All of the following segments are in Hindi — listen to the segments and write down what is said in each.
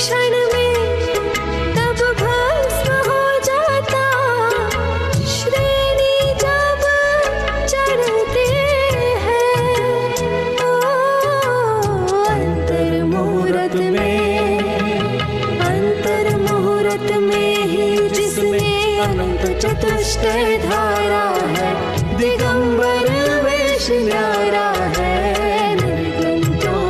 क्षण में तब भस्म हो जाता, श्रेणी जब चढ़ते हैं। ओ अंतर मुहूर्त में ही जिसने अनंत चतुष्टय धारा है, दिगंबर वेश न्यारा है। निर्ग्रंथों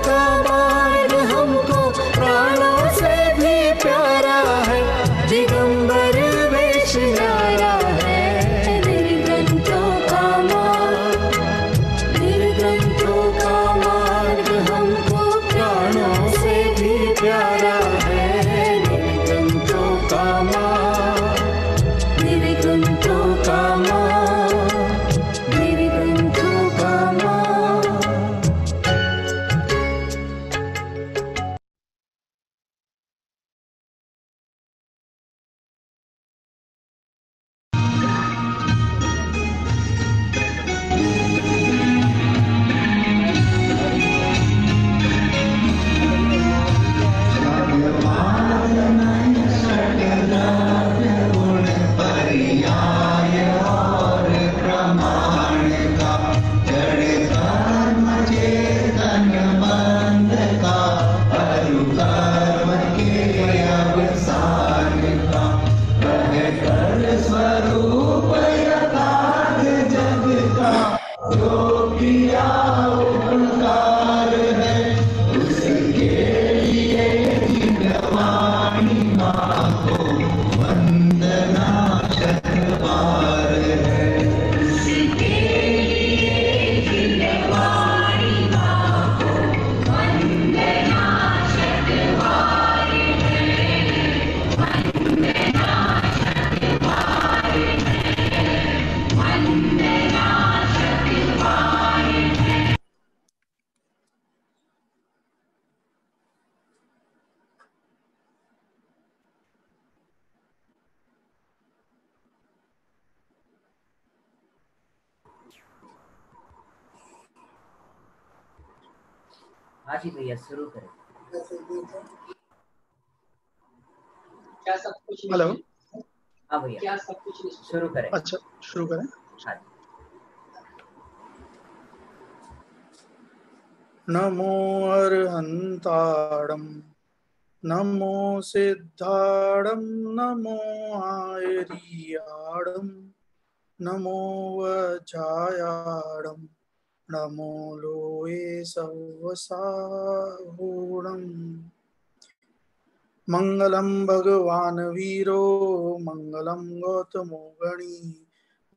का मार्ग हमको प्राणों से भी प्यारा है, दिगंबर वेश न्यारा है। निर्ग्रंथों का मार्ग हमको प्राणों से भी प्यारा है। निर्ग्रंथों का मार्ग हाँ जी भैया शुरू करें। क्या सब कुछ? हेलो। हाँ भैया क्या सब कुछ शुरू करें। अच्छा शुरू करें। हाँ जी। नमो अर्हंताड़म नमो सिद्धाड़म नमो आयरियाड़म नमो वज्रायाड़म नमो लोये सवसाहूणम्। मंगलम भगवान वीरो मंगलम गौतमो गणी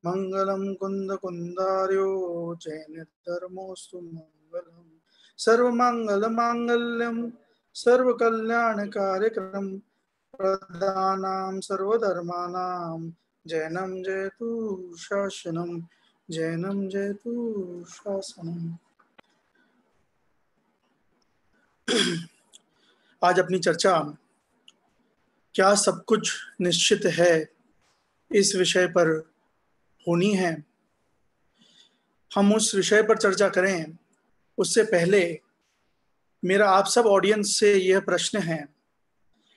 मंगलम कुंद कुंदार्यो जैन धर्मोस्तु मंगलम। सर्वमंगल मांगल्यम सर्वकल्याण कार्यक्रम प्रदानां सर्वधर्मानां जैनम जयतु शासनम जैनम जयतु शासनम। आज अपनी चर्चा क्या सब कुछ निश्चित है इस विषय पर होनी है। हम उस विषय पर चर्चा करें उससे पहले मेरा आप सब ऑडियंस से यह प्रश्न है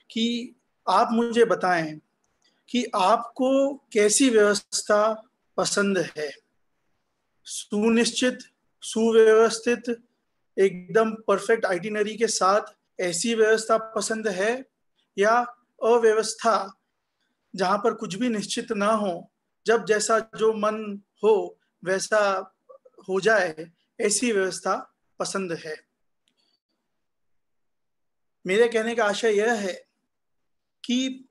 कि आप मुझे बताएं कि आपको कैसी व्यवस्था पसंद है। सुनिश्चित, सुव्यवस्थित, एकदम परफेक्ट आइटिनरी के साथ ऐसी व्यवस्था पसंद है या अव्यवस्था जहां पर कुछ भी निश्चित ना हो, जब जैसा जो मन हो वैसा हो जाए, ऐसी व्यवस्था पसंद है। मेरे कहने का आशय यह है कि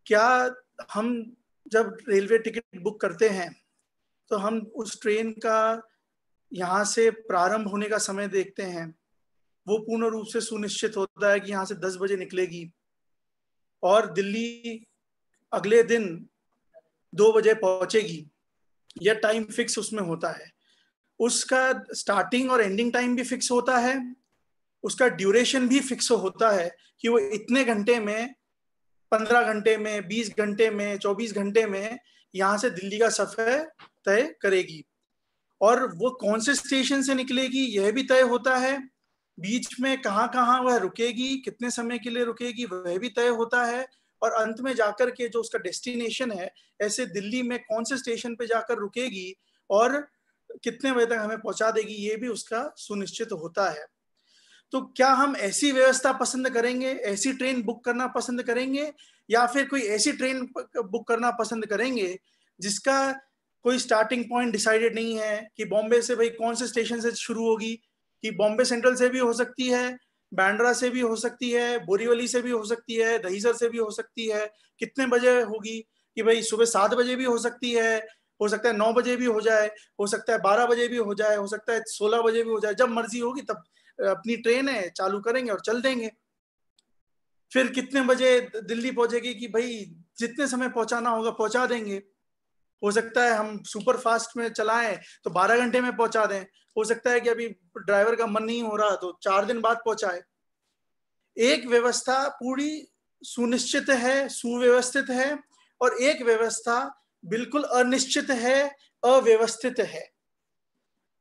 क्या हम जब रेलवे टिकट बुक करते हैं तो हम उस ट्रेन का यहाँ से प्रारंभ होने का समय देखते हैं, वो पूर्ण रूप से सुनिश्चित होता है कि यहाँ से 10 बजे निकलेगी और दिल्ली अगले दिन 2 बजे पहुंचेगी। यह टाइम फिक्स उसमें होता है। उसका स्टार्टिंग और एंडिंग टाइम भी फिक्स होता है, उसका ड्यूरेशन भी फिक्स होता है कि वो इतने घंटे में, 15 घंटे में, 20 घंटे में, 24 घंटे में यहाँ से दिल्ली का सफर तय करेगी। और वो कौन से स्टेशन से निकलेगी यह भी तय होता है, बीच में कहाँ कहाँ वह रुकेगी, कितने समय के लिए रुकेगी, वह भी तय होता है। और अंत में जाकर के जो उसका डेस्टिनेशन है, ऐसे दिल्ली में कौन से स्टेशन पे जाकर रुकेगी और कितने बजे तक हमें पहुंचा देगी, ये भी उसका सुनिश्चित होता है। तो क्या हम ऐसी व्यवस्था पसंद करेंगे, ऐसी ट्रेन बुक करना पसंद करेंगे, या फिर कोई ऐसी ट्रेन बुक करना पसंद करेंगे जिसका कोई स्टार्टिंग पॉइंट डिसाइडेड नहीं है कि बॉम्बे से भाई कौन से स्टेशन से शुरू होगी, कि बॉम्बे सेंट्रल से भी हो सकती है, बांद्रा से भी हो सकती है, बोरीवली से भी हो सकती है, दहीसर से भी हो सकती है, कितने बजे होगी, कि भाई सुबह 7 बजे भी हो सकती है, हो सकता है 9 बजे भी हो जाए, हो सकता है 12 बजे भी हो जाए, हो सकता है 16 बजे भी हो जाए, जब मर्जी होगी तब अपनी ट्रेन है चालू करेंगे और चल देंगे। फिर कितने बजे दिल्ली पहुंचेगी, कि भाई जितने समय पहुंचाना होगा पहुंचा देंगे। हो सकता है हम सुपर फास्ट में चलाएं तो 12 घंटे में पहुंचा दें, हो सकता है कि अभी ड्राइवर का मन नहीं हो रहा तो 4 दिन बाद पहुंचाए। एक व्यवस्था पूरी सुनिश्चित है, सुव्यवस्थित है, और एक व्यवस्था बिल्कुल अनिश्चित है, अव्यवस्थित है।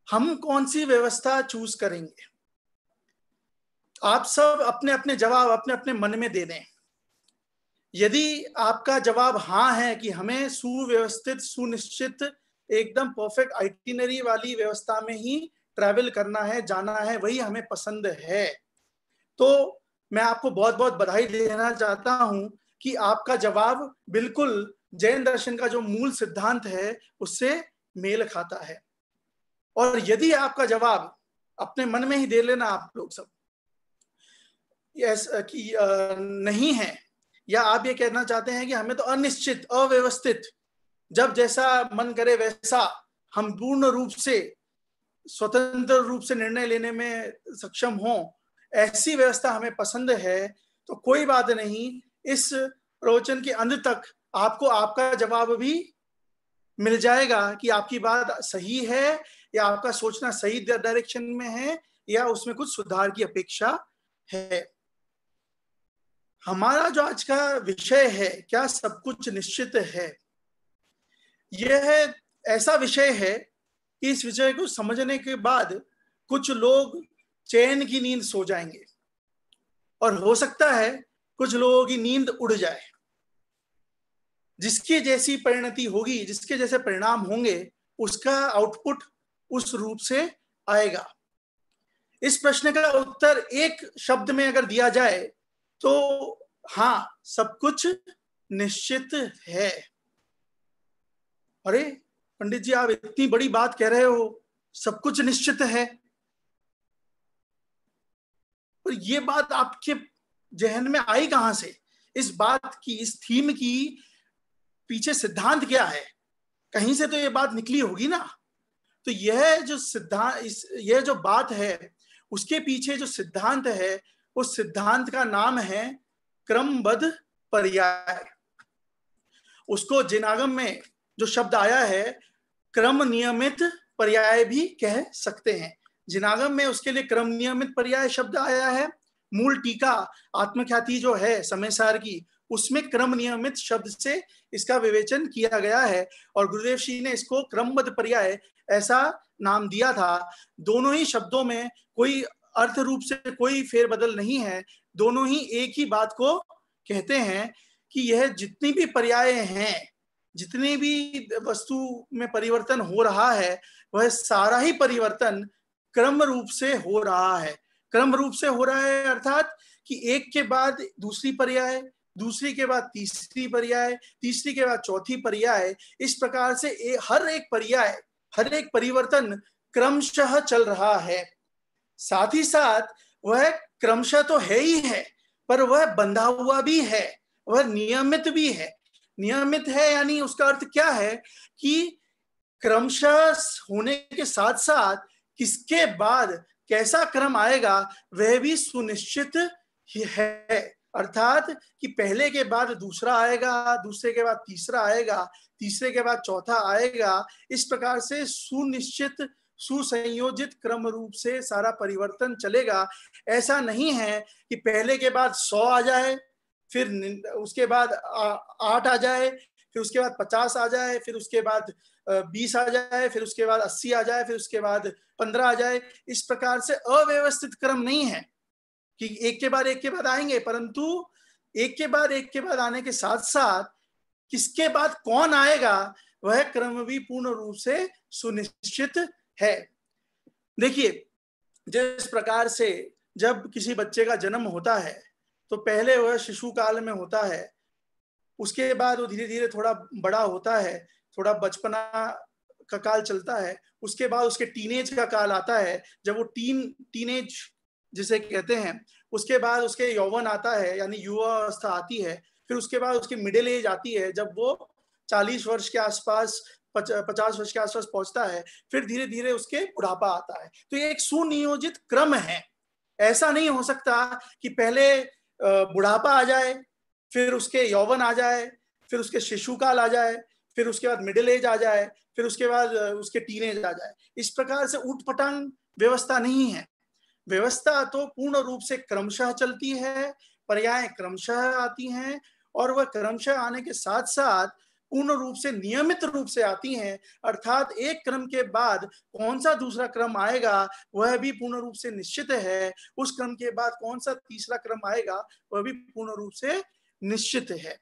हम कौन सी व्यवस्था चूज करेंगे? आप सब अपने अपने जवाब अपने अपने मन में दे दें। यदि आपका जवाब हाँ है कि हमें सुव्यवस्थित, सुनिश्चित, एकदम परफेक्ट आइटिनरी वाली व्यवस्था में ही ट्रैवल करना है, जाना है, वही हमें पसंद है, तो मैं आपको बहुत बहुत बधाई देना चाहता हूं कि आपका जवाब बिल्कुल जैन दर्शन का जो मूल सिद्धांत है उससे मेल खाता है। और यदि आपका जवाब अपने मन में ही दे लेना आप लोग सब कि नहीं है, या आप ये कहना चाहते हैं कि हमें तो अनिश्चित, अव्यवस्थित, जब जैसा मन करे वैसा हम पूर्ण रूप से स्वतंत्र रूप से निर्णय लेने में सक्षम हों, ऐसी व्यवस्था हमें पसंद है, तो कोई बात नहीं, इस प्रवचन के अंत तक आपको आपका जवाब भी मिल जाएगा कि आपकी बात सही है, या आपका सोचना सही डायरेक्शन में है, या उसमें कुछ सुधार की अपेक्षा है। हमारा जो आज का विषय है, क्या सब कुछ निश्चित है, यह ऐसा विषय है कि इस विषय को समझने के बाद कुछ लोग चैन की नींद सो जाएंगे, और हो सकता है कुछ लोगों की नींद उड़ जाए। जिसकी जैसी परिणति होगी, जिसके जैसे परिणाम होंगे, उसका आउटपुट उस रूप से आएगा। इस प्रश्न का उत्तर एक शब्द में अगर दिया जाए तो हाँ, सब कुछ निश्चित है। अरे पंडित जी, आप इतनी बड़ी बात कह रहे हो, सब कुछ निश्चित है, और ये बात आपके जहन में आई कहां से? इस बात की, इस थीम की पीछे सिद्धांत क्या है? कहीं से तो ये बात निकली होगी ना। तो यह जो सिद्धांत, यह जो बात है, उसके पीछे जो सिद्धांत है, उस सिद्धांत का नाम है क्रमबद्ध पर्याय। उसको जिनागम में जो शब्द आया है, क्रम नियमित पर्याय भी कह सकते हैं। जिनागम में उसके लिए क्रम नियमित पर्याय शब्द आया है। मूल टीका आत्मख्याति जो है समयसार की, उसमें क्रम नियमित शब्द से इसका विवेचन किया गया है, और गुरुदेव श्री ने इसको क्रमबद्ध पर्याय ऐसा नाम दिया था। दोनों ही शब्दों में कोई अर्थ रूप से कोई फेरबदल नहीं है, दोनों ही एक ही बात को कहते हैं कि यह जितनी भी पर्याय हैं, जितनी भी वस्तु में परिवर्तन हो रहा है, वह सारा ही परिवर्तन क्रम रूप से हो रहा है। क्रम रूप से हो रहा है अर्थात कि एक के बाद दूसरी पर्याय, दूसरी के बाद तीसरी पर्याय, तीसरी के बाद चौथी पर्याय, इस प्रकार से हर एक पर्याय, हर एक परिवर्तन क्रमशः चल रहा है। साथ ही साथ वह क्रमशः तो है ही है, पर वह बंधा हुआ भी है, वह नियमित भी है। नियमित है यानी उसका अर्थ क्या है कि क्रमशः होने के साथ साथ किसके बाद कैसा क्रम आएगा वह भी सुनिश्चित ही है। अर्थात कि पहले के बाद दूसरा आएगा, दूसरे के बाद तीसरा आएगा, तीसरे के बाद चौथा आएगा। इस प्रकार से सुनिश्चित, सुसंयोजित क्रम रूप से सारा परिवर्तन चलेगा। ऐसा नहीं है कि पहले के बाद 100 आ जाए, फिर उसके बाद 8 आ जाए, फिर उसके बाद 50 आ जाए, फिर उसके बाद 20 आ जाए, फिर उसके बाद 80 आ जाए, फिर उसके बाद 15 आ जाए। इस प्रकार से अव्यवस्थित क्रम नहीं है कि एक के बाद एक के बाद आएंगे, परंतु एक के बाद आने के साथ साथ किसके बाद कौन आएगा वह क्रम भी पूर्ण रूप से सुनिश्चित है। देखिए, जिस प्रकार से जब किसी बच्चे का जन्म होता है तो पहले वह शिशु काल में होता है, उसके बाद वो धीरे धीरे थोड़ा बड़ा होता है, थोड़ा बचपना का काल चलता है, उसके बाद उसके टीनेज का काल आता है, जब वो टीनेज जिसे कहते हैं, उसके बाद उसके यौवन आता है यानी युवा अवस्था आती है, फिर उसके बाद उसकी मिडिल एज आती है जब वो 40 वर्ष के आसपास 50 वर्ष के आसपास पहुंचता है, फिर धीरे धीरे उसके बुढ़ापा आता है। तो ये एक सुनियोजित क्रम है। ऐसा नहीं हो सकता कि पहले बुढ़ापा आ जाए, फिर उसके यौवन आ जाए, फिर उसके शिशु काल आ जाए, फिर उसके बाद मिडिल एज आ जाए, फिर उसके बाद उसके टीनेज आ जाए। इस प्रकार से ऊटपटांग व्यवस्था नहीं है। व्यवस्था तो पूर्ण रूप से क्रमशः चलती है, पर्याय क्रमशः आती हैं, और वह क्रमशः आने के साथ साथ पूर्ण रूप से नियमित रूप से आती हैं। अर्थात एक क्रम के बाद कौन सा दूसरा क्रम आएगा वह भी पूर्ण रूप से निश्चित है, उस क्रम के बाद कौन सा तीसरा क्रम आएगा वह भी पूर्ण रूप से निश्चित है।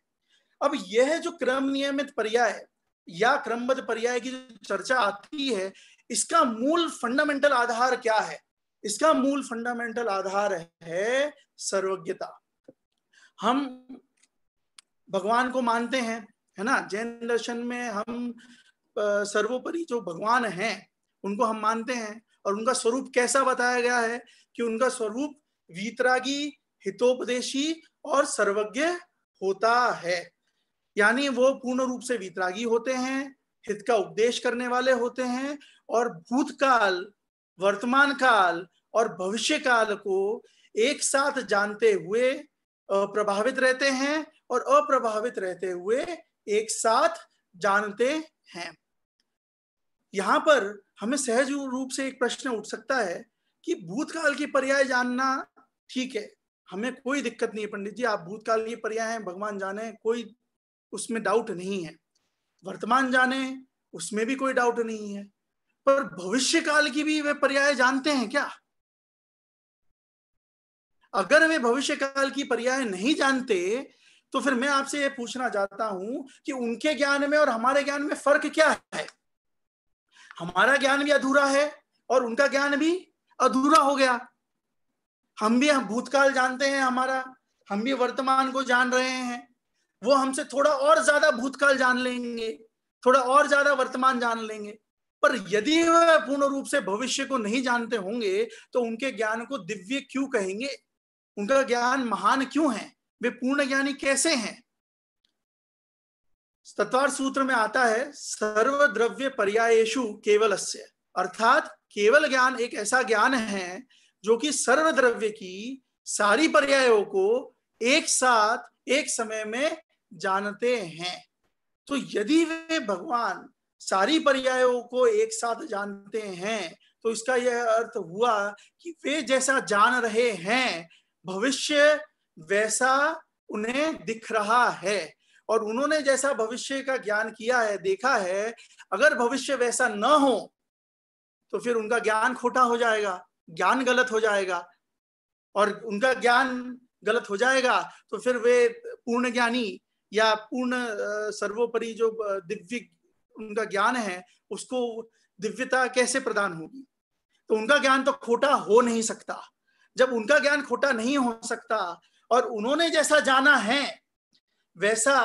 अब यह जो क्रम नियमित पर्याय या क्रमबद्ध पर्याय की जो चर्चा आती है, इसका मूल फंडामेंटल आधार क्या है? इसका मूल फंडामेंटल आधार है सर्वज्ञता। हम भगवान को मानते हैं, है ना, जैन दर्शन में हम सर्वोपरि जो भगवान हैं उनको हम मानते हैं, और उनका स्वरूप कैसा बताया गया है कि उनका स्वरूप वीतरागी, हितोपदेशी और सर्वज्ञ होता है। यानी वो पूर्ण रूप से वीतरागी होते हैं, हित का उपदेश करने वाले होते हैं, और भूतकाल, वर्तमान काल और भविष्य काल को एक साथ जानते हुए प्रभावित रहते हैं, और अप्रभावित रहते हुए एक साथ जानते हैं। यहां पर हमें सहज रूप से एक प्रश्न उठ सकता है कि भूतकाल की पर्याय जानना ठीक है, हमें कोई दिक्कत नहीं है पंडित जी, आप भूतकाल की पर्याय हैं भगवान जाने, कोई उसमें डाउट नहीं है। वर्तमान जाने, उसमें भी कोई डाउट नहीं है, पर भविष्य काल की भी वे पर्याय जानते हैं क्या? अगर वे भविष्य काल की पर्याय नहीं जानते तो फिर मैं आपसे यह पूछना चाहता हूं कि उनके ज्ञान में और हमारे ज्ञान में फर्क क्या है? हमारा ज्ञान भी अधूरा है और उनका ज्ञान भी अधूरा हो गया। हम भी भूतकाल जानते हैं हमारा, हम भी वर्तमान को जान रहे हैं, वो हमसे थोड़ा और ज्यादा भूतकाल जान लेंगे, थोड़ा और ज्यादा वर्तमान जान लेंगे। पर यदि वह पूर्ण रूप से भविष्य को नहीं जानते होंगे तो उनके ज्ञान को दिव्य क्यों कहेंगे? उनका ज्ञान महान क्यों है? वे पूर्ण ज्ञानी कैसे हैं? तत्वार्थ सूत्र में आता है सर्वद्रव्य पर्यायेषु केवलस्य, अर्थात केवल ज्ञान एक ऐसा ज्ञान है जो कि सर्वद्रव्य की सारी पर्यायों को एक साथ एक समय में जानते हैं। तो यदि वे भगवान सारी पर्यायों को एक साथ जानते हैं तो इसका यह अर्थ हुआ कि वे जैसा जान रहे हैं भविष्य वैसा उन्हें दिख रहा है, और उन्होंने जैसा भविष्य का ज्ञान किया है, देखा है, अगर भविष्य वैसा न हो तो फिर उनका ज्ञान खोटा हो जाएगा, ज्ञान गलत हो जाएगा, और उनका ज्ञान गलत हो जाएगा तो फिर वे पूर्ण ज्ञानी या पूर्ण सर्वोपरि जो दिव्य उनका ज्ञान है उसको दिव्यता कैसे प्रदान होगी? तो उनका ज्ञान तो खोटा हो नहीं सकता। जब उनका ज्ञान खोटा नहीं हो सकता और उन्होंने जैसा जाना है वैसा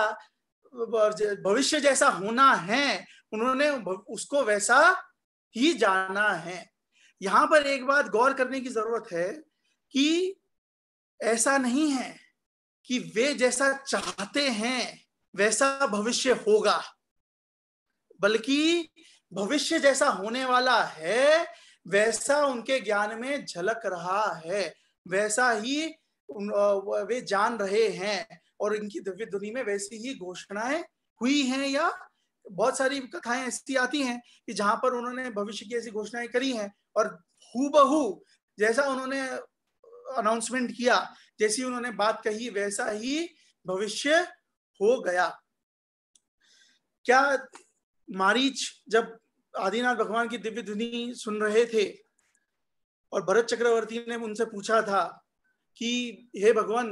भविष्य जैसा होना है, उन्होंने उसको वैसा ही जाना है। यहां पर एक बात गौर करने की जरूरत है कि ऐसा नहीं है कि वे जैसा चाहते हैं वैसा भविष्य होगा, बल्कि भविष्य जैसा होने वाला है वैसा उनके ज्ञान में झलक रहा है, वैसा ही वे जान रहे हैं, और इनकी दिव्य ध्वनि में वैसी ही घोषणाएं हुई हैं, या बहुत सारी कथाएं ऐसी आती हैं कि जहां पर उन्होंने भविष्य की ऐसी घोषणाएं करी हैं और हूबहू जैसा उन्होंने अनाउंसमेंट किया, जैसी उन्होंने बात कही, वैसा ही भविष्य हो गया। क्या मारीच जब आदिनाथ भगवान की दिव्य ध्वनि सुन रहे थे और भरत चक्रवर्ती ने उनसे पूछा था कि हे भगवान,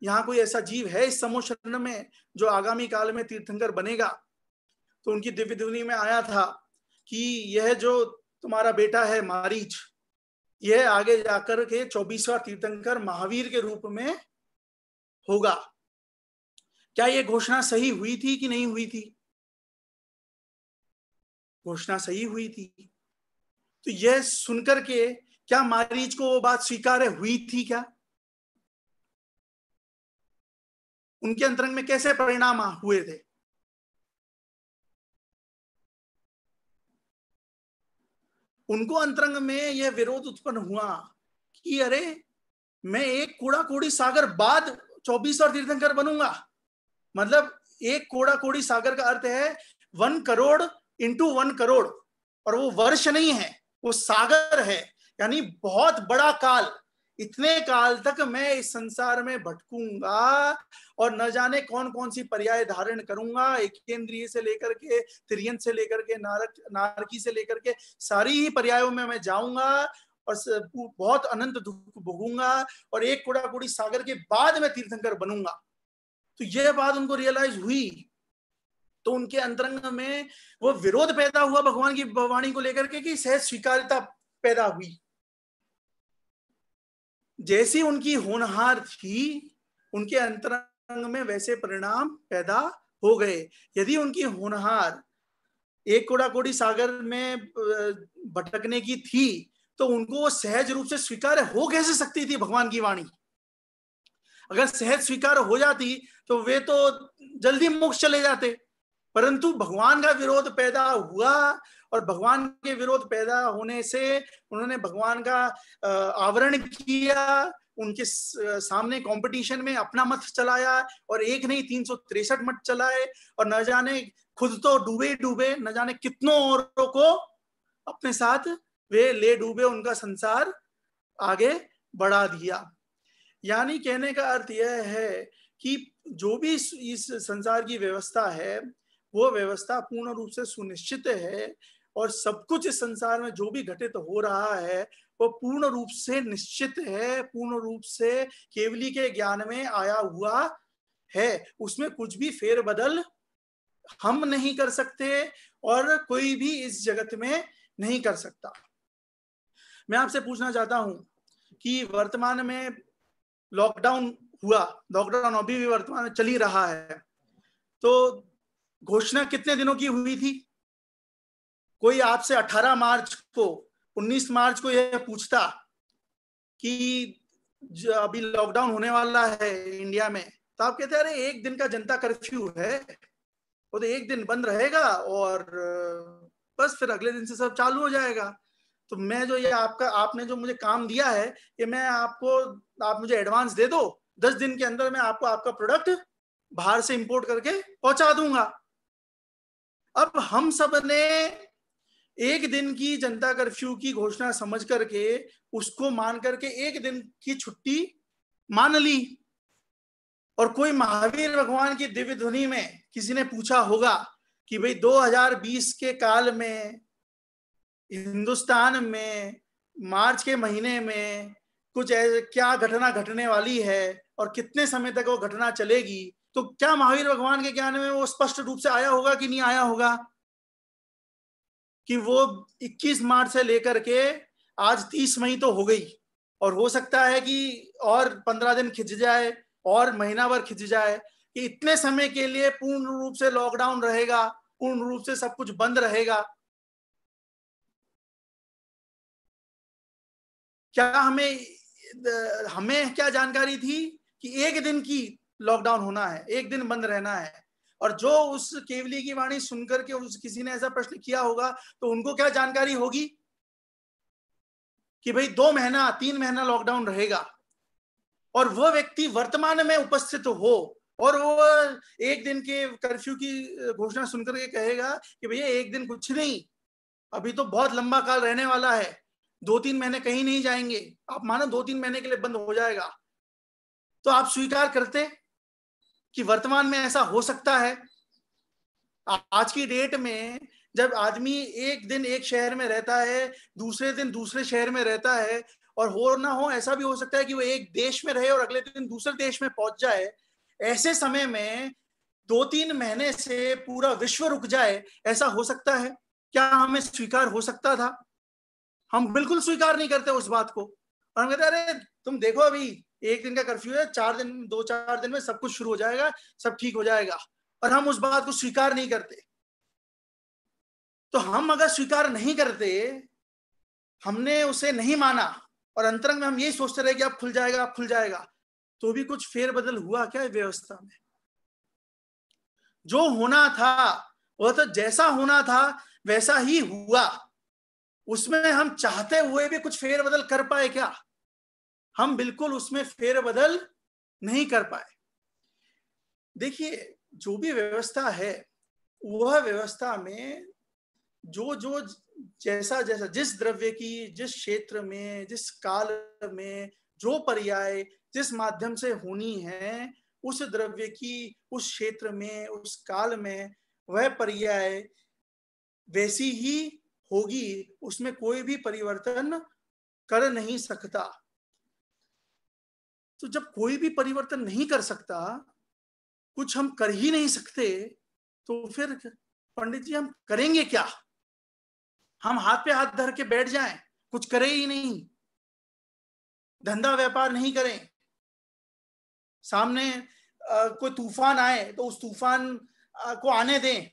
यहाँ कोई ऐसा जीव है इस समोशरण में जो आगामी काल में तीर्थंकर बनेगा, तो उनकी दिव्य ध्वनि में आया था कि यह जो तुम्हारा बेटा है मारीच, यह आगे जाकर के 24वां तीर्थंकर महावीर के रूप में होगा। क्या यह घोषणा सही हुई थी कि नहीं हुई थी? घोषणा सही हुई थी। तो यह सुनकर के क्या मारीच को वो बात स्वीकार्य हुई थी? क्या उनके अंतरंग में कैसे परिणाम हुए थे? उनको अंतरंग में यह विरोध उत्पन्न हुआ कि अरे, मैं एक कूड़ा कोड़ी सागर बाद 24वां तीर्थंकर बनूंगा। मतलब एक कूड़ा कोड़ी सागर का अर्थ है 1 करोड़ इंटू 1 करोड़, और वो वर्ष नहीं है, वो सागर है, यानी बहुत बड़ा काल। इतने काल तक मैं इस संसार में भटकूंगा और न जाने कौन कौन सी पर्याय धारण करूंगा, एकेंद्रिय से लेकर के तिर्यंत से लेकर के नारकी से लेकर के सारी ही पर्यायों में मैं जाऊंगा और बहुत अनंत दुख भोगूंगा और एक कूड़ा कोड़ी सागर के बाद मैं तीर्थंकर बनूंगा। तो यह बात उनको रियलाइज हुई, तो उनके अंतरंग में वो विरोध पैदा हुआ भगवान की वाणी को लेकर के कि सहज स्वीकार्यता पैदा हुई। जैसी उनकी होनहार थी, उनके अंतरंग में वैसे परिणाम पैदा हो गए। यदि उनकी होनहार एक कूड़ा कोड़ी सागर में भटकने की थी, तो उनको वो सहज रूप से स्वीकार हो कैसे सकती थी भगवान की वाणी? अगर सहज स्वीकार हो जाती तो वे तो जल्दी मोक्ष चले जाते, परंतु भगवान का विरोध पैदा हुआ और भगवान के विरोध पैदा होने से उन्होंने भगवान का आवरण किया, उनके सामने कंपटीशन में अपना मत चलाया और एक नहीं 363 मत चलाए, और न जाने खुद तो डूबे डूबे, न जाने कितनों औरों को अपने साथ वे ले डूबे, उनका संसार आगे बढ़ा दिया। यानी कहने का अर्थ यह है कि जो भी इस संसार की व्यवस्था है वो व्यवस्था पूर्ण रूप से सुनिश्चित है, और सब कुछ इस संसार में जो भी घटित हो रहा है वो पूर्ण रूप से निश्चित है, पूर्ण रूप से केवली के ज्ञान में आया हुआ है। उसमें कुछ भी फेरबदल हम नहीं कर सकते और कोई भी इस जगत में नहीं कर सकता। मैं आपसे पूछना चाहता हूं कि वर्तमान में लॉकडाउन हुआ, लॉकडाउन अभी भी वर्तमान में चल ही रहा है, तो घोषणा कितने दिनों की हुई थी? कोई आपसे 18 मार्च को 19 मार्च को यह पूछता कि अभी लॉकडाउन होने वाला है इंडिया में, तो आप कहते हैं अरे एक दिन का जनता कर्फ्यू है, वो तो एक दिन बंद रहेगा और बस फिर अगले दिन से सब चालू हो जाएगा। तो मैं जो ये आपने जो मुझे काम दिया है कि मैं आप मुझे एडवांस दे दो, 10 दिन के अंदर मैं आपको आपका प्रोडक्ट बाहर से इंपोर्ट करके पहुंचा दूंगा। अब हम सब ने एक दिन की जनता कर्फ्यू की घोषणा समझ करके उसको मान करके एक दिन की छुट्टी मान ली, और कोई महावीर भगवान की दिव्य ध्वनि में किसी ने पूछा होगा कि भाई 2020 के काल में हिंदुस्तान में मार्च के महीने में कुछ क्या घटना घटने वाली है और कितने समय तक वो घटना चलेगी, तो क्या महावीर भगवान के ज्ञान में वो स्पष्ट रूप से आया होगा कि नहीं आया होगा कि वो 21 मार्च से लेकर के आज 30 मई तो हो गई, और हो सकता है कि और 15 दिन खिंच जाए और महीना भर खिंच जाए, कि इतने समय के लिए पूर्ण रूप से लॉकडाउन रहेगा, पूर्ण रूप से सब कुछ बंद रहेगा। क्या हमें क्या जानकारी थी कि एक दिन की लॉकडाउन होना है, एक दिन बंद रहना है? और जो उस केवली की वाणी सुनकर के उस किसी ने ऐसा प्रश्न किया होगा तो उनको क्या जानकारी होगी कि भाई 2 महीना 3 महीना लॉकडाउन रहेगा, और वो व्यक्ति वर्तमान में उपस्थित हो और वो एक दिन के कर्फ्यू की घोषणा सुनकर के कहेगा कि भैया एक दिन कुछ नहीं, अभी तो बहुत लंबा काल रहने वाला है, 2-3 महीने कहीं नहीं जाएंगे, आप मानो 2-3 महीने के लिए बंद हो जाएगा, तो आप स्वीकार करते कि वर्तमान में ऐसा हो सकता है? आज की डेट में जब आदमी एक दिन एक शहर में रहता है, दूसरे दिन दूसरे शहर में रहता है, और हो ना हो ऐसा भी हो सकता है कि वो एक देश में रहे और अगले दिन दूसरे देश में पहुंच जाए, ऐसे समय में 2-3 महीने से पूरा विश्व रुक जाए, ऐसा हो सकता है? क्या हमें स्वीकार हो सकता था? हम बिल्कुल स्वीकार नहीं करते उस बात को, और हम कहते अरे तुम देखो अभी एक दिन का कर्फ्यू है, 2-4 दिन में सब कुछ शुरू हो जाएगा, सब ठीक हो जाएगा, और हम उस बात को स्वीकार नहीं करते। तो हम अगर स्वीकार नहीं करते, हमने उसे नहीं माना, और अंतरंग में हम यही सोचते रहे कि अब खुल जाएगा, अब खुल जाएगा, तो भी कुछ फेरबदल हुआ क्या व्यवस्था में? जो होना था वह तो जैसा होना था वैसा ही हुआ। उसमें हम चाहते हुए भी कुछ फेरबदल कर पाए क्या? हम बिल्कुल उसमें फेरबदल नहीं कर पाए। देखिए, जो भी व्यवस्था है, वह व्यवस्था में जो जो जैसा जैसा जिस द्रव्य की, जिस क्षेत्र में, जिस काल में जो पर्याय जिस माध्यम से होनी है, उस द्रव्य की, उस क्षेत्र में, उस काल में वह पर्याय वैसी ही होगी, उसमें कोई भी परिवर्तन कर नहीं सकता। तो जब कोई भी परिवर्तन नहीं कर सकता, कुछ हम कर ही नहीं सकते, तो फिर पंडित जी हम करेंगे क्या? हम हाथ पे हाथ धर के बैठ जाएं, कुछ करें ही नहीं, धंधा व्यापार नहीं करें, सामने कोई तूफान आए तो उस तूफान को आने दें,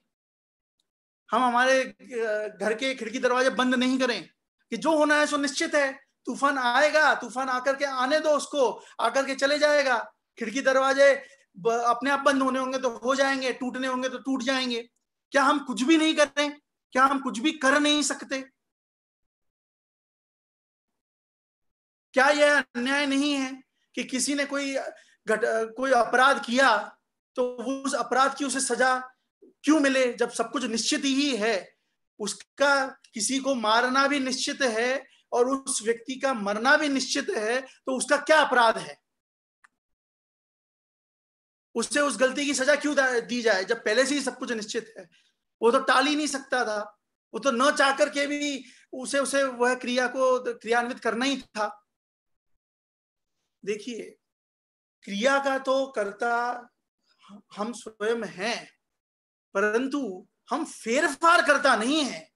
हम हमारे घर के खिड़की दरवाजे बंद नहीं करें कि जो होना है सो निश्चित है, तूफान आएगा, तूफान आकर के आने दो उसको, आकर के चले जाएगा, खिड़की दरवाजे अपने आप बंद होने होंगे तो हो जाएंगे, टूटने होंगे तो टूट जाएंगे। क्या हम कुछ भी नहीं करें? क्या हम कुछ भी कर नहीं सकते? क्या यह अन्याय नहीं है कि किसी ने कोई अपराध किया तो उस अपराध की उसे सजा क्यों मिले, जब सब कुछ निश्चित ही है? उसका किसी को मारना भी निश्चित है और उस व्यक्ति का मरना भी निश्चित है, तो उसका क्या अपराध है? उससे उस गलती की सजा क्यों दी जाए जब पहले से ही सब कुछ निश्चित है? वो तो टाल ही नहीं सकता था, वो तो न चाह करके भी उसे वह क्रिया को क्रियान्वित करना ही था। देखिए, क्रिया का तो कर्ता हम स्वयं हैं, परंतु हम फेरफार करता नहीं है।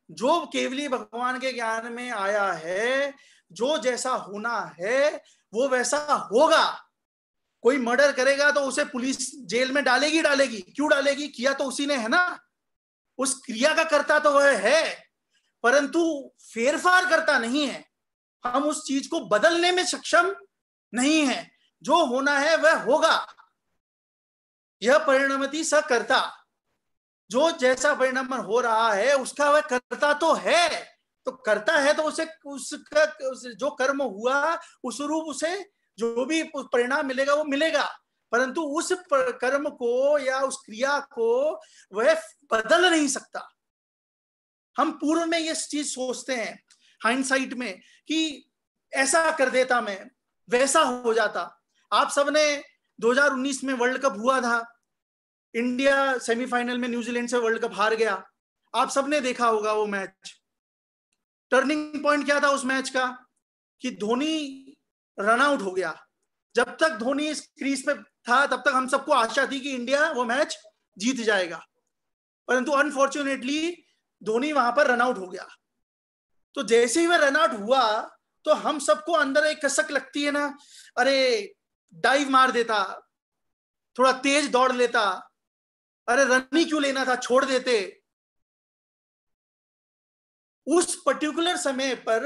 जो केवली भगवान के ज्ञान में आया है, जो जैसा होना है वो वैसा होगा। कोई मर्डर करेगा तो उसे पुलिस जेल में डालेगी डालेगी, क्यों डालेगी? किया तो उसी ने है ना, उस क्रिया का कर्ता तो वह है, परंतु फेरफार करता नहीं है। हम उस चीज को बदलने में सक्षम नहीं है। जो होना है वह होगा, यह परिणमति स कर्ता, जो जैसा परिणाम हो रहा है उसका वह कर्ता तो है। तो करता है तो उसे उसका जो कर्म हुआ उस रूप उसे जो भी परिणाम मिलेगा वो मिलेगा, परंतु उस कर्म को या उस क्रिया को वह बदल नहीं सकता। हम पूर्व में ये चीज सोचते हैं हाइंडसाइट में कि ऐसा कर देता मैं, वैसा हो जाता। आप सबने 2019 में वर्ल्ड कप हुआ था, इंडिया सेमीफाइनल में न्यूजीलैंड से वर्ल्ड कप हार गया, आप सबने देखा होगा वो मैच। टर्निंग पॉइंट क्या था उस मैच का? कि धोनी रन आउट हो गया। जब तक धोनी इस क्रीज पे था तब तक हम सबको आशा थी कि इंडिया वो मैच जीत जाएगा, परंतु अनफॉर्चुनेटली धोनी वहां पर रन आउट हो गया। तो जैसे ही वह रन आउट हुआ तो हम सबको अंदर एक कसक लगती है ना, अरे डाइव मार देता, थोड़ा तेज दौड़ लेता, अरे रन ही क्यों लेना था, छोड़ देते। उस पर्टिकुलर समय पर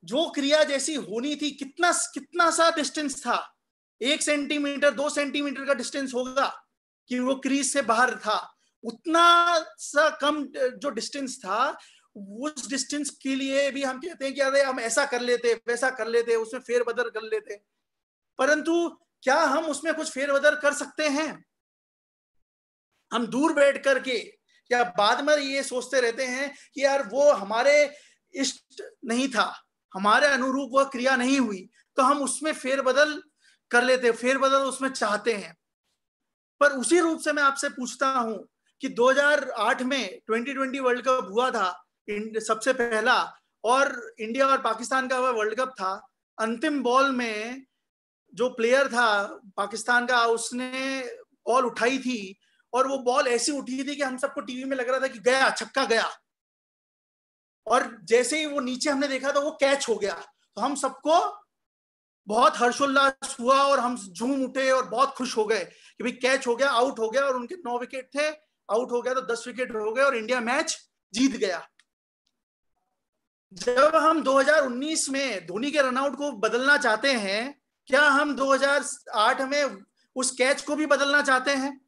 जो क्रिया जैसी होनी थी, कितना सा डिस्टेंस था, 1 सेंटीमीटर 2 सेंटीमीटर का डिस्टेंस होगा कि वो क्रीज से बाहर था, उतना सा कम जो डिस्टेंस था, उस डिस्टेंस के लिए भी हम कहते हैं कि अरे हम ऐसा कर लेते, वैसा कर लेते, उसमें फेरबदल कर लेते। परंतु क्या हम उसमें कुछ फेरबदल कर सकते हैं? हम दूर बैठ करके या बाद में ये सोचते रहते हैं कि यार वो हमारे इष्ट नहीं था, हमारे अनुरूप वह क्रिया नहीं हुई, तो हम उसमें फेरबदल कर लेते, फेरबदल उसमें चाहते हैं। पर उसी रूप से मैं आपसे पूछता हूं कि 2008 में 2020 वर्ल्ड कप हुआ था सबसे पहला, और इंडिया और पाकिस्तान का वह वर्ल्ड कप था। अंतिम बॉल में जो प्लेयर था पाकिस्तान का, उसने बॉल उठाई थी और वो बॉल ऐसी उठी थी कि हम सबको टीवी में लग रहा था कि गया, छक्का गया, और जैसे ही वो नीचे हमने देखा तो वो कैच हो गया। तो हम सबको बहुत हर्षोल्लास हुआ और हम झूम उठे और बहुत खुश हो गए कि भाई कैच हो गया, आउट हो गया, और उनके 9 विकेट थे, आउट हो गया तो 10 विकेट हो गए और इंडिया मैच जीत गया। जब हम 2019 में धोनी के रनआउट को बदलना चाहते हैं, क्या हम 2008 में उस कैच को भी बदलना चाहते हैं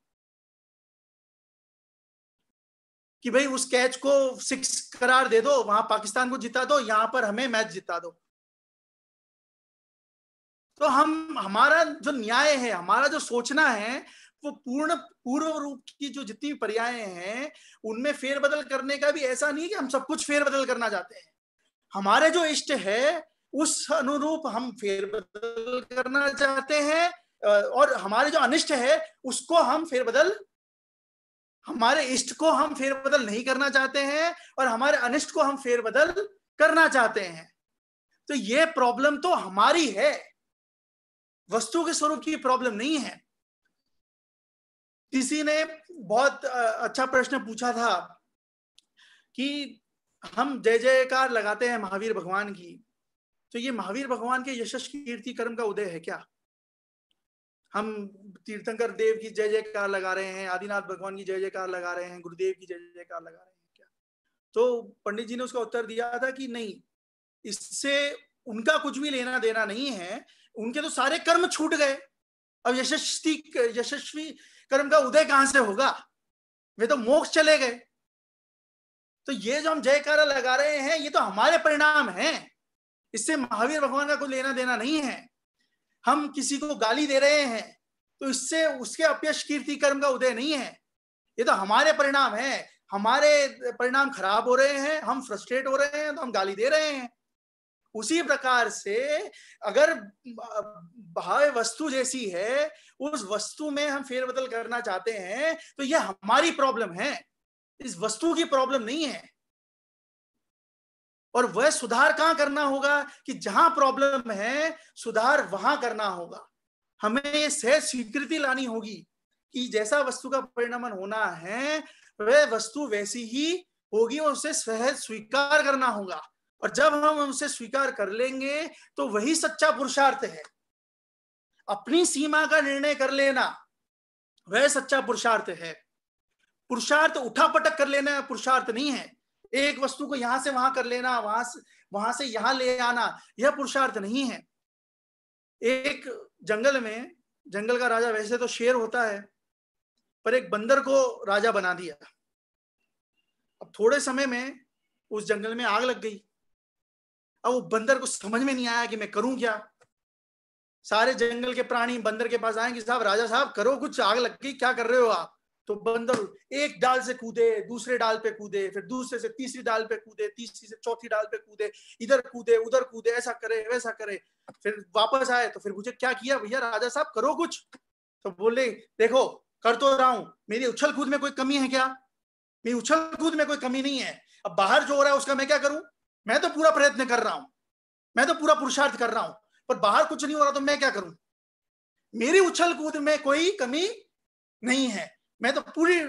कि भाई उस कैच को 6 करार दे दो, वहां पाकिस्तान को जिता दो, यहां पर हमें मैच जिता दो? तो हमारा जो न्याय है, हमारा जो सोचना है, वो पूर्व रूप की जो जितनी पर्याय हैं उनमें फेरबदल करने का भी ऐसा नहीं कि हम सब कुछ फेरबदल करना चाहते हैं। हमारे जो इष्ट है उस अनुरूप हम फेरबदल करना चाहते हैं, और हमारे जो अनिष्ट है उसको हम फेरबदल, हमारे इष्ट को हम फेरबदल नहीं करना चाहते हैं और हमारे अनिष्ट को हम फेरबदल करना चाहते हैं। तो ये प्रॉब्लम तो हमारी है, वस्तु के स्वरूप की प्रॉब्लम नहीं है। किसी ने बहुत अच्छा प्रश्न पूछा था कि हम जय जयकार लगाते हैं महावीर भगवान की, तो ये महावीर भगवान के यशस कीर्ति कर्म का उदय है क्या? हम तीर्थंकर देव की जय जयकार लगा रहे हैं, आदिनाथ भगवान की जय जयकार लगा रहे हैं, गुरुदेव की जय जयकार लगा रहे हैं क्या? तो पंडित जी ने उसका उत्तर दिया था कि नहीं, इससे उनका कुछ भी लेना देना नहीं है, उनके तो सारे कर्म छूट गए। अब यशस्वी कर्म का उदय कहां से होगा? वे तो मोक्ष चले गए। तो ये जो हम जयकारा लगा रहे हैं ये तो हमारे परिणाम हैं, इससे महावीर भगवान का कोई लेना देना नहीं है। हम किसी को गाली दे रहे हैं तो इससे उसके अपयश कीर्ति कर्म का उदय नहीं है, ये तो हमारे परिणाम है। हमारे परिणाम खराब हो रहे हैं, हम फ्रस्ट्रेट हो रहे हैं तो हम गाली दे रहे हैं। उसी प्रकार से अगर बाह्य वस्तु जैसी है, उस वस्तु में हम फेरबदल करना चाहते हैं तो यह हमारी प्रॉब्लम है, इस वस्तु की प्रॉब्लम नहीं है। और वह सुधार कहां करना होगा कि जहां प्रॉब्लम है सुधार वहां करना होगा। हमें ये सहज स्वीकृति लानी होगी कि जैसा वस्तु का परिणामन होना है वह वस्तु वैसी ही होगी और उसे सहज स्वीकार करना होगा। और जब हम उसे स्वीकार कर लेंगे तो वही सच्चा पुरुषार्थ है। अपनी सीमा का निर्णय कर लेना वह सच्चा पुरुषार्थ है। पुरुषार्थ उठापटक कर लेना पुरुषार्थ नहीं है। एक वस्तु को यहां से वहां कर लेना, वहां से यहां ले आना, यह पुरुषार्थ नहीं है। एक जंगल में, जंगल का राजा वैसे तो शेर होता है, पर एक बंदर को राजा बना दिया। अब थोड़े समय में उस जंगल में आग लग गई। अब वो बंदर को समझ में नहीं आया कि मैं करूं क्या। सारे जंगल के प्राणी बंदर के पास आए कि साहब, राजा साहब करो कुछ, आग लग गई, क्या कर रहे हो आप? तो बंदर एक डाल से कूदे, दूसरे डाल पे कूदे, फिर दूसरे से तीसरी डाल पे कूदे, तीसरी से चौथी डाल पे कूदे, इधर कूदे उधर कूदे, ऐसा करे वैसा करे। फिर वापस आए तो फिर पूछे क्या किया भैया, राजा साहब करो कुछ। तो बोले देखो कर तो रहा हूं, मेरी उछल कूद में कोई कमी है क्या? मेरी उछल कूद में कोई कमी नहीं है। अब बाहर जो हो रहा है उसका मैं क्या करूं? मैं तो पूरा प्रयत्न कर रहा हूं, मैं तो पूरा पुरुषार्थ कर रहा हूं, पर बाहर कुछ नहीं हो रहा तो मैं क्या करूं? मेरी उछल कूद में कोई कमी नहीं है, मैं तो पूरी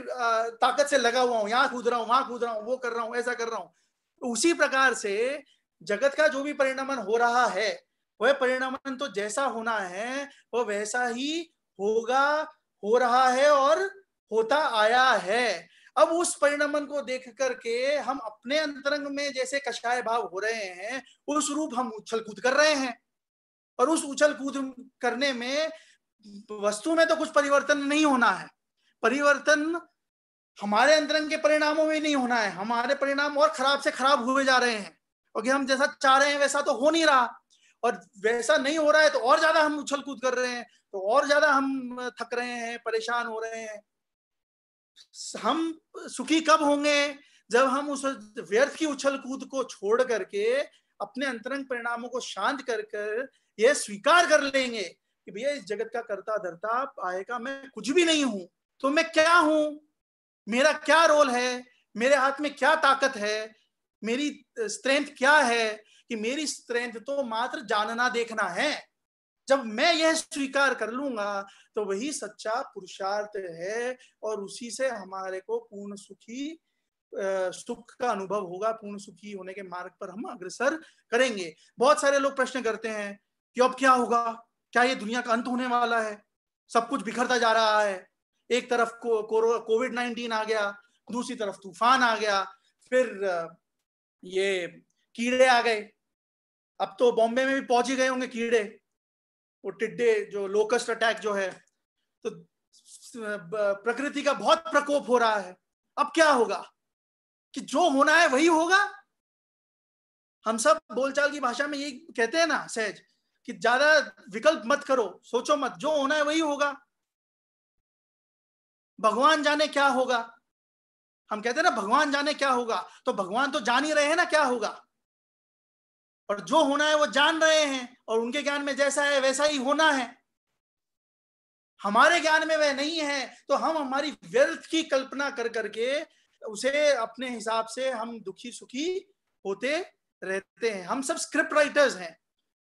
ताकत से लगा हुआ हूं, यहां कूद रहा हूं, वहां कूद रहा हूं, वो कर रहा हूं, ऐसा कर रहा हूं। तो उसी प्रकार से जगत का जो भी परिणामन हो रहा है वह परिणामन तो जैसा होना है वह वैसा ही होगा, हो रहा है और होता आया है। अब उस परिणामन को देख करके हम अपने अंतरंग में जैसे कषाय भाव हो रहे हैं उस रूप हम उछल कूद कर रहे हैं, और उस उछल कूद करने में वस्तु में तो कुछ परिवर्तन नहीं होना है। परिवर्तन हमारे अंतरंग के परिणामों में नहीं होना है। हमारे परिणाम और खराब से खराब हुए जा रहे हैं, क्योंकि हम जैसा चाह रहे हैं वैसा तो हो नहीं रहा, और वैसा नहीं हो रहा है तो और ज्यादा हम उछल कूद कर रहे हैं, तो और ज्यादा हम थक रहे हैं, परेशान हो रहे हैं। हम सुखी कब होंगे? जब हम उस व्यर्थ की उछल कूद को छोड़ करके अपने अंतरंग परिणामों को शांत कर कर यह स्वीकार कर लेंगे कि भैया इस जगत का करता धरता आएगा, मैं कुछ भी नहीं हूं, तो मैं क्या हूं, मेरा क्या रोल है, मेरे हाथ में क्या ताकत है, मेरी स्ट्रेंथ क्या है, कि मेरी स्ट्रेंथ तो मात्र जानना देखना है। जब मैं यह स्वीकार कर लूंगा तो वही सच्चा पुरुषार्थ है, और उसी से हमारे को पूर्ण सुखी सुख का अनुभव होगा, पूर्ण सुखी होने के मार्ग पर हम अग्रसर करेंगे। बहुत सारे लोग प्रश्न करते हैं कि अब क्या होगा, क्या ये दुनिया का अंत होने वाला है, सब कुछ बिखरता जा रहा है, एक तरफ कोविड-19 आ गया, दूसरी तरफ तूफान आ गया, फिर ये कीड़े आ गए, अब तो बॉम्बे में भी पहुंच ही गए होंगे कीड़े, वो टिड्डे जो लोकस्ट अटैक जो है, तो प्रकृति का बहुत प्रकोप हो रहा है। अब क्या होगा, कि जो होना है वही होगा। हम सब बोलचाल की भाषा में यही कहते हैं ना सहज, कि ज्यादा विकल्प मत करो, सोचो मत, जो होना है वही होगा। भगवान जाने क्या होगा, हम कहते हैं ना भगवान जाने क्या होगा, तो भगवान तो जान ही रहे हैं ना क्या होगा, और जो होना है वो जान रहे हैं, और उनके ज्ञान में जैसा है वैसा ही होना है। हमारे ज्ञान में वह नहीं है, तो हम हमारी व्यर्थ की कल्पना कर करके उसे अपने हिसाब से हम दुखी सुखी होते रहते हैं। हम सब स्क्रिप्ट राइटर्स हैं,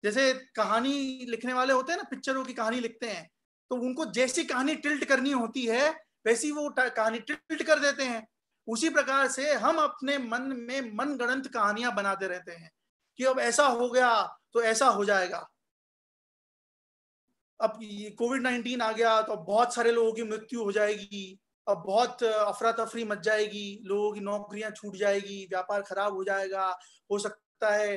जैसे कहानी लिखने वाले होते हैं ना, पिक्चरों की कहानी लिखते हैं, तो उनको जैसी कहानी टिल्ट करनी होती है वैसी वो कहानी टिल्ट कर देते हैं। उसी प्रकार से हम अपने मन में मनगढ़ंत कहानियां बनाते रहते हैं कि अब ऐसा हो गया तो ऐसा हो जाएगा, अब कोविड-19 आ गया तो बहुत सारे लोगों की मृत्यु हो जाएगी, अब बहुत अफरा तफरी मच जाएगी, लोगों की नौकरियां छूट जाएगी, व्यापार खराब हो जाएगा, हो सकता है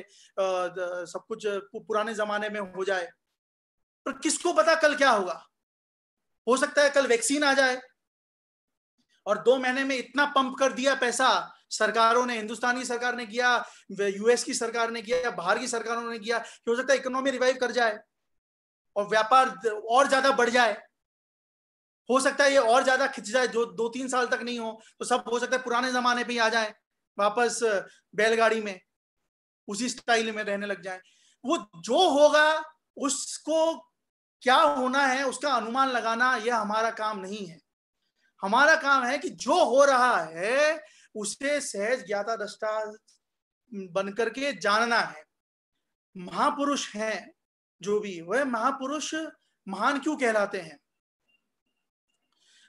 सब कुछ पुराने जमाने में हो जाए। पर किसको पता कल क्या होगा, हो सकता है कल वैक्सीन आ जाए, और 2 महीने में इतना पंप कर दिया पैसा सरकारों ने, हिंदुस्तानी सरकार ने किया, यूएस की सरकार ने किया, बाहर की सरकारों ने किया, कि हो सकता है इकोनॉमी रिवाइव कर जाए और व्यापार और ज्यादा बढ़ जाए। हो सकता है ये और ज्यादा खिंच जाए, जो 2-3 साल तक नहीं हो तो सब हो सकता है पुराने जमाने पे ही आ जाए, वापस बैलगाड़ी में उसी स्टाइल में रहने लग जाए। वो जो होगा उसको क्या होना है उसका अनुमान लगाना यह हमारा काम नहीं है। हमारा काम है कि जो हो रहा है उसे सहज ज्ञाता दृष्टा बनकर के जानना है। महापुरुष हैं जो भी, वह महापुरुष महान क्यों कहलाते हैं,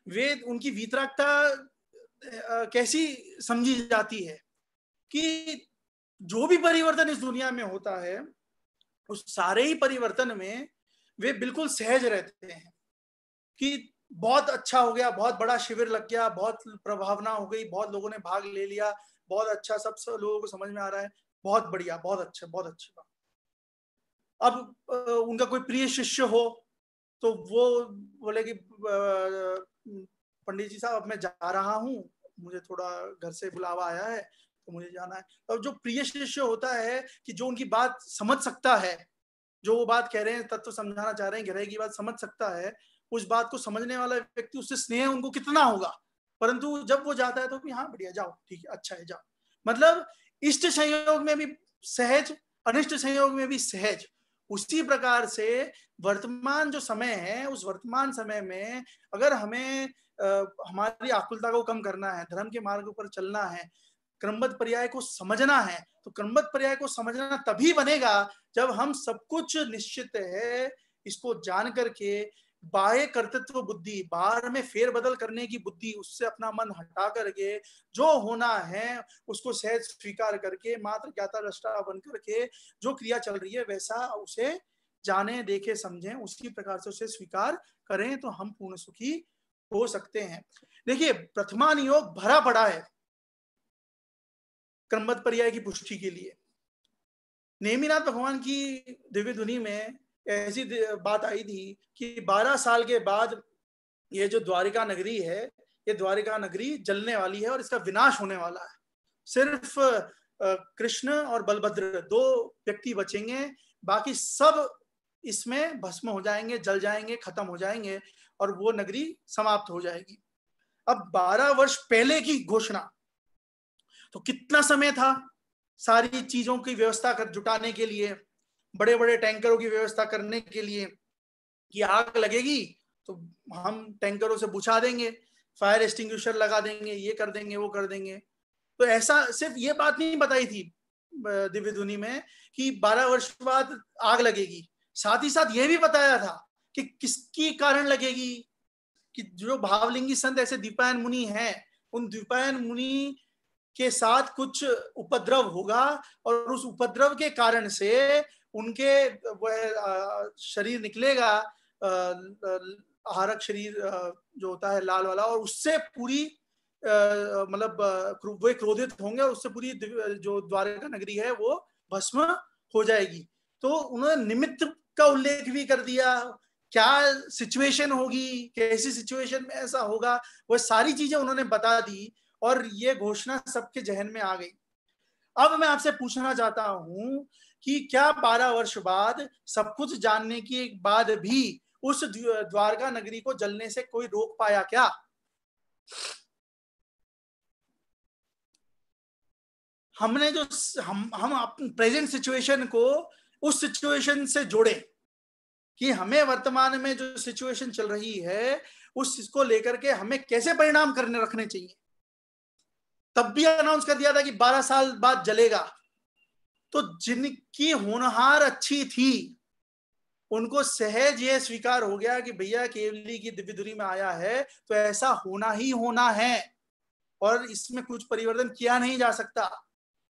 वे उनकी वीतरागता कैसी समझी जाती है, कि जो भी परिवर्तन इस दुनिया में होता है उस सारे ही परिवर्तन में वे बिल्कुल सहज रहते हैं, कि बहुत अच्छा हो गया, बहुत बड़ा शिविर लग गया, बहुत प्रभावना हो गई, बहुत लोगों ने भाग ले लिया, बहुत अच्छा, सब लोगों को समझ में आ रहा है, बहुत बढ़िया, बहुत अच्छा, बहुत अच्छी बात। अब उनका कोई प्रिय शिष्य हो तो वो बोले कि पंडित जी साहब अब मैं जा रहा हूँ, मुझे थोड़ा घर से बुलावा आया है तो मुझे जाना है। और जो प्रिय शिष्य होता है कि जो उनकी बात समझ सकता है, जो वो बात कह रहे हैं, तत्व समझाना चाह रहे हैं, गहराई की बात समझ सकता है, उस बात को समझने वाला व्यक्ति, उससे स्नेह उनको कितना होगा। परंतु जब वो जाता है तो भी हाँ बढ़िया, जाओ ठीक है, अच्छा है, जाओ। मतलब इष्ट संयोग में भी सहज, अनिष्ट संयोग में भी सहज। उसी प्रकार से वर्तमान जो समय है, उस वर्तमान समय में अगर हमें हमारी आकुलता को कम करना है, धर्म के मार्ग पर चलना है, क्रमबद्ध पर्याय को समझना है, तो क्रमबद्ध पर्याय को समझना तभी बनेगा जब हम सब कुछ निश्चित है इसको जान करके बाह्य कर्तृत्व बुद्धि, बाहर में फेरबदल करने की बुद्धि, उससे अपना मन हटा करके जो होना है उसको सहज स्वीकार करके मात्र ज्ञाता दृष्टा बन करके जो क्रिया चल रही है वैसा उसे जाने, देखे, समझें, उसी प्रकार से उसे स्वीकार करें, तो हम पूर्ण सुखी हो सकते हैं। देखिए प्रथमा नियोग भरा पड़ा है क्रमबद्ध पर्याय की पुष्टि के लिए। नेमिनाथ भगवान की दिव्य ध्वनि में ऐसी बात आई थी कि 12 साल के बाद ये जो द्वारिका नगरी है, ये द्वारिका नगरी जलने वाली है और इसका विनाश होने वाला है। सिर्फ कृष्ण और बलभद्र 2 व्यक्ति बचेंगे, बाकी सब इसमें भस्म हो जाएंगे, जल जाएंगे, खत्म हो जाएंगे और वो नगरी समाप्त हो जाएगी। अब 12 वर्ष पहले की घोषणा, तो कितना समय था सारी चीजों की व्यवस्था कर जुटाने के लिए, बड़े बड़े टैंकरों की व्यवस्था करने के लिए, कि आग लगेगी तो हम टैंकरों से बुझा देंगे, फायर एक्सटिंग्विशर लगा देंगे, ये कर देंगे, वो कर देंगे। तो ऐसा सिर्फ ये बात नहीं बताई थी दिव्य ध्वनि में कि 12 वर्ष बाद आग लगेगी, साथ ही साथ ये भी बताया था कि किसकी कारण लगेगी, कि जो भावलिंगी संत ऐसे द्विपायन मुनि हैं, उन द्विपायन मुनि के साथ कुछ उपद्रव होगा और उस उपद्रव के कारण से उनके वह शरीर निकलेगा, आहारक शरीर जो होता है लाल वाला, और उससे पूरी मतलब वे क्रोधित होंगे और उससे पूरी जो द्वारका नगरी है वो भस्म हो जाएगी। तो उन्होंने निमित्त का उल्लेख भी कर दिया, क्या सिचुएशन होगी, कैसी सिचुएशन में ऐसा होगा, वह सारी चीजें उन्होंने बता दी और ये घोषणा सबके जहन में आ गई। अब मैं आपसे पूछना चाहता हूं कि क्या 12 वर्ष बाद सब कुछ जानने के बाद भी उस द्वारका नगरी को जलने से कोई रोक पाया क्या? हमने जो हम अपनी प्रेजेंट सिचुएशन को उस सिचुएशन से जोड़े कि हमें वर्तमान में जो सिचुएशन चल रही है उसको लेकर के हमें कैसे परिणाम करने रखने चाहिए। तब भी अनाउंस कर दिया था कि 12 साल बाद जलेगा। तो जिनकी होनहार अच्छी थी उनको सहज ये स्वीकार हो गया कि भैया केवली की दिव्य ध्वनि में आया है तो ऐसा होना ही होना है और इसमें कुछ परिवर्तन किया नहीं जा सकता।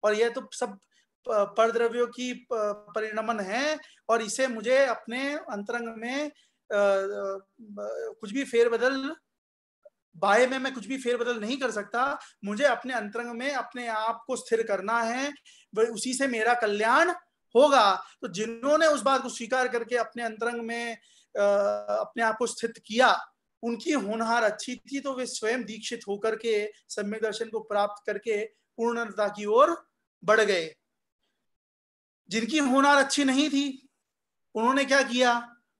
और यह तो सब परद्रव्यों की परिणमन है और इसे मुझे अपने अंतरंग में कुछ भी फेरबदल, बाह्य में मैं कुछ भी फेरबदल नहीं कर सकता। मुझे अपने अंतरंग में अपने आप को स्थिर करना है, वह उसी से मेरा कल्याण होगा। तो जिन्होंने उस बात को स्वीकार करके अपने अंतरंग में अपने आप को स्थित किया, उनकी होनहार अच्छी थी तो वे स्वयं दीक्षित होकर के सम्यक दर्शन को प्राप्त करके पूर्णता की ओर बढ़ गए। जिनकी होनहार अच्छी नहीं थी उन्होंने क्या किया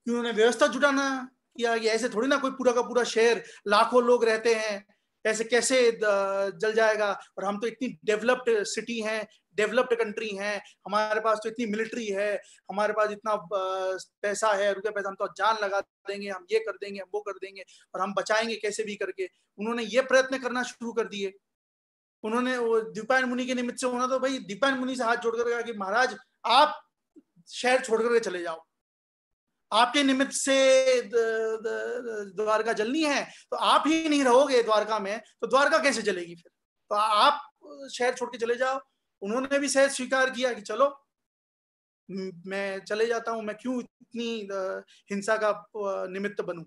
कि उन्होंने व्यवस्था जुटाना किया कि ऐसे थोड़ी ना कोई पूरा का पूरा शहर, लाखों लोग रहते हैं, ऐसे कैसे जल जाएगा। और हम तो इतनी डेवलप्ड सिटी हैं, डेवलप्ड कंट्री हैं, हमारे पास तो इतनी मिलिट्री है, हमारे पास इतना पैसा है, रुपया पैसा, हम तो जान लगा देंगे, हम ये कर देंगे, हम वो कर देंगे और हम बचाएंगे कैसे भी करके। उन्होंने ये प्रयत्न करना शुरू कर दिए। उन्होंने वो द्विपायन मुनि के निमित्त से होना, तो भाई द्विपायन मुनि से हाथ जोड़कर कहा कि महाराज आप शहर छोड़ करके चले जाओ, आपके निमित्त से द्वारका जलनी है तो आप ही नहीं रहोगे द्वारका में, तो द्वारका कैसे जलेगी फिर, तो आप शहर छोड़ के चले जाओ। उन्होंने भी सहज स्वीकार किया कि चलो मैं चले जाता हूं, मैं क्यों इतनी हिंसा का निमित्त बनूं।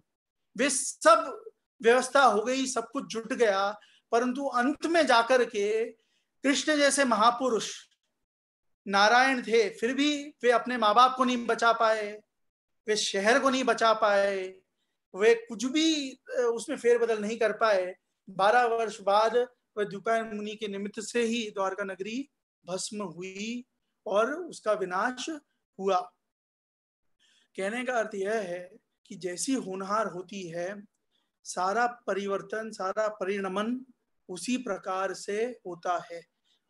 वे सब व्यवस्था हो गई, सब कुछ जुट गया, परंतु अंत में जाकर के कृष्ण जैसे महापुरुष नारायण थे, फिर भी वे अपने माँ बाप को नहीं बचा पाए, वे शहर को नहीं बचा पाए, वे कुछ भी उसमें फेरबदल नहीं कर पाए। 12 वर्ष बाद वह द्विपायन मुनि के निमित्त से ही द्वारका नगरी भस्म हुई और उसका विनाश हुआ। कहने का अर्थ यह है कि जैसी होनहार होती है, सारा परिवर्तन, सारा परिणमन उसी प्रकार से होता है।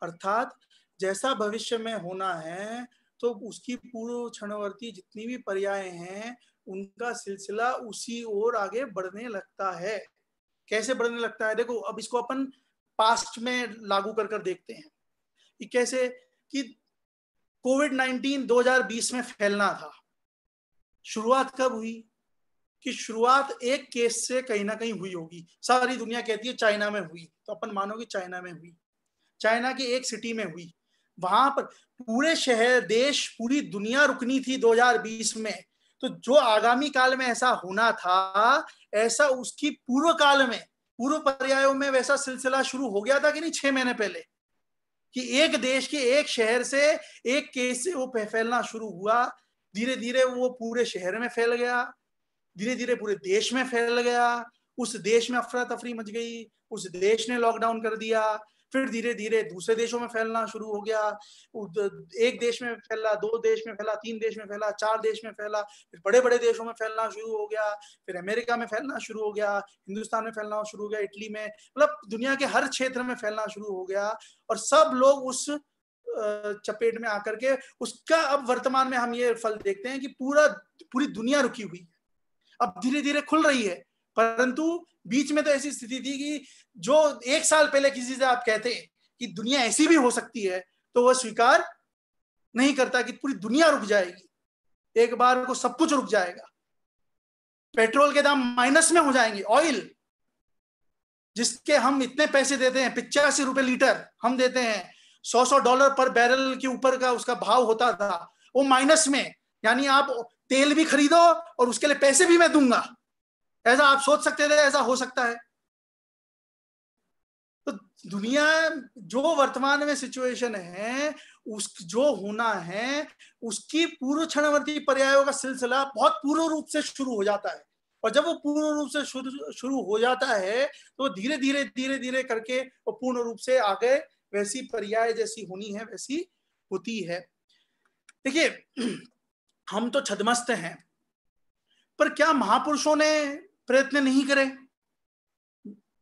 अर्थात जैसा भविष्य में होना है तो उसकी पूर्व क्षणवर्ती जितनी भी पर्याय हैं उनका सिलसिला उसी ओर आगे बढ़ने लगता है। कैसे बढ़ने लगता है? देखो, अब इसको अपन पास्ट में लागू कर कर देखते हैं कि कैसे कि कोविड-19 2020 में फैलना था। शुरुआत कब हुई? कि शुरुआत एक केस से कहीं ना कहीं हुई होगी। सारी दुनिया कहती है चाइना में हुई, तो अपन मानो कि चाइना में हुई, चाइना की एक सिटी में हुई। वहां पर पूरे शहर, देश, पूरी दुनिया रुकनी थी 2020 में। तो जो आगामी काल में ऐसा होना था, ऐसा उसकी पूर्व काल में, पूर्व पर्यायों में वैसा सिलसिला शुरू हो गया था कि नहीं 6 महीने पहले, कि एक देश के एक शहर से एक केस से वो फैलना शुरू हुआ। धीरे धीरे वो पूरे शहर में फैल गया, धीरे धीरे पूरे देश में फैल गया, उस देश में अफरा तफरी मच गई, उस देश ने लॉकडाउन कर दिया, फिर धीरे धीरे दूसरे देशों में फैलना शुरू हो गया। एक देश में फैला, 2 देश में फैला, 3 देश में फैला, 4 देश में फैला, फिर बड़े बड़े देशों में फैलना शुरू हो गया, फिर अमेरिका में फैलना शुरू हो गया, हिंदुस्तान में फैलना शुरू हो गया, इटली में, मतलब दुनिया के हर क्षेत्र में फैलना शुरू हो गया। और सब लोग उस चपेट में आकर के उसका अब वर्तमान में हम ये फल देखते हैं कि पूरी दुनिया रुकी हुई है। अब धीरे धीरे खुल रही है, परंतु बीच में तो ऐसी स्थिति थी कि जो 1 साल पहले किसी से आप कहते कि दुनिया ऐसी भी हो सकती है, तो वह स्वीकार नहीं करता कि पूरी दुनिया रुक जाएगी, एक बार को सब कुछ रुक जाएगा, पेट्रोल के दाम माइनस में हो जाएंगे, ऑयल जिसके हम इतने पैसे देते हैं, 85 रुपए लीटर हम देते हैं, $100 पर बैरल के ऊपर का उसका भाव होता था, वो माइनस में, यानी आप तेल भी खरीदो और उसके लिए पैसे भी मैं दूंगा, ऐसा आप सोच सकते थे ऐसा हो सकता है? तो दुनिया जो वर्तमान में सिचुएशन है, उस जो होना है उसकी पूर्व क्षणवर्ती पर्यायों का सिलसिला बहुत पूर्ण रूप से शुरू हो जाता है, और जब वो पूर्ण रूप से शुरू हो जाता है तो धीरे धीरे करके वो पूर्ण रूप से आगे वैसी पर्याय जैसी होनी है वैसी होती है। देखिए, हम तो छद्मस्त हैं, पर क्या महापुरुषों ने प्रयत्न नहीं करे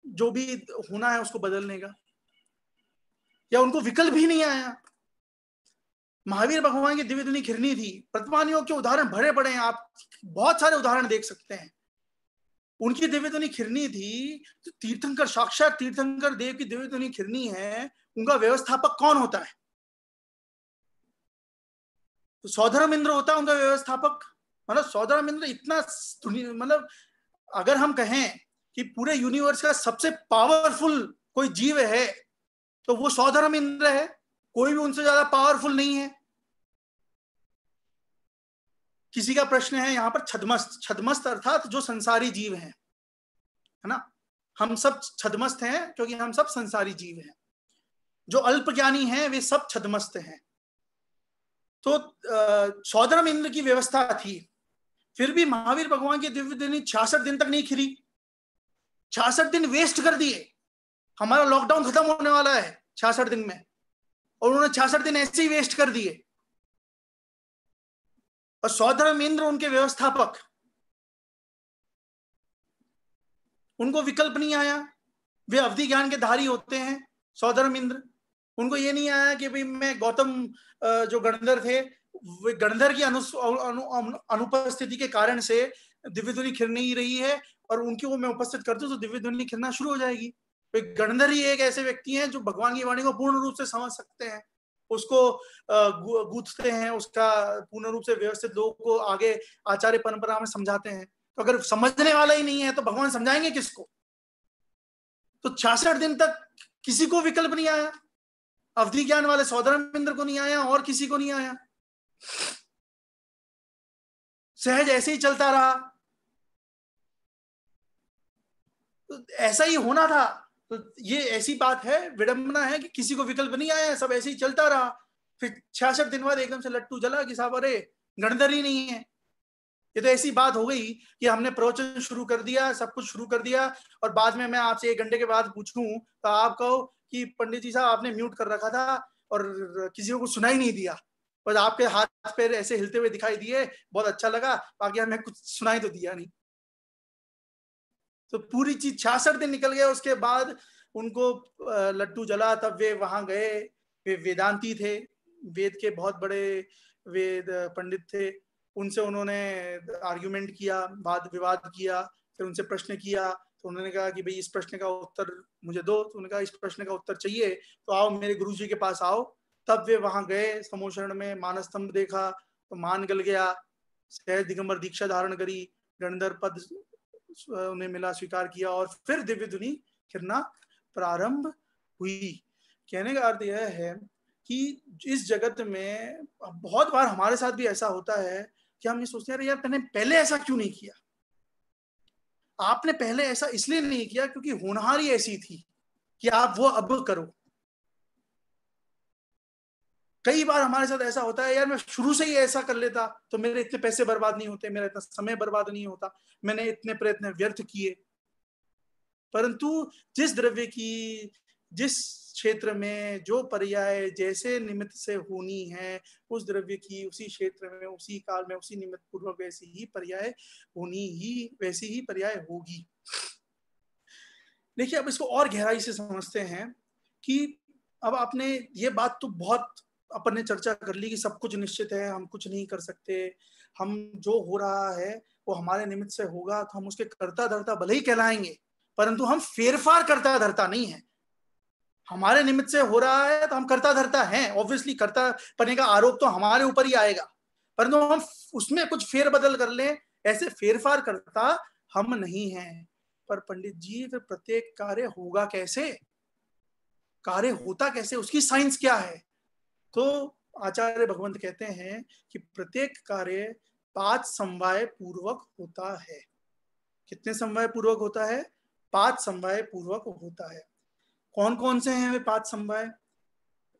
जो भी होना है उसको बदलने का, या उनको विकल्प ही नहीं आया? महावीर भगवान की दिव्य धुनी खिरनी थी, प्रतिमानियों के उदाहरण बड़े बड़े हैं, आप बहुत सारे उदाहरण देख सकते हैं। उनकी दिव्य धुनी खिरनी थी, तो तीर्थंकर, साक्षात तीर्थंकर देव की दिव्य धुनी खिरनी है, उनका व्यवस्थापक कौन होता है? तो सौधर्म इंद्र होता है उनका व्यवस्थापक। मतलब सौधर्म इंद्र इतना, मतलब अगर हम कहें कि पूरे यूनिवर्स का सबसे पावरफुल कोई जीव है तो वो सौधर्म इंद्र है, कोई भी उनसे ज्यादा पावरफुल नहीं है। किसी का प्रश्न है यहाँ पर छद्मस्त, छद्मस्त अर्थात जो संसारी जीव हैं, है ना, हम सब छद्मस्त हैं क्योंकि हम सब संसारी जीव हैं। जो अल्प ज्ञानी हैं वे सब छद्मस्त हैं। तो सौधर्म इंद्र की व्यवस्था थी, फिर भी महावीर भगवान की दिव्य धुनी 66 दिन तक नहीं खिली, 66 दिन वेस्ट कर दिए। हमारा लॉकडाउन खत्म होने वाला है 66 दिन में, और उन्होंने 66 दिन ऐसे ही वेस्ट कर दिए। और सौधर्म इंद्र उनके व्यवस्थापक, उनको विकल्प नहीं आया, वे अवधि ज्ञान के धारी होते हैं सौधर्म इंद्र। उनको ये नहीं आया कि भाई मैं गौतम जो गणधर थे, वे गणधर की अनुपस्थिति के कारण से दिव्य ध्वनि खिर नहीं रही है, और उनकी वो मैं उपस्थित कर दूं तो दिव्य ध्वनि खिरना शुरू हो जाएगी। गणधर ही एक ऐसे व्यक्ति हैं जो भगवान की वाणी को पूर्ण रूप से समझ सकते हैं, उसको गूंथते हैं, उसका पूर्ण रूप से व्यवस्थित लोगों को आगे आचार्य परंपरा में समझाते हैं। तो अगर समझने वाला ही नहीं है तो भगवान समझाएंगे किसको? तो 66 दिन तक किसी को विकल्प नहीं आया, अवधि ज्ञान वाले सौधर्म इंद्र को नहीं आया और किसी को नहीं आया, सहज ऐसे ही चलता रहा। तो ऐसा ही होना था। तो ये ऐसी बात है, विडंबना है कि किसी को विकल्प नहीं आया, सब ऐसे ही चलता रहा। फिर 66 दिन बाद एकदम से लट्टू जला कि साहब अरे गणधर ही नहीं है। ये तो ऐसी बात हो गई कि हमने प्रवचन शुरू कर दिया, सब कुछ शुरू कर दिया, और बाद में मैं आपसे 1 घंटे के बाद पूछूं तो आप कहो कि पंडित जी साहब आपने म्यूट कर रखा था और किसी को कुछ सुनाई नहीं दिया, बस आपके हाथ पैर ऐसे हिलते हुए दिखाई दिए, बहुत अच्छा लगा, बाकी हमें कुछ सुनाई तो दिया नहीं। तो पूरी चीज 66 दिन निकल गए। उसके बाद उनको लट्टू जला, तब वे वहां गए। वे वेदांती थे, वेद के बहुत बड़े वेद पंडित थे। उनसे उन्होंने आर्ग्यूमेंट किया, वाद विवाद किया, फिर उनसे प्रश्न किया। तो उन्होंने कहा कि भाई इस प्रश्न का उत्तर मुझे दो। तो उन्होंने कहा इस प्रश्न का उत्तर चाहिए तो आओ मेरे गुरुजी के पास आओ। तब वे वहां गए, समोषण में मानस स्तंभ देखा तो मान गल गया, सहज दिगंबर दीक्षा धारण करी, गणधर पद उन्हें मिला, स्वीकार किया, और फिर दिव्य धुनी खिरना प्रारंभ हुई। कहने का अर्थ यह है कि इस जगत में बहुत बार हमारे साथ भी ऐसा होता है कि हम ये सोचते हैं यार मैंने पहले ऐसा क्यों नहीं किया। आपने पहले ऐसा इसलिए नहीं किया क्योंकि होनहारी ऐसी थी कि आप वो अब करो। कई बार हमारे साथ ऐसा होता है यार मैं शुरू से ही ऐसा कर लेता तो मेरे इतने पैसे बर्बाद नहीं होते, मेरा इतना समय बर्बाद नहीं होता, मैंने इतने प्रयत्न व्यर्थ किए। परंतु जिस द्रव्य की, जिस क्षेत्र में जो पर्याय जैसे निमित्त से होनी है, उस द्रव्य की उसी क्षेत्र में, उसी काल में, उसी निमित्त पूर्वक वैसी ही पर्याय होनी, ही वैसी ही पर्याय होगी। देखिए अब इसको और गहराई से समझते हैं कि अब आपने ये बात तो बहुत अपन ने चर्चा कर ली कि सब कुछ निश्चित है, हम कुछ नहीं कर सकते, हम जो हो रहा है वो हमारे निमित्त से होगा तो हम उसके कर्ता धर्ता भले ही कहलाएंगे, परंतु हम फेरफार कर्ता धर्ता नहीं है। हमारे निमित्त से हो रहा है तो हम कर्ता धर्ता हैं, ऑब्वियसली कर्ता बनने का आरोप तो हमारे ऊपर ही आएगा, परंतु हम उसमें कुछ फेरबदल कर लें, ऐसे फेरफार करता हम नहीं हैं। पर पंडित जी फिर प्रत्येक कार्य होगा कैसे, कार्य होता कैसे, उसकी साइंस क्या है? तो आचार्य भगवंत कहते हैं कि प्रत्येक कार्य 5 समवाय पूर्वक होता है। कितने समवाय पूर्वक होता है? 5 समवाय पूर्वक होता है। कौन कौन से हैं वे 5 समवाय?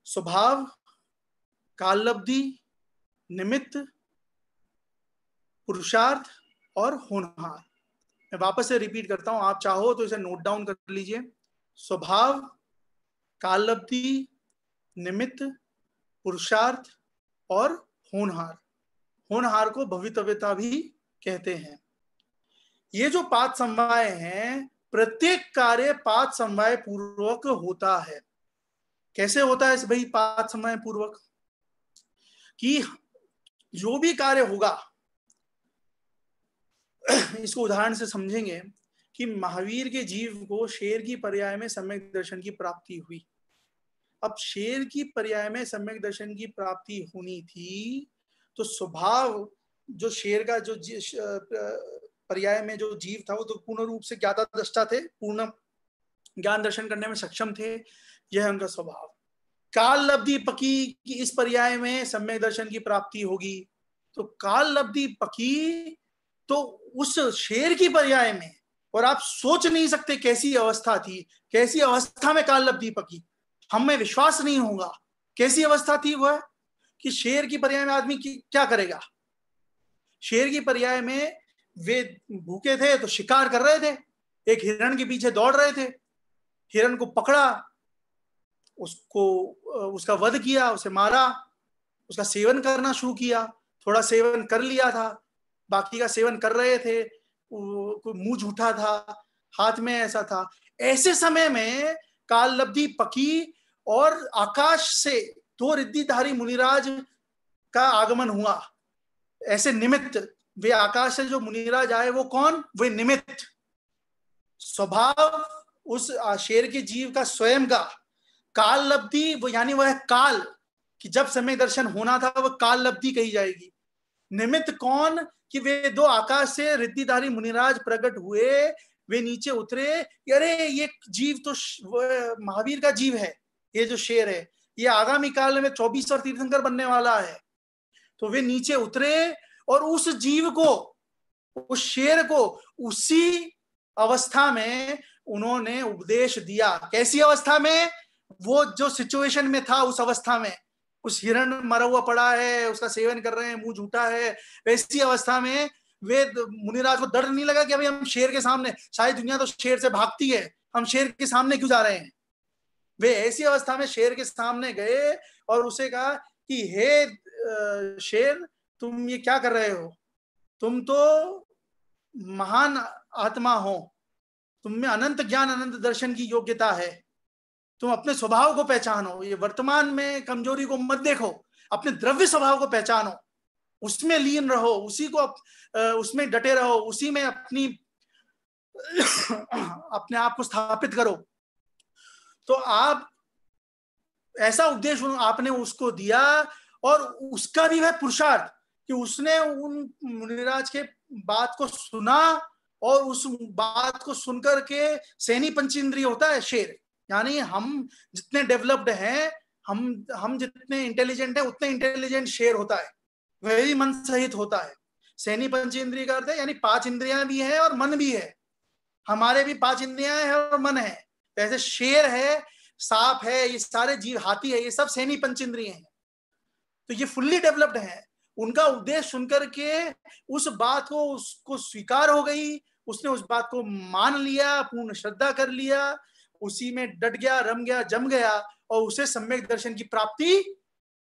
स्वभाव, काललब्धि, निमित्त, पुरुषार्थ और होनहार। मैं वापस से रिपीट करता हूं, आप चाहो तो इसे नोट डाउन कर लीजिए। स्वभाव, काललब्धि, निमित्त, पुरुषार्थ और होनहार। होनहार को भवितव्यता भी कहते हैं। ये जो 5 समवाय हैं, प्रत्येक कार्य 5 समवाय पूर्वक होता है। कैसे होता है भाई 5 समवाय पूर्वक? कि जो भी कार्य होगा, इसको उदाहरण से समझेंगे कि महावीर के जीव को शेर की पर्याय में सम्यक दर्शन की प्राप्ति हुई। अब शेर की पर्याय में सम्यक दर्शन की प्राप्ति होनी थी, तो स्वभाव जो शेर का जो पर्याय में जो जीव था वो तो पूर्ण रूप से ज्ञाता दृष्टा थे, पूर्ण ज्ञान दर्शन करने में सक्षम थे, यह उनका स्वभाव। काल लब्धि पकी की इस पर्याय में सम्यक दर्शन की प्राप्ति होगी, तो काल लब्धि पकी तो उस शेर की पर्याय में, और आप सोच नहीं सकते कैसी अवस्था थी, कैसी अवस्था में काल लब्धि पकी, हमें विश्वास नहीं होगा कैसी अवस्था थी वह, कि शेर की पर्याय में आदमी क्या करेगा। शेर की पर्याय में वे भूखे थे तो शिकार कर रहे थे, एक हिरण के पीछे दौड़ रहे थे, हिरण को पकड़ा, उसको उसका वध किया, उसे मारा, उसका सेवन करना शुरू किया, थोड़ा सेवन कर लिया था, बाकी का सेवन कर रहे थे, कोई मुंह झूठा था, हाथ में ऐसा था। ऐसे समय में काल लब्धि पकी और आकाश से 2 रिद्धिधारी मुनिराज का आगमन हुआ। ऐसे निमित्त, वे आकाश से जो मुनिराज आए वो कौन? वे निमित्त। स्वभाव उस शेर के जीव का स्वयं का, काल लब्धि वो यानी वह काल कि जब समय दर्शन होना था वह काल लब्धि कही जाएगी। निमित्त कौन? कि वे 2 आकाश से रिद्धिधारी मुनिराज प्रकट हुए, वे नीचे उतरे, अरे ये जीव तो महावीर का जीव है, ये जो शेर है ये आगामी काल में 24 और तीर्थंकर बनने वाला है। तो वे नीचे उतरे और उस जीव को, उस शेर को उसी अवस्था में उन्होंने उपदेश दिया। कैसी अवस्था में? वो जो सिचुएशन में था उस अवस्था में, उस हिरण मरा हुआ पड़ा है, उसका सेवन कर रहे हैं, मुंह झूठा है, वैसी अवस्था में वे मुनिराज को डर नहीं लगा कि अभी हम शेर के सामने, सारी दुनिया तो शेर से भागती है, हम शेर के सामने क्यों जा रहे हैं। वे ऐसी अवस्था में शेर के सामने गए और उसे कहा कि हे शेर, तुम ये क्या कर रहे हो? तुम तो महान आत्मा हो, तुम में अनंत ज्ञान अनंत दर्शन की योग्यता है, तुम अपने स्वभाव को पहचानो, ये वर्तमान में कमजोरी को मत देखो, अपने द्रव्य स्वभाव को पहचानो, उसमें लीन रहो, उसी को उसमें डटे रहो, उसी में अपने आप को स्थापित करो। तो आप ऐसा उपदेश आपने उसको दिया, और उसका भी है पुरुषार्थ कि उसने उन मुनिराज के बात को सुना, और उस बात को सुनकर के सैनी पंचेंद्रिय होता है शेर, यानी हम जितने डेवलप्ड हैं, हम जितने इंटेलिजेंट हैं, उतने इंटेलिजेंट शेर होता है, वही मन सहित होता है। सैनी पंचेंद्रिय का अर्थ है यानी 5 इंद्रियां भी है और मन भी है, हमारे भी 5 इंद्रियां हैं और मन है। जैसे शेर है, सांप है, ये सारे जीव, हाथी है, ये सब सैनी पंचेंद्रिय हैं, तो ये फुल्ली डेवलप्ड है। उनका उपदेश सुनकर के उस बात को उसको स्वीकार हो गई, उसने उस बात को मान लिया, पूर्ण श्रद्धा कर लिया, उसी में डट गया, रम गया, जम गया, और उसे सम्यक दर्शन की प्राप्ति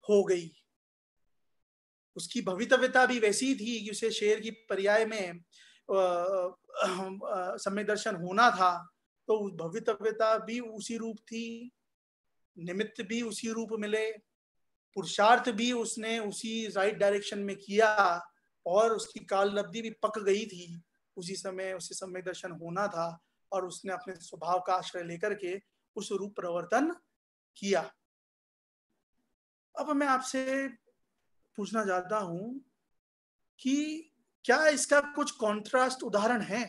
हो गई। उसकी भवितव्यता भी वैसी थी कि उसे शेर की पर्याय में सम्यक दर्शन होना था, तो उस भवितव्यता भी उसी रूप थी, निमित्त भी उसी रूप मिले, पुरुषार्थ भी उसने उसी राइट डायरेक्शन में किया, और उसकी काल लब्धि भी पक गई थी, उसी समय उसे सम्यक दर्शन होना था और उसने अपने स्वभाव का आश्रय लेकर के उस रूप परिवर्तन किया। अब मैं आपसे पूछना चाहता हूं कि क्या इसका कुछ कॉन्ट्रास्ट उदाहरण है?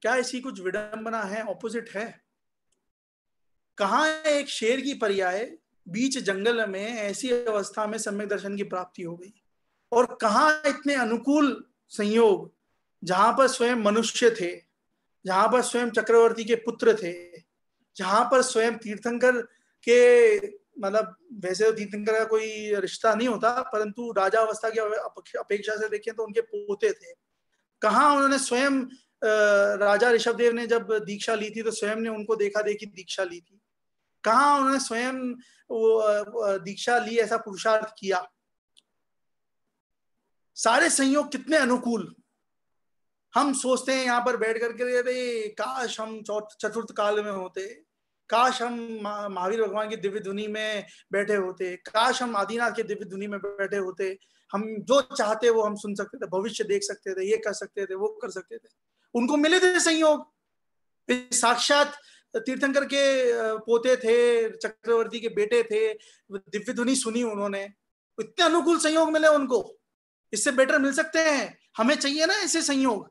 क्या इसकी कुछ विडंबना है, ऑपोजिट है? कहाँ एक शेर की पर्याय बीच जंगल में ऐसी अवस्था में सम्यक दर्शन की प्राप्ति हो गई, और कहाँ इतने अनुकूल संयोग जहां पर स्वयं मनुष्य थे, जहां पर स्वयं चक्रवर्ती के पुत्र थे, जहां पर स्वयं तीर्थंकर के, मतलब वैसे तो तीर्थंकर का कोई रिश्ता नहीं होता, परंतु राजा अवस्था की अपेक्षा से देखें तो उनके पोते थे। कहाँ उन्होंने स्वयं राजा ऋषभदेव ने जब दीक्षा ली थी तो स्वयं ने उनको देखा देखी दीक्षा ली थी। कहाँ उन्होंने स्वयं वो दीक्षा ली, ऐसा पुरुषार्थ किया। सारे संयोग कितने अनुकूल। हम सोचते हैं यहाँ पर बैठ करके, अरे काश हम चतुर्थ काल में होते, काश हम महावीर भगवान की दिव्य धुनी में बैठे होते, काश हम आदिनाथ के दिव्य धुनी में बैठे होते, हम जो चाहते वो हम सुन सकते थे, भविष्य देख सकते थे, ये कर सकते थे, वो कर सकते थे। उनको मिले थे संयोग, साक्षात तीर्थंकर के पोते थे, चक्रवर्ती के बेटे थे, दिव्य धुनी सुनी उन्होंने, इतने अनुकूल संयोग मिले उनको। इससे बेटर मिल सकते हैं? हमें चाहिए ना ऐसे संयोग।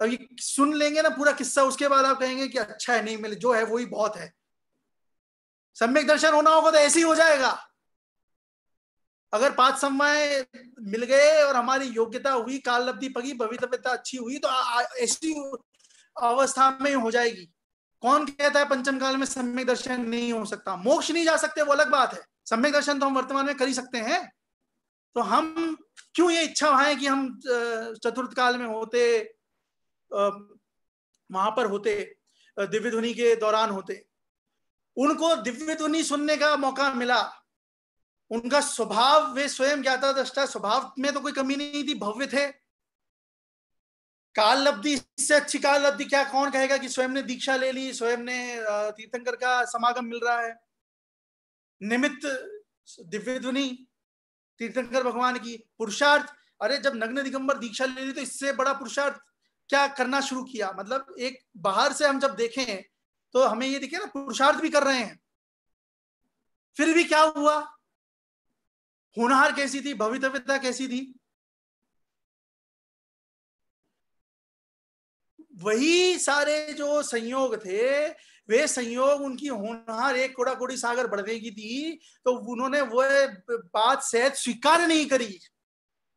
अभी सुन लेंगे ना पूरा किस्सा, उसके बाद आप कहेंगे कि अच्छा है, नहीं मिले, जो है वही बहुत है। सम्यक दर्शन होना होगा तो ऐसे ही हो जाएगा। अगर 5 समय मिल गए और हमारी योग्यता हुई, काल लब्धि पगी, भवितव्यता अच्छी हुई, तो ऐसी अवस्था में हो जाएगी। कौन कहता है पंचम काल में सम्यक दर्शन नहीं हो सकता? मोक्ष नहीं जा सकते वो अलग बात है, सम्यक दर्शन तो हम वर्तमान में कर ही सकते हैं। तो हम क्यों ये इच्छा है कि हम चतुर्थ काल में होते, वहां पर होते, दिव्य ध्वनि के दौरान होते। उनको दिव्य ध्वनि सुनने का मौका मिला, उनका स्वभाव, वे स्वयं ज्ञाता दृष्टा, स्वभाव में तो कोई कमी नहीं थी, भव्य थे। काल लब्धि, इससे अच्छी काल लब्धि क्या कौन कहेगा कि स्वयं ने दीक्षा ले ली, स्वयं ने तीर्थंकर का समागम मिल रहा है, निमित्त दिव्य ध्वनि तीर्थंकर भगवान की, पुरुषार्थ। अरे जब नग्न दिगंबर दीक्षा ले ली तो इससे बड़ा पुरुषार्थ क्या करना शुरू किया। मतलब एक बाहर से हम जब देखें तो हमें ये दिखे ना, पुरुषार्थ भी कर रहे हैं। फिर भी क्या हुआ? होनहार कैसी थी, भवितव्यता कैसी थी? वही सारे जो संयोग थे, वे संयोग उनकी होनहार एक कोड़ा कोड़ी सागर बढ़ने की थी, तो उन्होंने वो बात सहज स्वीकार नहीं करी,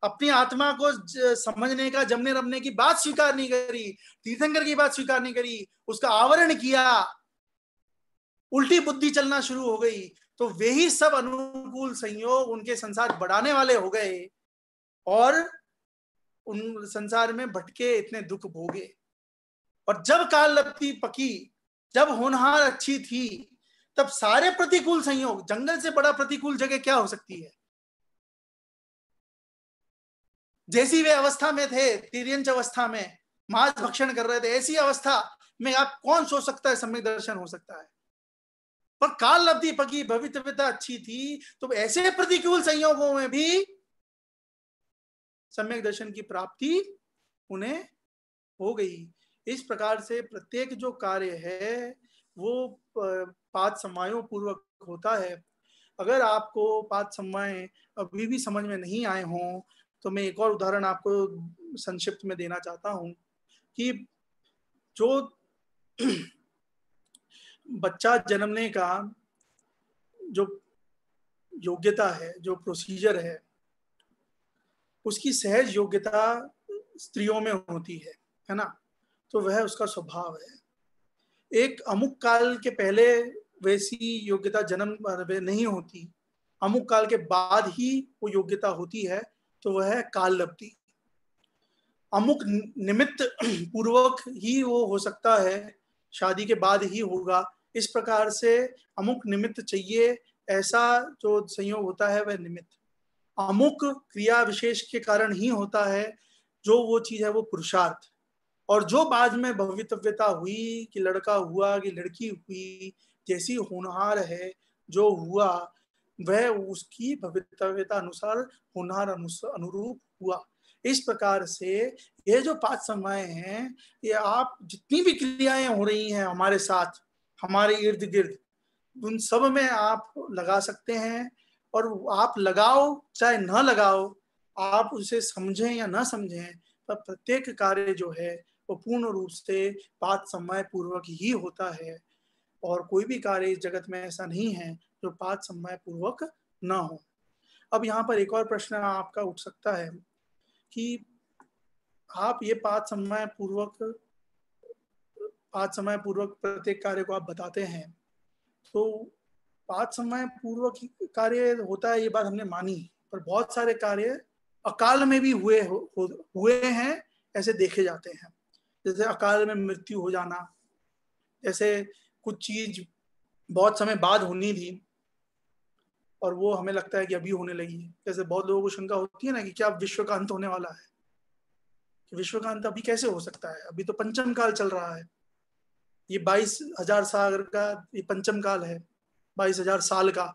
अपनी आत्मा को समझने का, जमने रमने की बात स्वीकार नहीं करी, तीर्थंकर की बात स्वीकार नहीं करी, उसका आवरण किया, उल्टी बुद्धि चलना शुरू हो गई। तो वे ही सब अनुकूल संयोग उनके संसार बढ़ाने वाले हो गए और उन संसार में भटके, इतने दुख भोगे। और जब काल लब्धि पकी, जब होनहार अच्छी थी, तब सारे प्रतिकूल संयोग, जंगल से बड़ा प्रतिकूल जगह क्या हो सकती है? जैसी वे अवस्था में थे, तिर्यंच अवस्था में मांस भक्षण कर रहे थे, ऐसी अवस्था में आप कौन सोच सकता है सम्यक दर्शन हो सकता है? पर काल लब्धि पकी, भवितव्यता अच्छी थी, तो ऐसे प्रतिकूल संयोगों में भी सम्यक दर्शन की प्राप्ति उन्हें हो गई। इस प्रकार से प्रत्येक जो कार्य है वो 5 समवायों पूर्वक होता है। अगर आपको 5 समवाय अभी भी समझ में नहीं आए हों तो मैं एक और उदाहरण आपको संक्षिप्त में देना चाहता हूं कि जो बच्चा जन्मने का जो योग्यता है, जो प्रोसीजर है, उसकी सहज योग्यता स्त्रियों में होती है ना? तो वह उसका स्वभाव है। एक अमुक काल के पहले वैसी योग्यता जन्म नहीं होती, अमुक काल के बाद ही वो योग्यता होती है, तो वह है काल लब्धि। अमुक निमित्त पूर्वक ही वो हो सकता है, शादी के बाद ही होगा। इस प्रकार से अमुक निमित्त चाहिए, ऐसा जो संयोग होता है वह निमित्त। अमुक क्रिया विशेष के कारण ही होता है, जो वो चीज है वो पुरुषार्थ। और जो बाद में भवितव्यता हुई कि लड़का हुआ कि लड़की हुई, जैसी होनहार है जो हुआ, वह उसकी भवितव्यता अनुसार होनहार अनुरूप हुआ। इस प्रकार से ये जो 5 समवाय हैं, ये आप जितनी भी क्रियाएं हो रही हैं हमारे साथ, हमारे इर्द गिर्द, उन सब में आप लगा सकते हैं। और आप लगाओ चाहे न लगाओ, आप उसे समझें या न समझें, पर प्रत्येक कार्य जो है वो पूर्ण रूप से 5 समवाय पूर्वक ही होता है। और कोई भी कार्य इस जगत में ऐसा नहीं है जो 5 समवाय पूर्वक न हो। अब यहाँ पर एक और प्रश्न आपका उठ सकता है कि आप ये 5 समवाय पूर्वक प्रत्येक कार्य को आप बताते हैं, तो 5 समवाय पूर्वक कार्य होता है, ये बात हमने मानी, पर बहुत सारे कार्य अकाल में भी हुए हैं, ऐसे देखे जाते हैं। जैसे अकाल में मृत्यु हो जाना, जैसे कुछ चीज बहुत समय बाद होनी थी और वो हमें लगता है कि अभी होने लगी है। जैसे बहुत लोगों को शंका होती है ना कि क्या विश्व का अंत होने वाला है, कि विश्व का अंत अभी कैसे हो सकता है, अभी तो पंचम काल चल रहा है, ये 22,000 साल का ये पंचम काल है, 22,000 साल का।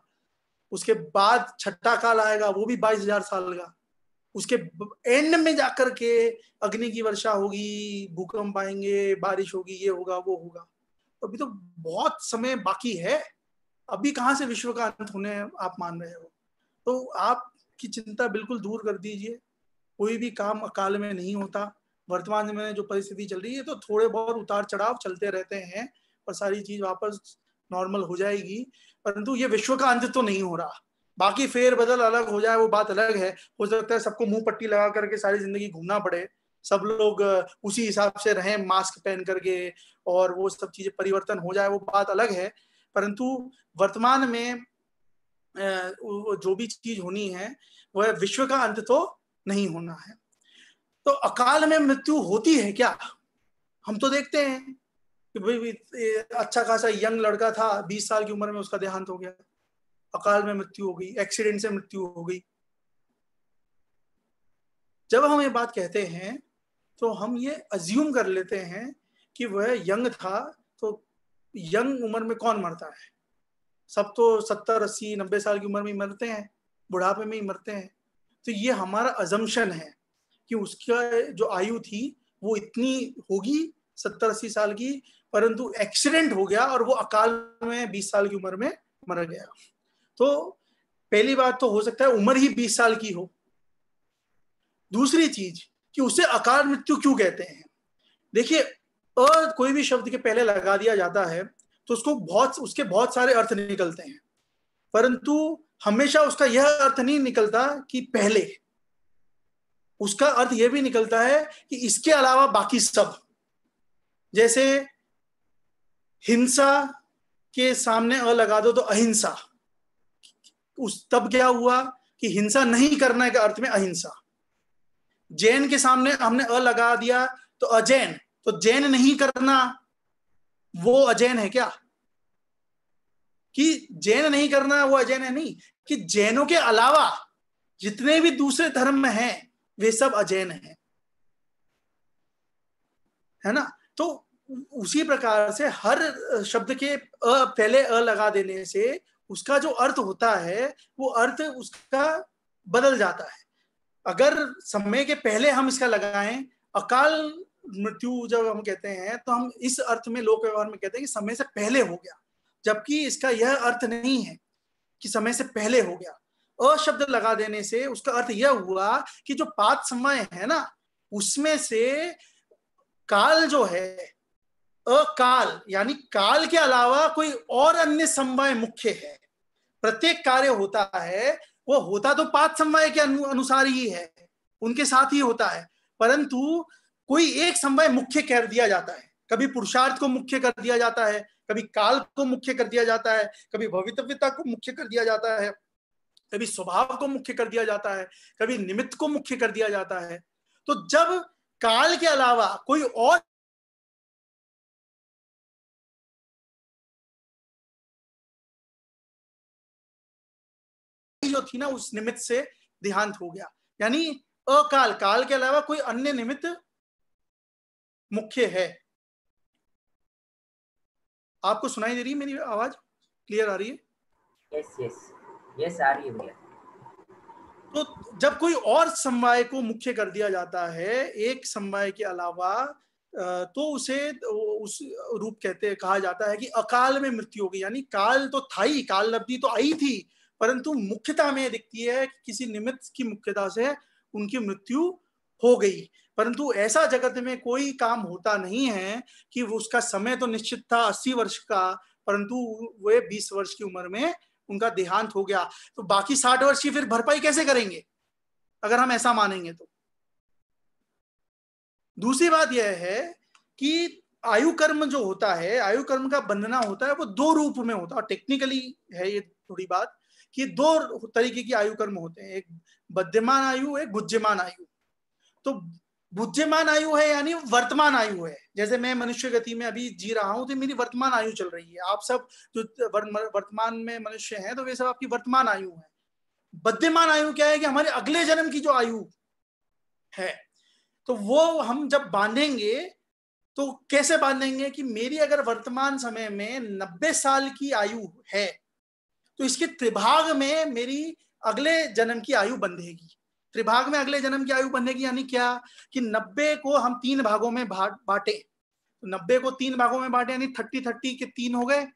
उसके बाद छठा काल आएगा, वो भी 22,000 साल का। उसके एंड में जाकर के अग्नि की वर्षा होगी, भूकंप आएंगे, बारिश होगी, ये होगा वो होगा। अभी तो बहुत समय बाकी है, अभी कहाँ से विश्व का अंत होने आप मान रहे हो? तो आपकी चिंता बिल्कुल दूर कर दीजिए। कोई भी काम अकाल में नहीं होता। वर्तमान में जो परिस्थिति चल रही है तो थोड़े बहुत उतार चढ़ाव चलते रहते हैं और सारी चीज वापस नॉर्मल हो जाएगी, परंतु ये विश्व का अंत तो नहीं हो रहा। बाकी फेर बदल अलग हो जाए वो बात अलग है। हो सकता है सबको मुंह पट्टी लगा करके सारी जिंदगी घूमना पड़े, सब लोग उसी हिसाब से रहें मास्क पहन करके, और वो सब चीजें परिवर्तन हो जाए, वो बात अलग है। परंतु वर्तमान में जो भी चीज होनी है वह विश्व का अंत तो नहीं होना है। तो अकाल में मृत्यु होती है क्या? हम तो देखते हैं कि भाई अच्छा खासा यंग लड़का था, 20 साल की उम्र में उसका देहांत हो गया, अकाल में मृत्यु हो गई, एक्सीडेंट से मृत्यु हो गई। जब हम ये बात कहते हैं तो हम ये अज्यूम कर लेते हैं कि वह यंग था, तो यंग उम्र में कौन मरता है? सब तो 70, 80, 90 साल की उम्र में मरते हैं, बुढ़ापे में ही मरते हैं। तो ये हमारा अजम्पशन है कि उसका जो आयु थी वो इतनी होगी 70, 80 साल की, परंतु एक्सीडेंट हो गया और वो अकाल में 20 साल की उम्र में मर गया। तो पहली बात तो हो सकता है उम्र ही 20 साल की हो। दूसरी चीज कि उसे अकाल मृत्यु क्यों कहते हैं? देखिए, कोई भी शब्द के पहले लगा दिया जाता है तो उसके बहुत सारे अर्थ निकलते हैं, परंतु हमेशा उसका यह अर्थ नहीं निकलता कि पहले। उसका अर्थ यह भी निकलता है कि इसके अलावा बाकी सब। जैसे हिंसा के सामने अ लगा दो तो अहिंसा, तब क्या हुआ कि हिंसा नहीं करने के अर्थ में अहिंसा। जैन के सामने हमने अ लगा दिया तो अजैन, तो जैन नहीं करना वो अजैन है क्या? कि जैन नहीं करना वो अजैन है? नहीं, कि जैनों के अलावा जितने भी दूसरे धर्म में हैं वे सब अजैन हैं, है ना? तो उसी प्रकार से हर शब्द के पहले अ लगा देने से उसका जो अर्थ होता है वो अर्थ उसका बदल जाता है। अगर समय के पहले हम इसका लगाएं अकाल मृत्यु जब हम कहते हैं तो हम इस अर्थ में लोक व्यवहार में कहते हैं कि समय से पहले हो गया, जबकि इसका यह अर्थ नहीं है कि समय से पहले हो गया। अ शब्द लगा देने से उसका अर्थ यह हुआ कि जो 5 समय है ना, उसमें से काल जो है, अकाल यानी काल के अलावा कोई और अन्य समवाय मुख्य है। प्रत्येक कार्य होता है वो होता तो 5 समवाय के अनुसार ही है, उनके साथ ही होता है, परंतु कोई एक समवाय मुख्य कर दिया जाता है। कभी पुरुषार्थ को मुख्य कर दिया जाता है, कभी काल को मुख्य कर दिया जाता है, कभी भवितव्यता को मुख्य कर दिया जाता है, कभी स्वभाव को मुख्य कर दिया जाता है, कभी निमित्त को मुख्य कर दिया जाता है। तो जब काल के अलावा कोई और जो थी ना उस निमित्त से देहांत हो गया, यानी अकाल, काल के अलावा कोई अन्य निमित्त मुख्य है। आपको सुनाई दे रही है मेरी आवाज? क्लियर आ रही है? Yes yes. यस आ रही है भैया। तो जब कोई और समवाय को मुख्य कर दिया जाता है एक समवाय के अलावा, तो उसे उस रूप कहा जाता है कि अकाल में मृत्यु हो गई। यानी काल तो था ही, काल लब्धि तो आई थी, परंतु मुख्यता में दिखती है कि किसी निमित्त की मुख्यता से उनकी मृत्यु हो गई। परंतु ऐसा जगत में कोई काम होता नहीं है कि उसका समय तो निश्चित था 80 वर्ष का, परंतु वे 20 वर्ष की उम्र में उनका देहांत हो गया। तो बाकी 60 वर्ष की फिर भरपाई कैसे करेंगे अगर हम ऐसा मानेंगे तो। दूसरी बात यह है कि आयु कर्म जो होता है, आयु कर्म का बंधना होता है, वो दो रूप में होता है। टेक्निकली है ये थोड़ी बात कि दो तरीके की आयु कर्म होते हैं, एक बद्धमान आयु, एक बुद्धिमान आयु। तो बुद्धिमान आयु है यानी वर्तमान आयु है। जैसे मैं मनुष्य गति में अभी जी रहा हूं तो मेरी वर्तमान आयु चल रही है। आप सब जो वर्तमान में मनुष्य हैं तो वे सब आपकी वर्तमान आयु है। बद्धमान आयु क्या है कि हमारे अगले जन्म की जो आयु है, तो वो हम जब बांधेंगे तो कैसे बांधेंगे कि मेरी अगर वर्तमान समय में 90 साल की आयु है तो इसके त्रिभाग में मेरी अगले जन्म की आयु बंधेगी। त्रिभाग में अगले जन्म की आयु बंधेगी यानी क्या कि 90 को हम 3 भागों में बांटे, तो 90 को 3 भागों में बांटे यानी 30 के 3 हो गए।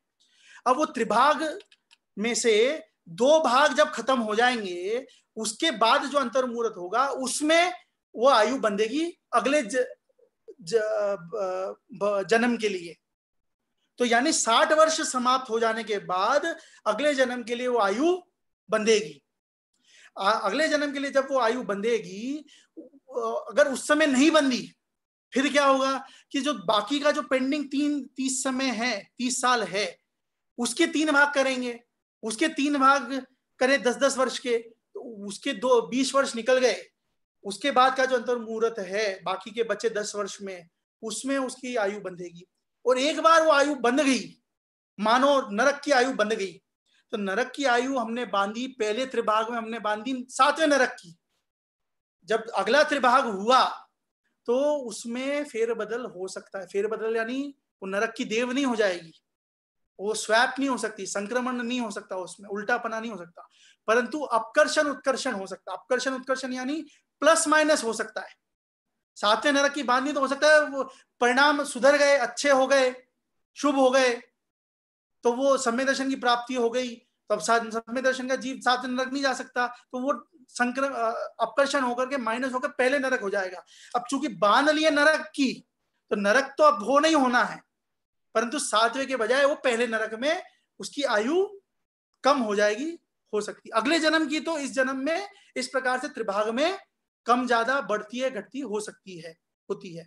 अब वो त्रिभाग में से 2 भाग जब खत्म हो जाएंगे उसके बाद जो अंतर मुहूर्त होगा उसमें वो आयु बंधेगी अगले जन्म के लिए। तो यानी 60 वर्ष समाप्त हो जाने के बाद अगले जन्म के लिए वो आयु बंधेगी। अगले जन्म के लिए जब वो आयु बंधेगी, अगर उस समय नहीं बंधी फिर क्या होगा कि जो बाकी का जो पेंडिंग 30 समय है, 30 साल है, उसके 3 भाग करेंगे। उसके 3 भाग करें 10-10 वर्ष के, तो उसके 20 वर्ष निकल गए। उसके बाद का जो अंतर मुहूर्त है बाकी के बच्चे 10 वर्ष में, उसमें उसकी आयु बंधेगी। और एक बार वो आयु बंध गई, मानो नरक की आयु बंध गई, तो नरक की आयु हमने बांधी पहले त्रिभाग में, हमने बांधी 7वें नरक की। जब अगला त्रिभाग हुआ तो उसमें फेरबदल हो सकता है। फेरबदल यानी वो नरक की देव नहीं हो जाएगी, वो स्वैप नहीं हो सकती, संक्रमण नहीं हो सकता, उसमें उल्टापना नहीं हो सकता, परंतु अपकर्षण उत्कर्षण हो सकता है। अपकर्षण उत्कर्षण यानी प्लस माइनस हो सकता है। 7वें नरक की बांधनी तो हो सकता है वो परिणाम सुधर गए, अच्छे हो गए, शुभ हो गए, तो वो सम्य दर्शन की प्राप्ति हो गई। तो अब सम्य दर्शन का जीव 7वें नरक नहीं जा सकता, तो वो अपकर्षण होकर के माइनस होकर पहले नरक हो जाएगा। अब चूंकि बांध लिए नरक की, तो नरक तो अब हो नहीं होना है, परंतु 7वें के बजाय वो पहले नरक में उसकी आयु कम हो जाएगी, हो सकती। अगले जन्म की तो इस जन्म में इस प्रकार से त्रिभाग में कम ज्यादा बढ़ती है, घटती हो सकती है, होती है।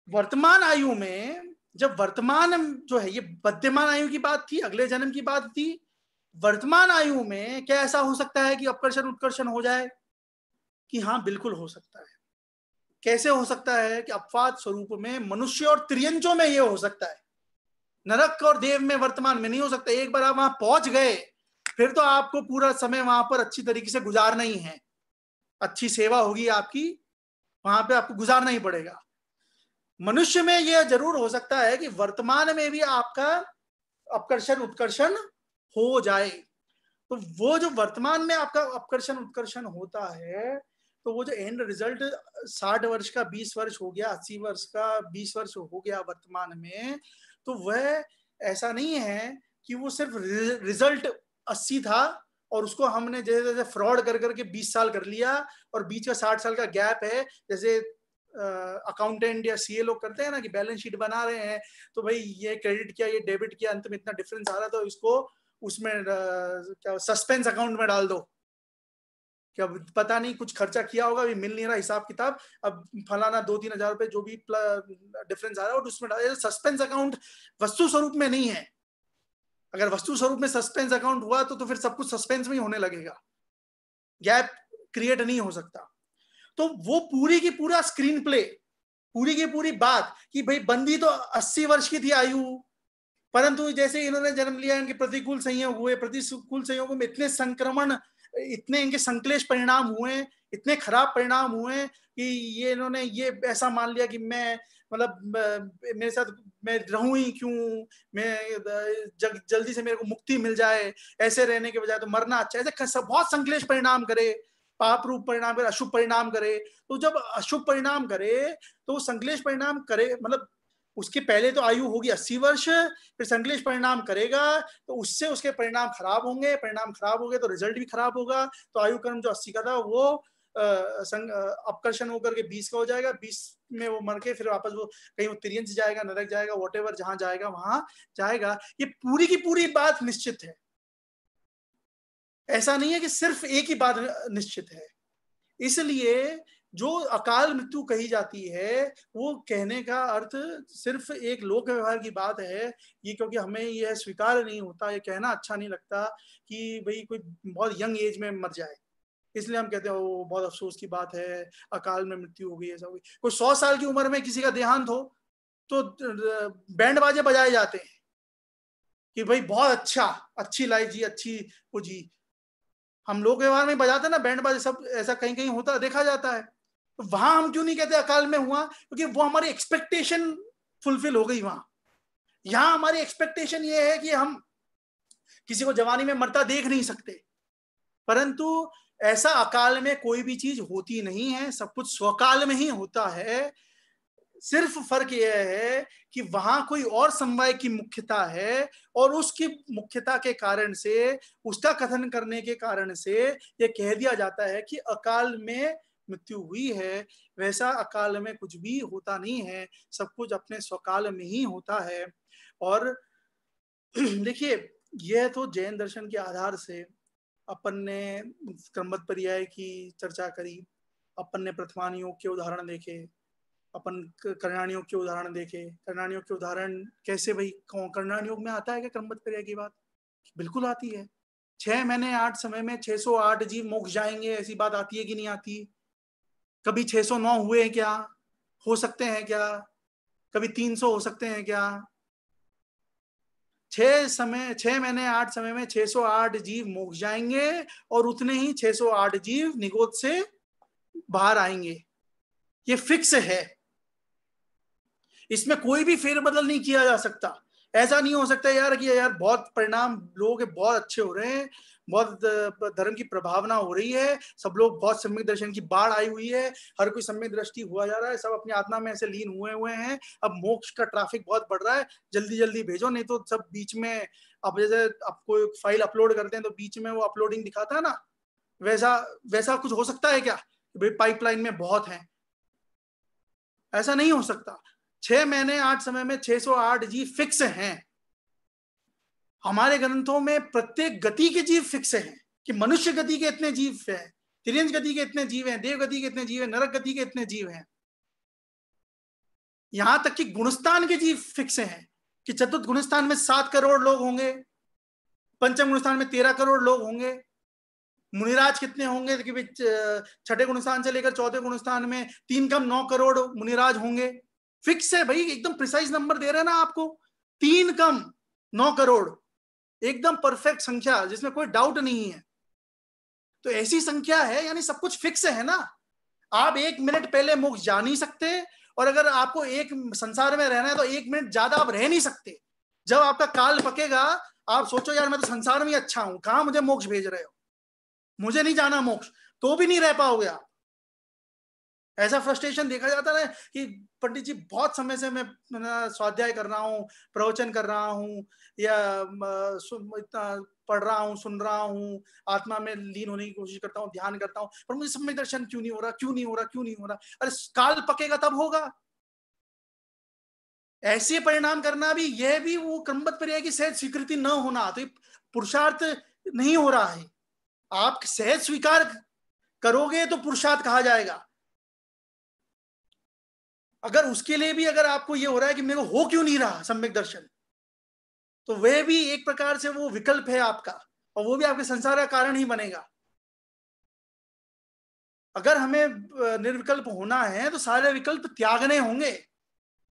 वर्तमान आयु में जब वर्तमान जो है, ये बद्धमान आयु की बात थी, अगले जन्म की बात थी। वर्तमान आयु में क्या ऐसा हो सकता है कि अपकर्षण उत्कर्षण हो जाए? कि हाँ, बिल्कुल हो सकता है। कैसे हो सकता है कि अपवाद स्वरूप में मनुष्य और त्रियंचों में ये हो सकता है, नरक और देव में वर्तमान में नहीं हो सकता। एक बार आप वहां पहुंच गए फिर तो आपको पूरा समय वहां पर अच्छी तरीके से गुजारना ही है, अच्छी सेवा होगी आपकी, वहां पे आपको गुजारना ही पड़ेगा। मनुष्य में यह जरूर हो सकता है कि वर्तमान में भी आपका अपकर्षण उत्कर्षण हो जाए। तो वो जो वर्तमान में आपका अपकर्षण उत्कर्षण होता है, तो वो जो एंड रिजल्ट 60 वर्ष का 20 वर्ष हो गया, 80 वर्ष का 20 वर्ष हो गया वर्तमान में, तो वह ऐसा नहीं है कि वो सिर्फ रिजल्ट 80 था और उसको हमने जैसे जैसे फ्रॉड कर करके 20 साल कर लिया और बीच का 60 साल का गैप है। जैसे अकाउंटेंट या सीए लोग करते हैं ना कि बैलेंस शीट बना रहे हैं, तो भाई ये क्रेडिट किया, ये डेबिट किया, अंत में इतना डिफरेंस आ रहा था, तो इसको उसमें क्या सस्पेंस अकाउंट में डाल दो, क्या पता नहीं कुछ खर्चा किया होगा, अभी मिल नहीं रहा हिसाब किताब, अब फलाना 2-3 हजार रुपए जो भी डिफरेंस आ रहा है उसमें डाल। सस्पेंस अकाउंट वस्तु स्वरूप में नहीं है। अगर वस्तु स्वरूप में सस्पेंस अकाउंट हुआ तो फिर सब कुछ सस्पेंस में ही होने लगेगा, गैप क्रिएट नहीं हो सकता। तो वो पूरी की पूरा स्क्रीन प्ले, पूरी की पूरी बात कि भाई बंदी तो 80 वर्ष की थी आयु, परंतु जैसे इन्होंने जन्म लिया, इनके प्रतिकूल संयोग हुए, प्रतिकूल संयोगों में इतने संक्रमण, इतने इनके संक्लेश परिणाम हुए, इतने खराब परिणाम हुए कि ये इन्होंने ये ऐसा मान लिया कि मैं मतलब मेरे साथ मैं रहूं ही क्यों, मैं जल्दी से मेरे को मुक्ति मिल जाए, ऐसे रहने के बजाय तो मरना अच्छा है। ऐसे बहुत संश्लेष परिणाम करे, पाप रूप परिणाम करे, अशुभ परिणाम करे। तो जब अशुभ परिणाम करे तो वो संश्लेष परिणाम करे, मतलब उसके पहले तो आयु होगी 80 वर्ष, फिर संश्लेष परिणाम करेगा तो उससे उसके परिणाम खराब होंगे, परिणाम खराब हो गए तो रिजल्ट भी खराब होगा। तो आयु कर्म जो 80 का था वो अपकर्षण होकर के 20 का हो जाएगा, 20 में वो मर के फिर वापस वो कहीं वो तिर्यंस जाएगा, नरक जाएगा, वॉटेवर जहां जाएगा वहां जाएगा। ये पूरी की पूरी बात निश्चित है, ऐसा नहीं है कि सिर्फ एक ही बात निश्चित है। इसलिए जो अकाल मृत्यु कही जाती है वो कहने का अर्थ सिर्फ एक लोक व्यवहार की बात है, ये क्योंकि हमें यह स्वीकार नहीं होता, ये कहना अच्छा नहीं लगता कि भाई कोई बहुत यंग एज में मर जाए, इसलिए हम कहते हैं वो बहुत अफसोस की बात है, अकाल में मृत्यु हो गई, ऐसा हुई। कोई 100 साल की उम्र में किसी का देहांत हो तो बैंड बाजे बजाए जाते हैं कि भाई बहुत अच्छी लाइफ जी, अच्छी वो जी। हम लोग व्यवहार में बजाते ना बैंड बाजे सब, ऐसा कहीं कहीं होता देखा जाता है। तो वहां हम क्यों नहीं कहते अकाल में हुआ? क्योंकि वो हमारी एक्सपेक्टेशन फुलफिल हो गई वहां। यहां हमारी एक्सपेक्टेशन ये है कि हम किसी को जवानी में मरता देख नहीं सकते, परंतु ऐसा अकाल में कोई भी चीज होती नहीं है, सब कुछ स्वकाल में ही होता है। सिर्फ फर्क यह है कि वहां कोई और समवाय की मुख्यता है और उसकी मुख्यता के कारण से, उसका कथन करने के कारण से यह कह दिया जाता है कि अकाल में मृत्यु हुई है। वैसा अकाल में कुछ भी होता नहीं है, सब कुछ अपने स्वकाल में ही होता है। और देखिए, यह तो जैन दर्शन के आधार से अपन ने क्रमबद्ध पर्याय की चर्चा करी, अपन ने प्रथमान योग के उदाहरण देखे, अपन कल्याण योग के उदाहरण देखे। कल्याण योग के उदाहरण कैसे भाई, कल्याण योग में आता है क्या क्रमबद्ध पर्याय की बात? बिल्कुल आती है। 6 महीने 8 समय में 608 जीव मोक्ष जाएंगे, ऐसी बात आती है कि नहीं आती? कभी 609 हुए हैं क्या? हो सकते हैं क्या? कभी 300 हो सकते हैं क्या? 6 महीने 8 समय में 608 जीव मोक्ष जाएंगे और उतने ही 608 जीव निगोद से बाहर आएंगे। ये फिक्स है, इसमें कोई भी फेरबदल नहीं किया जा सकता। ऐसा नहीं हो सकता यार कि यार बहुत परिणाम लोगों के बहुत अच्छे हो रहे हैं, बहुत धर्म की प्रभावना हो रही है, सब लोग बहुत सम्यक दर्शन की बाढ़ आई हुई है, हर कोई सम्यक दृष्टि हुआ जा रहा है, सब अपनी आत्मा में ऐसे लीन हुए हैं, अब मोक्ष का ट्रैफिक बहुत बढ़ रहा है, जल्दी जल्दी भेजो, नहीं तो सब बीच में, अब जैसे आपको एक फाइल अपलोड करते हैं तो बीच में वो अपलोडिंग दिखाता है ना, वैसा कुछ हो सकता है क्या? भाई पाइपलाइन में बहुत है, ऐसा नहीं हो सकता। 6 महीने 8 समय में 608 जीव फिक्स हैं। हमारे ग्रंथों में प्रत्येक गति के जीव फिक्स हैं कि मनुष्य गति के इतने जीव हैं, तिर्यंस गति के इतने जीव हैं, देव गति के इतने जीव हैं, नरक गति के इतने जीव हैं। यहां तक कि गुणस्थान के जीव फिक्स हैं कि चतुर्थ गुणस्थान में 7 करोड़ लोग होंगे, पंचम गुणस्थान में 13 करोड़ लोग होंगे। मुनिराज कितने होंगे कि छठे गुणस्थान से लेकर चौथे गुणस्थान में 3 कम 9 करोड़ मुनिराज होंगे। फिक्स है भाई, एकदम प्रिसाइज नंबर दे रहे हैं ना आपको, 3 कम 9 करोड़, एकदम परफेक्ट संख्या जिसमें कोई डाउट नहीं है। तो ऐसी संख्या है, यानी सब कुछ फिक्स है ना। आप 1 मिनट पहले मोक्ष जा नहीं सकते, और अगर आपको एक संसार में रहना है तो 1 मिनट ज्यादा आप रह नहीं सकते। जब आपका काल पकेगा आप सोचो यार मैं तो संसार में ही अच्छा हूं, कहां मुझे मोक्ष भेज रहे हो, मुझे नहीं जाना मोक्ष, तो भी नहीं रह पाओगे आप। ऐसा फ्रस्ट्रेशन देखा जाता है कि पंडित जी बहुत समय से मैं स्वाध्याय कर रहा हूँ, प्रवचन कर रहा हूँ, या इतना पढ़ रहा हूँ, सुन रहा हूँ, आत्मा में लीन होने की कोशिश करता हूँ, ध्यान करता हूँ, पर मुझे सम्यक दर्शन क्यों नहीं हो रहा, क्यों नहीं हो रहा, क्यों नहीं हो रहा? अरे काल पकेगा तब होगा। ऐसे परिणाम करना भी, यह भी वो क्रमबद्ध पर्याय की सहज स्वीकृति न होना, तो पुरुषार्थ नहीं हो रहा है। आप सहज स्वीकार करोगे तो पुरुषार्थ कहा जाएगा। अगर उसके लिए भी अगर आपको ये हो रहा है कि मेरे को हो क्यों नहीं रहा सम्यक दर्शन, तो वह भी एक प्रकार से वो विकल्प है आपका, और वो भी आपके संसार का कारण ही बनेगा। अगर हमें निर्विकल्प होना है तो सारे विकल्प त्यागने होंगे,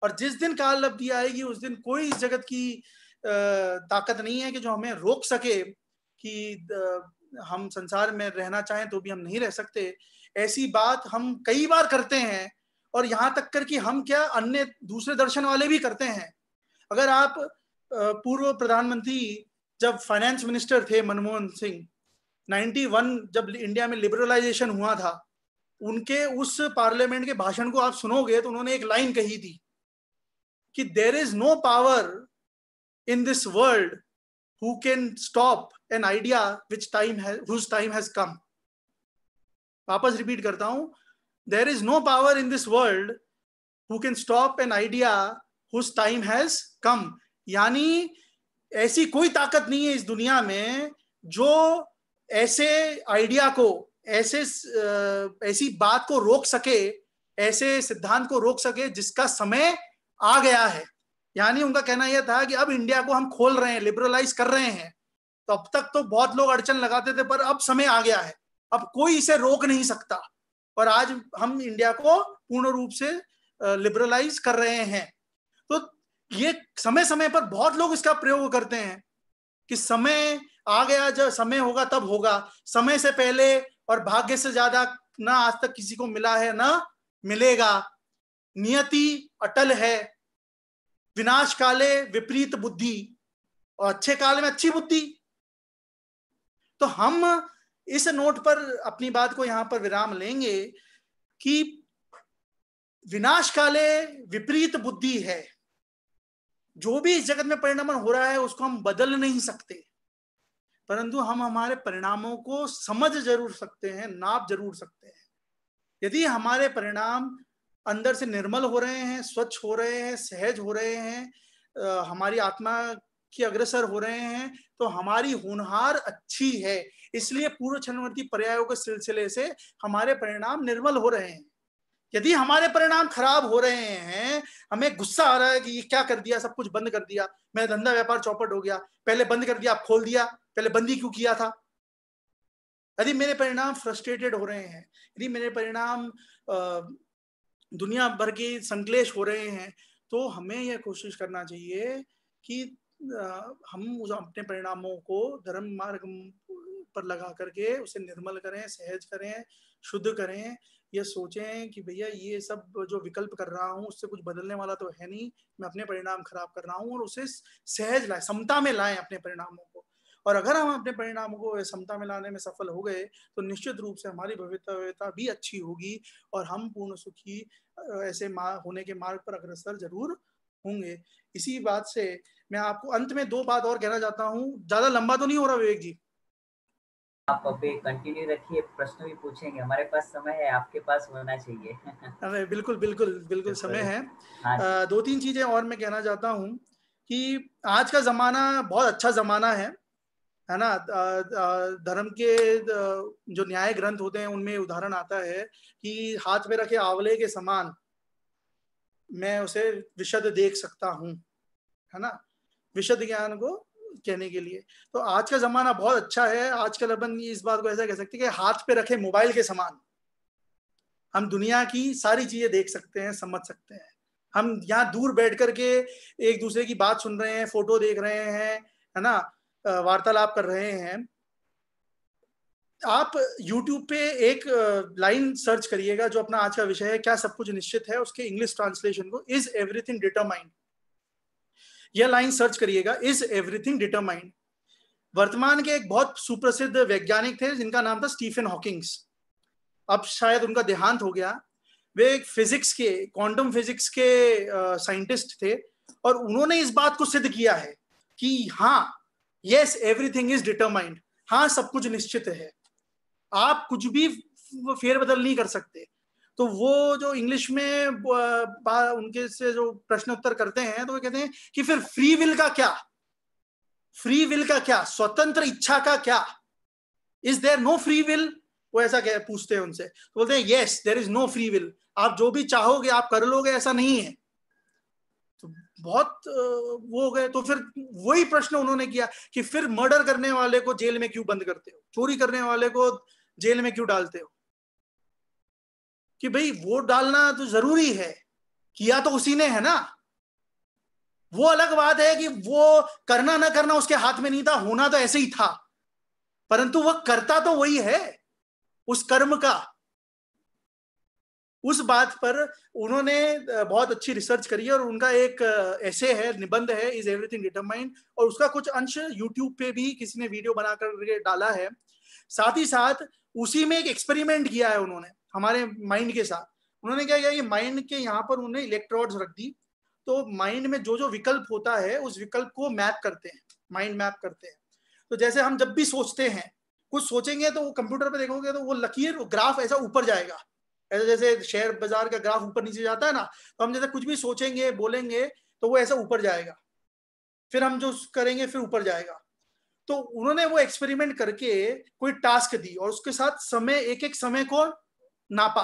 और जिस दिन काल लब्धि आएगी उस दिन कोई इस जगत की ताकत नहीं है कि जो हमें रोक सके कि हम संसार में रहना चाहें तो भी हम नहीं रह सकते। ऐसी बात हम कई बार करते हैं और यहाँ तक कर कि हम क्या अन्य दूसरे दर्शन वाले भी करते हैं। अगर आप पूर्व प्रधानमंत्री जब फाइनेंस मिनिस्टर थे मनमोहन सिंह, 91 जब इंडिया में लिबरलाइजेशन हुआ था, उनके उस पार्लियामेंट के भाषण को आप सुनोगे तो उन्होंने एक लाइन कही थी कि there is no power in this world who can stop an idea whose time has come। वापस रिपीट करता हूं, there is no power in this world who can stop an idea whose time has come। यानी ऐसी कोई ताकत नहीं है इस दुनिया में जो ऐसे आइडिया को, ऐसी बात को रोक सके, ऐसे सिद्धांत को रोक सके जिसका समय आ गया है। यानी उनका कहना यह था कि अब इंडिया को हम खोल रहे हैं, लिबरलाइज कर रहे हैं, तो अब तक तो बहुत लोग अड़चन लगाते थे, पर अब समय आ गया है, अब कोई इसे रोक नहीं सकता, और आज हम इंडिया को पूर्ण रूप से लिबरलाइज कर रहे हैं। तो ये समय समय पर बहुत लोग इसका प्रयोग करते हैं कि समय आ गया, जब समय होगा तब होगा, समय से पहले और भाग्य से ज्यादा ना आज तक किसी को मिला है ना मिलेगा, नियति अटल है, विनाश काले विपरीत बुद्धि, और अच्छे काल में अच्छी बुद्धि। तो हम इस नोट पर अपनी बात को यहां पर विराम लेंगे कि विनाश काले विपरीत बुद्धि है। जो भी इस जगत में परिणाम हो रहा है उसको हम बदल नहीं सकते, परंतु हम हमारे परिणामों को समझ जरूर सकते हैं, नाप जरूर सकते हैं। यदि हमारे परिणाम अंदर से निर्मल हो रहे हैं, स्वच्छ हो रहे हैं, सहज हो रहे हैं, हमारी आत्मा की अग्रसर हो रहे हैं, तो हमारी होनहार अच्छी है। इसलिए पूर्व क्षणवर्ती पर्यायों के सिलसिले से हमारे परिणाम निर्मल हो रहे हैं। यदि हमारे परिणाम खराब हो रहे हैं, हमें गुस्सा आ रहा है कि ये क्या कर दिया, सब कुछ बंद कर दिया, मेरा धंधा व्यापार चौपट हो गया, पहले बंद कर दिया, अब खोल दिया, पहले बंद ही क्यों किया था। यदि मेरे परिणाम फ्रस्ट्रेटेड हो रहे हैं, यदि मेरे परिणाम दुनिया भर के संक्लेश हो रहे हैं, तो हमें यह कोशिश करना चाहिए कि हम अपने परिणामों को धर्म मार्ग पर लगा करके उसे निर्मल करें, सहज करें, शुद्ध करें। ये सोचें कि भैया ये सब जो विकल्प कर रहा हूँ उससे कुछ बदलने वाला तो है नहीं, मैं अपने परिणाम खराब कर रहा हूँ, और उसे सहज लाएं, समता में लाएं अपने परिणामों को। और अगर हम अपने परिणामों को समता में लाने में सफल हो गए तो निश्चित रूप से हमारी भविष्यता भी अच्छी होगी और हम पूर्ण सुखी ऐसे होने के मार्ग पर अग्रसर जरूर होंगे। इसी बात से मैं आपको अंत में दो बात और कहना चाहता हूँ। ज्यादा लंबा तो नहीं हो रहा विवेक जी? आप अभी कंटिन्यू रखिए, प्रश्न भी पूछेंगे, हमारे पास समय है, आपके पास होना चाहिए। अरे बिल्कुल बिल्कुल बिल्कुल समय है। हाँ, दो तीन चीजें और मैं कहना चाहता हूँ कि आज का जमाना बहुत अच्छा जमाना है ना। धर्म के जो न्याय ग्रंथ होते हैं उनमें उदाहरण आता है कि हाथ में रखे आंवले के समान मैं उसे विशद देख सकता हूँ, है ना, विशद ज्ञान को कहने के लिए। तो आज का जमाना बहुत अच्छा है। आजकल अपन इस बात को ऐसा कह सकते हैं कि हाथ पे रखे मोबाइल के समान हम दुनिया की सारी चीजें देख सकते हैं, समझ सकते हैं। हम यहाँ दूर बैठ करके एक दूसरे की बात सुन रहे हैं, फोटो देख रहे हैं, है ना, वार्तालाप कर रहे हैं। आप YouTube पे एक लाइन सर्च करिएगा जो अपना आज का विषय है, क्या सब कुछ निश्चित है, उसके इंग्लिश ट्रांसलेशन को, इज एवरीथिंग डिटरमाइंड। यह लाइन सर्च करिएगा, इज एवरीथिंग डिटरमाइंड। वर्तमान के एक बहुत सुप्रसिद्ध वैज्ञानिक थे जिनका नाम था स्टीफन हॉकिंग्स। अब शायद उनका देहांत हो गया। वे एक फिजिक्स के, क्वांटम फिजिक्स के साइंटिस्ट थे और उन्होंने इस बात को सिद्ध किया है कि हाँ, यस एवरीथिंग इज डिटरमाइंड, हाँ सब कुछ निश्चित है, आप कुछ भी फेरबदल नहीं कर सकते। तो वो जो इंग्लिश में उनके से जो प्रश्न उत्तर करते हैं तो वो कहते हैं कि फिर फ्री विल का क्या, फ्री विल का क्या, स्वतंत्र इच्छा का क्या, is there no free will. वो ऐसा क्या पूछते हैं उनसे, तो बोलते हैं yes there is no free will, आप जो भी चाहोगे आप कर लोगे, ऐसा नहीं है। तो बहुत वो हो गए। तो फिर वही प्रश्न उन्होंने किया कि फिर मर्डर करने वाले को जेल में क्यों बंद करते हो, चोरी करने वाले को जेल में क्यों डालते हो? कि भाई वोट डालना तो जरूरी है, किया तो उसी ने है ना। वो अलग बात है कि वो करना ना करना उसके हाथ में नहीं था, होना तो ऐसे ही था, परंतु वह करता तो वही है उस कर्म का। उस बात पर उन्होंने बहुत अच्छी रिसर्च करी है और उनका एक ऐसे है, निबंध है, इज एवरीथिंग डिटरमाइंड, और उसका कुछ अंश यूट्यूब पे भी किसी ने वीडियो बनाकर डाला है। साथ ही साथ उसी में एक एक्सपेरिमेंट किया है उन्होंने हमारे माइंड के साथ। उन्होंने क्या किया, ये माइंड के यहाँ पर उन्होंने इलेक्ट्रोड्स रख दी, तो माइंड में जो जो विकल्प होता है उस विकल्प को मैप करते हैं, माइंड मैप करते हैं। तो जैसे हम जब भी सोचते हैं, कुछ सोचेंगे तो वो कंप्यूटर पे देखोगे तो वो लकीर, वो ग्राफ ऐसा ऊपर जाएगा, ऐसा जैसे शेयर बाजार का ग्राफ ऊपर नीचे जाता है ना, तो हम जैसे कुछ भी सोचेंगे बोलेंगे तो वो ऐसा ऊपर जाएगा, फिर हम जो करेंगे फिर ऊपर जाएगा। तो उन्होंने वो एक्सपेरिमेंट करके कोई टास्क दी और उसके साथ समय, एक एक समय को नापा,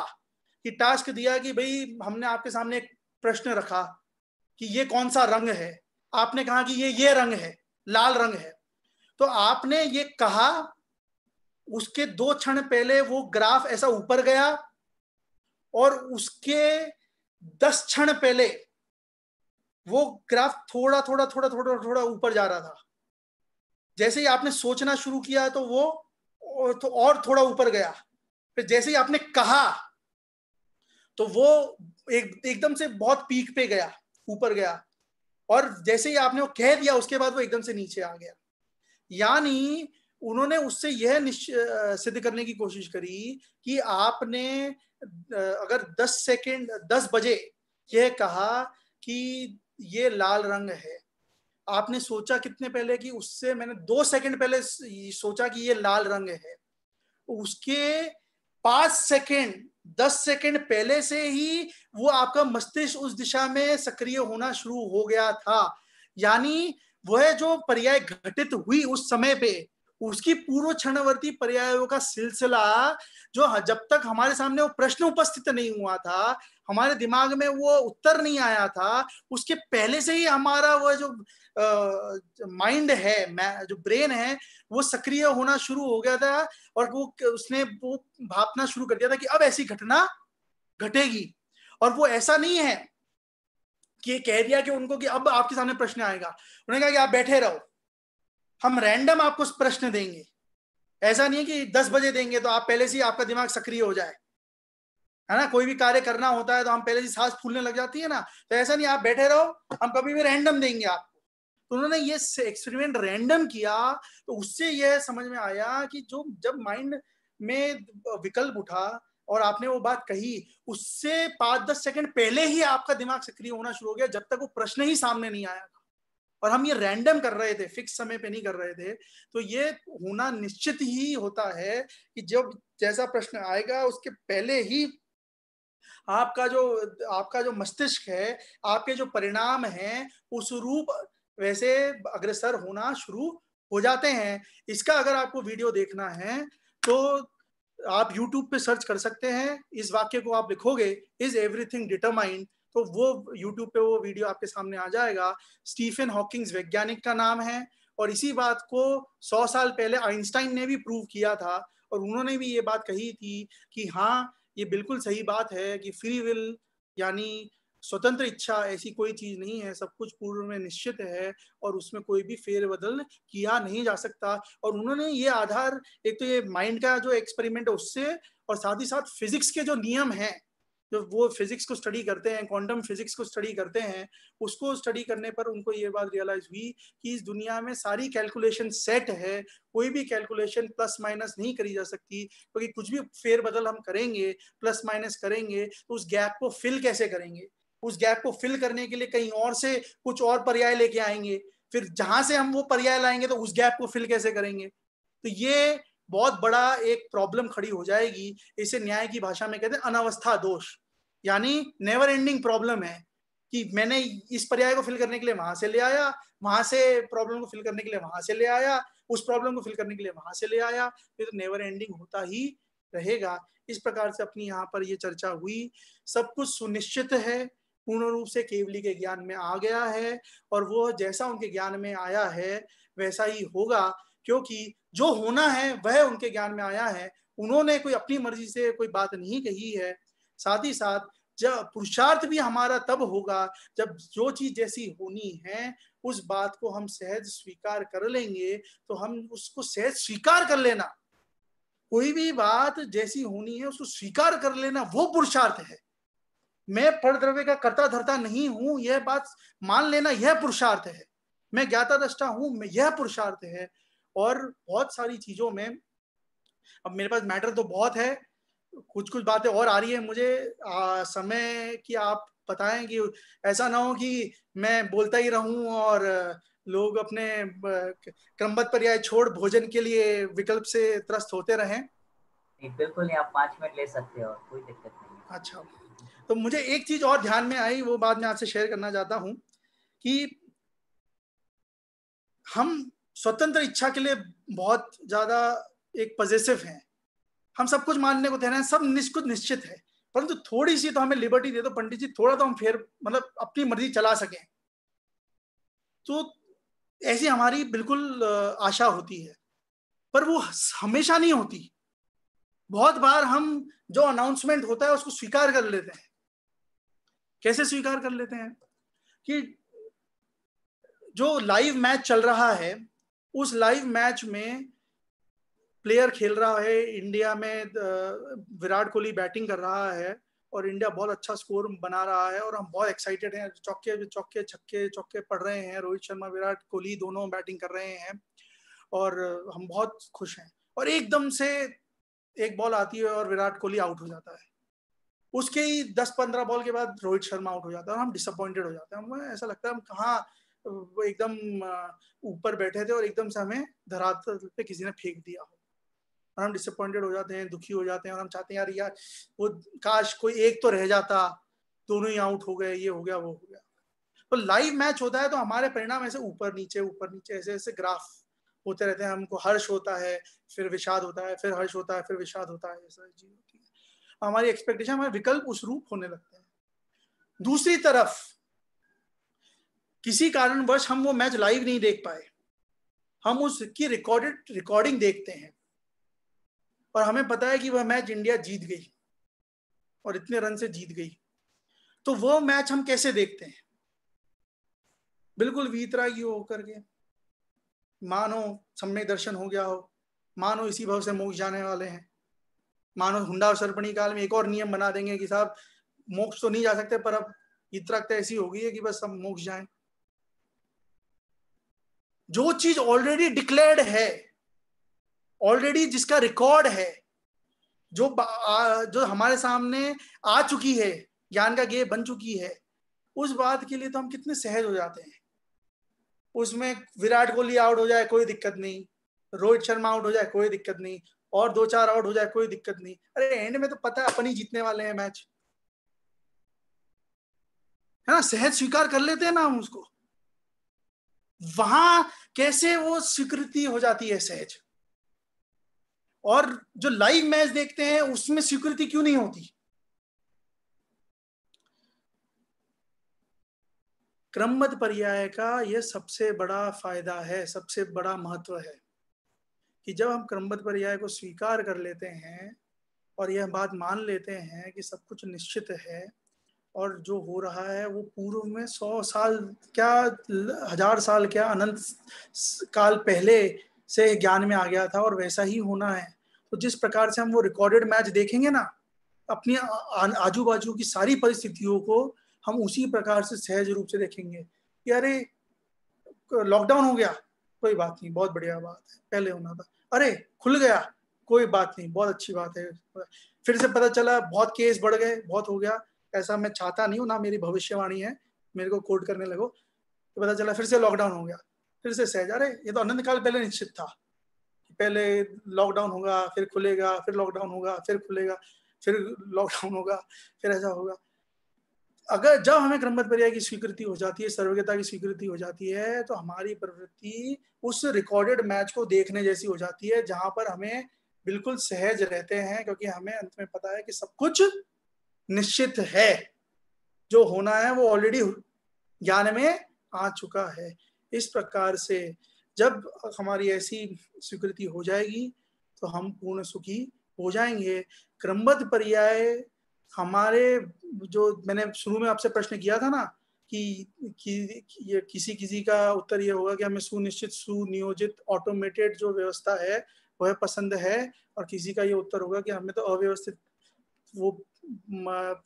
कि टास्क दिया कि भाई हमने आपके सामने एक प्रश्न रखा कि ये कौन सा रंग है, आपने कहा कि ये रंग है, लाल रंग है। तो आपने ये कहा, उसके 2 क्षण पहले वो ग्राफ ऐसा ऊपर गया और उसके 10 क्षण पहले वो ग्राफ थोड़ा थोड़ा थोड़ा थोड़ा थोड़ा ऊपर जा रहा था। जैसे ही आपने सोचना शुरू किया तो वो और थोड़ा ऊपर गया, फिर जैसे ही आपने कहा तो वो एकदम से बहुत पीक पे गया, ऊपर गया, और जैसे ही आपने वो कह दिया उसके बाद वो एकदम से नीचे आ गया। यानी उन्होंने उससे यह सिद्ध करने की कोशिश करी कि आपने अगर 10 बजे यह कहा कि ये लाल रंग है, आपने सोचा कितने पहले, कि उससे मैंने 2 सेकंड पहले सोचा कि ये लाल रंग है, उसके 5 सेकंड 10 सेकंड पहले से ही वो आपका मस्तिष्क उस दिशा में सक्रिय होना शुरू हो गया था। यानी वह जो पर्याय घटित हुई उस समय पे, उसकी पूर्व क्षणवर्ती पर्यायों का सिलसिला, जो जब तक हमारे सामने वो प्रश्न उपस्थित नहीं हुआ था, हमारे दिमाग में वो उत्तर नहीं आया था, उसके पहले से ही हमारा वो जो माइंड है, जो ब्रेन है, वो सक्रिय होना शुरू हो गया था और उसने वो भापना शुरू कर दिया था कि अब ऐसी घटना घटेगी। और वो ऐसा नहीं है कि कह दिया कि उनको कि अब आपके सामने प्रश्न आएगा, उन्होंने कहा कि आप बैठे रहो, हम रैंडम आपको प्रश्न देंगे। ऐसा नहीं है कि 10 बजे देंगे तो आप पहले से ही आपका दिमाग सक्रिय हो जाए, है ना। कोई भी कार्य करना होता है तो हम पहले से सांस फूलने लग जाती है ना, तो ऐसा नहीं, आप बैठे रहो, हम कभी भी रैंडम देंगे आपको। तो उन्होंने ये एक्सपेरिमेंट रैंडम किया, तो उससे यह समझ में आया कि जब माइंड में विकल्प उठा और आपने वो बात कही, उससे 5-10 सेकंड पहले ही आपका दिमाग सक्रिय होना शुरू हो गया, जब तक वो प्रश्न ही सामने नहीं आया। और हम ये रैंडम कर रहे थे, फिक्स समय पे नहीं कर रहे थे। तो ये होना निश्चित ही होता है कि जब जैसा प्रश्न आएगा उसके पहले ही आपका जो मस्तिष्क है, आपके जो परिणाम हैं, उस रूप वैसे अग्रसर होना शुरू हो जाते हैं। इसका अगर आपको वीडियो देखना है तो आप YouTube पे सर्च कर सकते हैं, इस वाक्य को आप लिखोगे इज एवरीथिंग डिटरमाइंड, तो वो YouTube पे वो वीडियो आपके सामने आ जाएगा। स्टीफन हॉकिंग्स वैज्ञानिक का नाम है, और इसी बात को 100 साल पहले आइंस्टाइन ने भी प्रूव किया था, और उन्होंने भी ये बात कही थी कि हाँ, ये बिल्कुल सही बात है कि फ्री विल यानी स्वतंत्र इच्छा ऐसी कोई चीज नहीं है, सब कुछ पूर्व में निश्चित है और उसमें कोई भी फेरबदल किया नहीं जा सकता। और उन्होंने ये आधार, एक तो ये माइंड का जो एक्सपेरिमेंट है उससे, और साथ ही साथ फिजिक्स के जो नियम हैं, जो वो फिजिक्स को स्टडी करते हैं, क्वांटम फिजिक्स को स्टडी करते हैं, उसको स्टडी करने पर उनको ये बात रियलाइज हुई कि इस दुनिया में सारी कैलकुलेशन सेट है, कोई भी कैलकुलेशन प्लस माइनस नहीं करी जा सकती, क्योंकि कुछ भी फेरबदल हम करेंगे, प्लस माइनस करेंगे, तो उस गैप को फिल कैसे करेंगे, उस गैप को फिल करने के लिए कहीं और से कुछ और पर्याय लेके आएंगे, फिर जहां से हम वो पर्याय लाएंगे तो उस गैप को फिल कैसे करेंगे। तो ये बहुत बड़ा एक प्रॉब्लम खड़ी हो जाएगी। इसे न्याय की भाषा में कहते हैं अनावस्था दोष, यानी नेवर एंडिंग प्रॉब्लम है कि मैंने इस पर्याय को फिल करने के लिए वहां से ले आया, वहां से प्रॉब्लम को फिल करने के लिए वहां से ले आया, उस प्रॉब्लम को फिल करने के लिए वहां से ले आया, ये तो नेवर एंडिंग होता ही रहेगा। इस प्रकार से अपनी यहाँ पर ये चर्चा हुई। सब कुछ सुनिश्चित है, पूर्ण रूप से केवली के ज्ञान में आ गया है, और वो जैसा उनके ज्ञान में आया है वैसा ही होगा, क्योंकि जो होना है वह उनके ज्ञान में आया है। उन्होंने कोई अपनी मर्जी से कोई बात नहीं कही है। साथ ही साथ जब पुरुषार्थ भी हमारा तब होगा जब जो चीज जैसी होनी है उस बात को हम सहज स्वीकार कर लेंगे। तो हम उसको सहज स्वीकार कर लेना, कोई भी बात जैसी होनी है उसको स्वीकार कर लेना, वो पुरुषार्थ है। मैं परद्रव्य का कर्ता धर्ता नहीं हूं, यह बात मान लेना, यह पुरुषार्थ है। मैं ज्ञाता दृष्टा हूं, यह पुरुषार्थ है। और बहुत सारी चीजों में, अब मेरे पास मैटर तो बहुत है, कुछ कुछ बातें और आ रही है मुझे, समय की आप बताएं कि ऐसा ना हो कि मैं बोलता ही रहूं और लोग अपने क्रमबद्ध पर्याय छोड़ भोजन के लिए विकल्प से त्रस्त होते रहें। नहीं, बिल्कुल नहीं, आप 5 मिनट ले सकते हो, कोई दिक्कत नहीं है। अच्छा, तो मुझे एक चीज और ध्यान में आई, वो बात मैं आपसे शेयर करना चाहता हूं कि हम स्वतंत्र इच्छा के लिए बहुत ज्यादा एक पॉजिटिव हैं, हम सब कुछ मानने को तैयार हैं, सब कुछ निश्चित है, परंतु थोड़ी सी तो हमें लिबर्टी दे दो पंडित जी, थोड़ा तो हम फिर मतलब अपनी मर्जी चला सकें। तो ऐसी हमारी बिल्कुल आशा होती है, पर वो हमेशा नहीं होती। बहुत बार हम जो अनाउंसमेंट होता है उसको स्वीकार कर लेते हैं। कैसे स्वीकार कर लेते हैं कि जो लाइव मैच चल रहा है, उस लाइव मैच में प्लेयर खेल रहा है, इंडिया में विराट कोहली बैटिंग कर रहा है और इंडिया बहुत अच्छा स्कोर बना रहा है और हम बहुत एक्साइटेड हैं, चौके चौके छक्के चौके पड़ रहे हैं, रोहित शर्मा विराट कोहली दोनों बैटिंग कर रहे हैं और हम बहुत खुश हैं। और एकदम से एक बॉल आती है और विराट कोहली आउट हो जाता है। उसके ही 10-15 बॉल के बाद रोहित शर्मा आउट हो जाता है और हम डिसअपॉइंटेड हो जाते हैं। हमें ऐसा लगता है हम कहाँ एकदम ऊपर बैठे थे और एकदम से हमें धरातल पे किसी ने फेंक दिया हो, और हम डिसअपॉइंटेड हो जाते हैं, दुखी हो जाते हैं और हम चाहते हैं यार वो काश कोई एक तो रह जाता, दोनों ही आउट हो गए, ये हो गया वो हो गया। तो लाइव मैच होता है तो हमारे परिणाम ऐसे ऊपर नीचे ऐसे ऐसे ग्राफ होते रहते हैं। हमको हर्ष होता है, फिर विषाद होता है, फिर हर्ष होता है, फिर विषाद होता है, ऐसा चीज होती है। हमारी एक्सपेक्टेशन, हमारे विकल्प उस रूप होने लगते हैं। दूसरी तरफ किसी कारणवश हम वो मैच लाइव नहीं देख पाए, हम उसकी रिकॉर्डिंग देखते हैं और हमें पता है कि वह मैच इंडिया जीत गई और इतने रन से जीत गई। तो वो मैच हम कैसे देखते हैं? बिल्कुल वीतरागी होकर के, मानो सम्यक दर्शन हो गया हो, मानो इसी भाव से मोक्ष जाने वाले हैं, मानो हुंडा सर्पणी काल में एक और नियम बना देंगे कि साहब मोक्ष तो नहीं जा सकते, पर अब इतरागता ऐसी हो गई है कि बस हम मोक्ष जाएं। जो चीज ऑलरेडी डिक्लेयर्ड है, ऑलरेडी जिसका रिकॉर्ड है, जो हमारे सामने आ चुकी है, ज्ञान का गेय बन चुकी है, उस बात के लिए तो हम कितने सहज हो जाते हैं। उसमें विराट कोहली आउट हो जाए कोई दिक्कत नहीं, रोहित शर्मा आउट हो जाए कोई दिक्कत नहीं, और 2-4 आउट हो जाए कोई दिक्कत नहीं। अरे एंड में तो पता है अपन ही जीतने वाले हैं मैच, है ना? सहज स्वीकार कर लेते हैं ना हम उसको। वहां कैसे वो स्वीकृति हो जाती है सहज, और जो लाइव मैच देखते हैं उसमें स्वीकृति क्यों नहीं होती? क्रमबद्ध पर्याय का यह सबसे बड़ा फायदा है, सबसे बड़ा महत्व है कि जब हम क्रमबद्ध पर्याय को स्वीकार कर लेते हैं और यह बात मान लेते हैं कि सब कुछ निश्चित है और जो हो रहा है वो पूर्व में 100 साल क्या 1000 साल क्या अनंत काल पहले से ज्ञान में आ गया था और वैसा ही होना है। तो जिस प्रकार से हम वो रिकॉर्डेड मैच देखेंगे ना, अपनी आजू बाजू की सारी परिस्थितियों को हम उसी प्रकार से सहज रूप से देखेंगे कि अरे लॉकडाउन हो गया, कोई बात नहीं, बहुत बढ़िया बात है, पहले होना था। अरे खुल गया, कोई बात नहीं, बहुत अच्छी बात है। फिर से पता चला बहुत केस बढ़ गए, बहुत हो गया, ऐसा मैं चाहता नहीं हूँ, ना मेरी भविष्यवाणी है, मेरे को कोट करने लगो। तो पता चला फिर से लॉकडाउन हो गया, फिर से सहज, अरे ये तो अनंत काल पहले निश्चित था, पहले लॉकडाउन होगा, फिर खुलेगा, फिर लॉकडाउन होगा, फिर खुलेगा, फिर लॉकडाउन होगा, फिर ऐसा होगा। अगर जब हमें क्रमबद्ध पर्याय की स्वीकृति हो जाती है, सर्वज्ञता की स्वीकृति हो जाती है, तो हमारी प्रवृत्ति उस रिकॉर्डेड मैच को देखने जैसी हो जाती है, जहां पर हमें बिल्कुल सहज रहते हैं, क्योंकि हमें अंत में पता है कि सब कुछ निश्चित है, जो होना है वो ऑलरेडी ज्ञान में आ चुका है। इस प्रकार से जब हमारी ऐसी स्वीकृति हो जाएगी तो हम पूर्ण सुखी हो जाएंगे। क्रमबद्ध पर्याय हमारे, जो मैंने शुरू में आपसे प्रश्न किया था ना कि ये किसी का उत्तर ये होगा कि हमें सुनिश्चित, सुनियोजित, ऑटोमेटेड जो व्यवस्था है वह पसंद है, और किसी का ये उत्तर होगा कि हमें तो अव्यवस्थित वो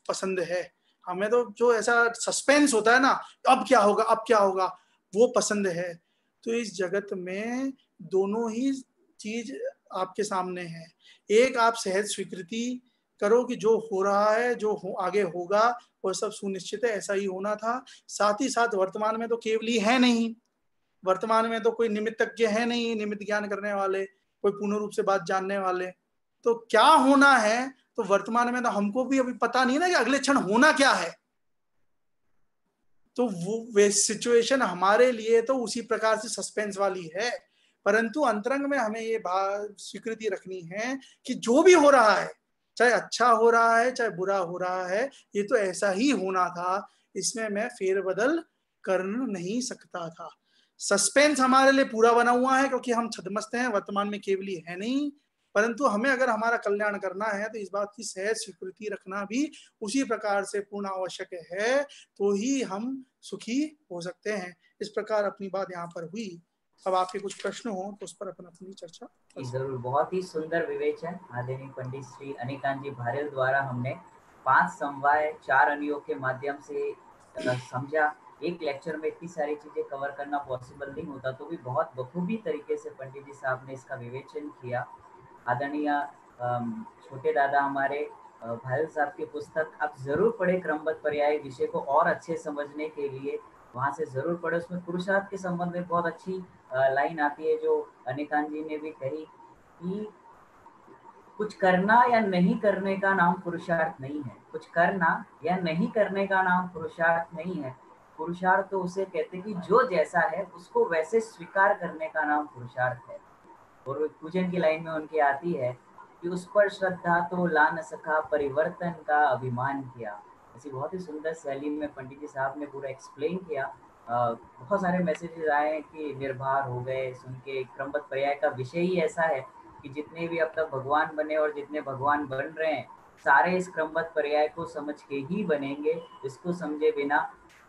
पसंद है, हमें तो जो ऐसा सस्पेंस होता है ना, अब क्या होगा अब क्या होगा, वो पसंद है। तो इस जगत में दोनों ही चीज आपके सामने है। एक आप सहज स्वीकृति करो कि जो हो रहा है, जो आगे होगा वह सब सुनिश्चित है, ऐसा ही होना था। साथ ही साथ वर्तमान में तो केवली है नहीं, वर्तमान में तो कोई निमित्तज्ञ है नहीं, निमित्त ज्ञान करने वाले, कोई पूर्ण रूप से बात जानने वाले। तो क्या होना है, तो वर्तमान में तो हमको भी अभी पता नहीं ना कि अगले क्षण होना क्या है। तो वो सिचुएशन हमारे लिए तो उसी प्रकार से सस्पेंस वाली है, परंतु अंतरंग में हमें ये स्वीकृति रखनी है कि जो भी हो रहा है, चाहे अच्छा हो रहा है चाहे बुरा हो रहा है, ये तो ऐसा ही होना था, इसमें मैं फेरबदल कर नहीं सकता था। सस्पेंस हमारे लिए पूरा बना हुआ है क्योंकि हम छद्मस्त हैं, वर्तमान में केवली है नहीं, परंतु हमें अगर हमारा कल्याण करना है तो इस बात की सहज स्वीकृति रखना भी उसी प्रकार से पूर्ण आवश्यक है, तो ही हम सुखी हो सकते हैं। इस प्रकार अपनी बात यहाँ पर हुई। अब आपके कुछ प्रश्न हो तो उस पर अपन अपनी चर्चा जरूर। बहुत ही सुंदर विवेचन आदरणीय पंडित श्री अनिकांत जी भारेल द्वारा हमने 5 समवाय 4 अनियोग के माध्यम से समझा। एक लेक्चर में इतनी सारी चीजें कवर करना पॉसिबल नहीं होता, तो भी बहुत बखूबी तरीके से पंडित जी साहब ने इसका विवेचन किया। आदरणीय छोटे दादा हमारे भारेल साहब की पुस्तक आप जरूर पढ़े, क्रमबद्ध पर्याय विषय को और अच्छे समझने के लिए वहां से जरूर पढ़े। उसमें पुरुषार्थ के संबंध में बहुत अच्छी लाइन आती है जो अनिकांत जी ने भी कही कि कुछ करना या नहीं करने का नाम पुरुषार्थ नहीं है, कुछ करना या नहीं करने का नाम पुरुषार्थ नहीं है। पुरुषार्थ तो उसे कहते कि जो जैसा है उसको वैसे स्वीकार करने का नाम पुरुषार्थ है। और पूजन की लाइन में उनकी आती है कि उस पर श्रद्धा तो ला न सका, परिवर्तन का अभिमान किया। ऐसी बहुत ही सुंदर शैली में पंडित जी साहब ने पूरा एक्सप्लेन किया। बहुत सारे मैसेजेस आए कि निर्भर हो गए सुन के। क्रमबद्ध पर्याय का विषय ही ऐसा है कि जितने भी अब तक भगवान बने और जितने भगवान बन रहे हैं, सारे इस क्रमबद्ध पर्याय को समझ के ही बनेंगे, इसको समझे बिना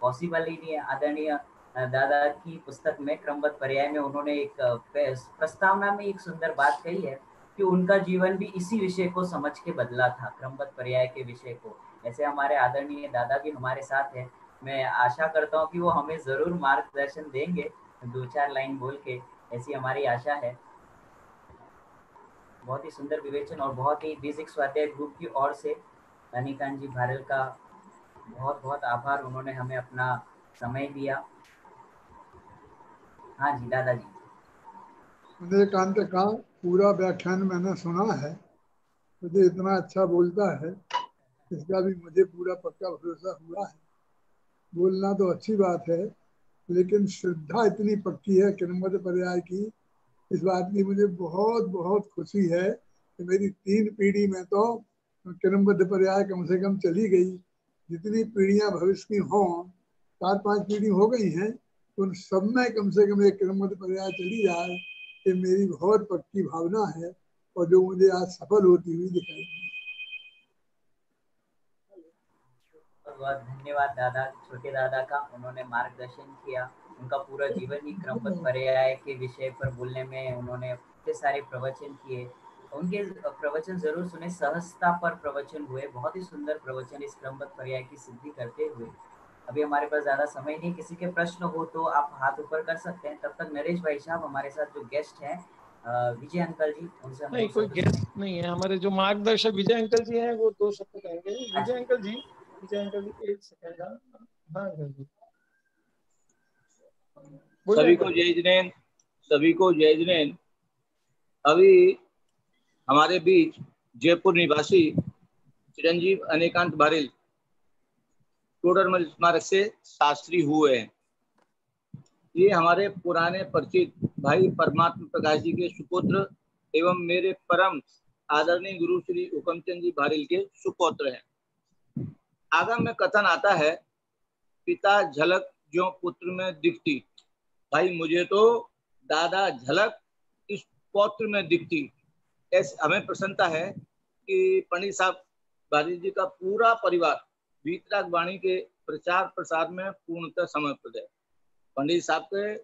पॉसिबल ही नहीं है। आदरणीय दादा की पुस्तक में क्रमबद्ध पर्याय में उन्होंने एक प्रस्तावना में एक सुंदर बात कही है कि उनका जीवन भी इसी विषय को समझ के बदला था, क्रमबद्ध पर्याय के विषय को। ऐसे हमारे आदरणीय दादा भी हमारे साथ है, मैं आशा करता हूँ कि वो हमें जरूर मार्गदर्शन देंगे 2-4 लाइन बोल के, ऐसी हमारी आशा है। बहुत ही सुंदर विवेचन और बहुत ही बेसिक स्वाध्याय ग्रुप की ओर से अनिकांत जी भारेल का बहुत बहुत आभार, उन्होंने हमें अपना समय दिया। हाँ जी दादाजी। अनिकांत का पूरा व्याख्यान मैंने सुना है, मुझे इतना अच्छा बोलता है, इसका भी मुझे पूरा पक्का भरोसा हुआ है। बोलना तो अच्छी बात है, लेकिन श्रद्धा इतनी पक्की है क्रमबद्ध पर्याय की, इस बात की मुझे बहुत बहुत खुशी है कि मेरी 3 पीढ़ी में तो क्रमबद्ध पर्याय कम से कम चली गई। जितनी पीढ़ियां भविष्य की हों, 4-5 पीढ़ी हो गई हैं, तो उन सब में कम से कम एक क्रमबद्ध पर्याय चली जाए, ये मेरी बहुत पक्की भावना है और जो मुझे आज सफल होती हुई दिखाई। बहुत धन्यवाद दादा, छोटे दादा का, उन्होंने मार्गदर्शन किया। उनका पूरा जीवन ही क्रमबद्ध पर्याय के विषय पर बोलने में उन्होंने इतने सारे प्रवचन किए। उनके प्रवचन जरूर सुने, सहजता पर प्रवचन हुए, बहुत ही सुंदर प्रवचन इस क्रमबद्ध पर्याय की सिद्धि करते हुए। अभी हमारे पास ज्यादा समय नहीं, किसी के प्रश्न हो तो आप हाथ ऊपर कर सकते हैं। तब तक नरेश भाई साहब हमारे साथ जो गेस्ट हैं विजय अंकल जी, उनसे हम नहीं, कोई गेस्ट नहीं है, हमारे जो मार्गदर्शक विजय अंकल जी हैं वो 2 शब्द कहेंगे। विजय अंकल जी, एक सेकंड। हाँ जी, सभी को जय जिनेन्द्र, सभी को जय जिनेन्द्र। अभी हमारे बीच जयपुर निवासी चिरंजीव अनिकांत भारेल टोडरमल स्मारक से शास्त्री हुए हैं। ये हमारे पुराने परिचित भाई परमात्मा प्रकाश जी के सुपुत्र एवं मेरे परम आदरणीय गुरु श्री हुकमचंद जी भारेल के सुपुत्र हैं। आगम में कथन आता है, पिता झलक जो पुत्र में दिखती। भाई मुझे तो दादा झलक इस पौत्र में दिखती। ऐसे हमें प्रसन्नता है कि पंडित साहब भारेल जी का पूरा परिवार वीतराग वाणी के प्रचार प्रसार में पूर्णतः समर्पित है। पंडित साहब के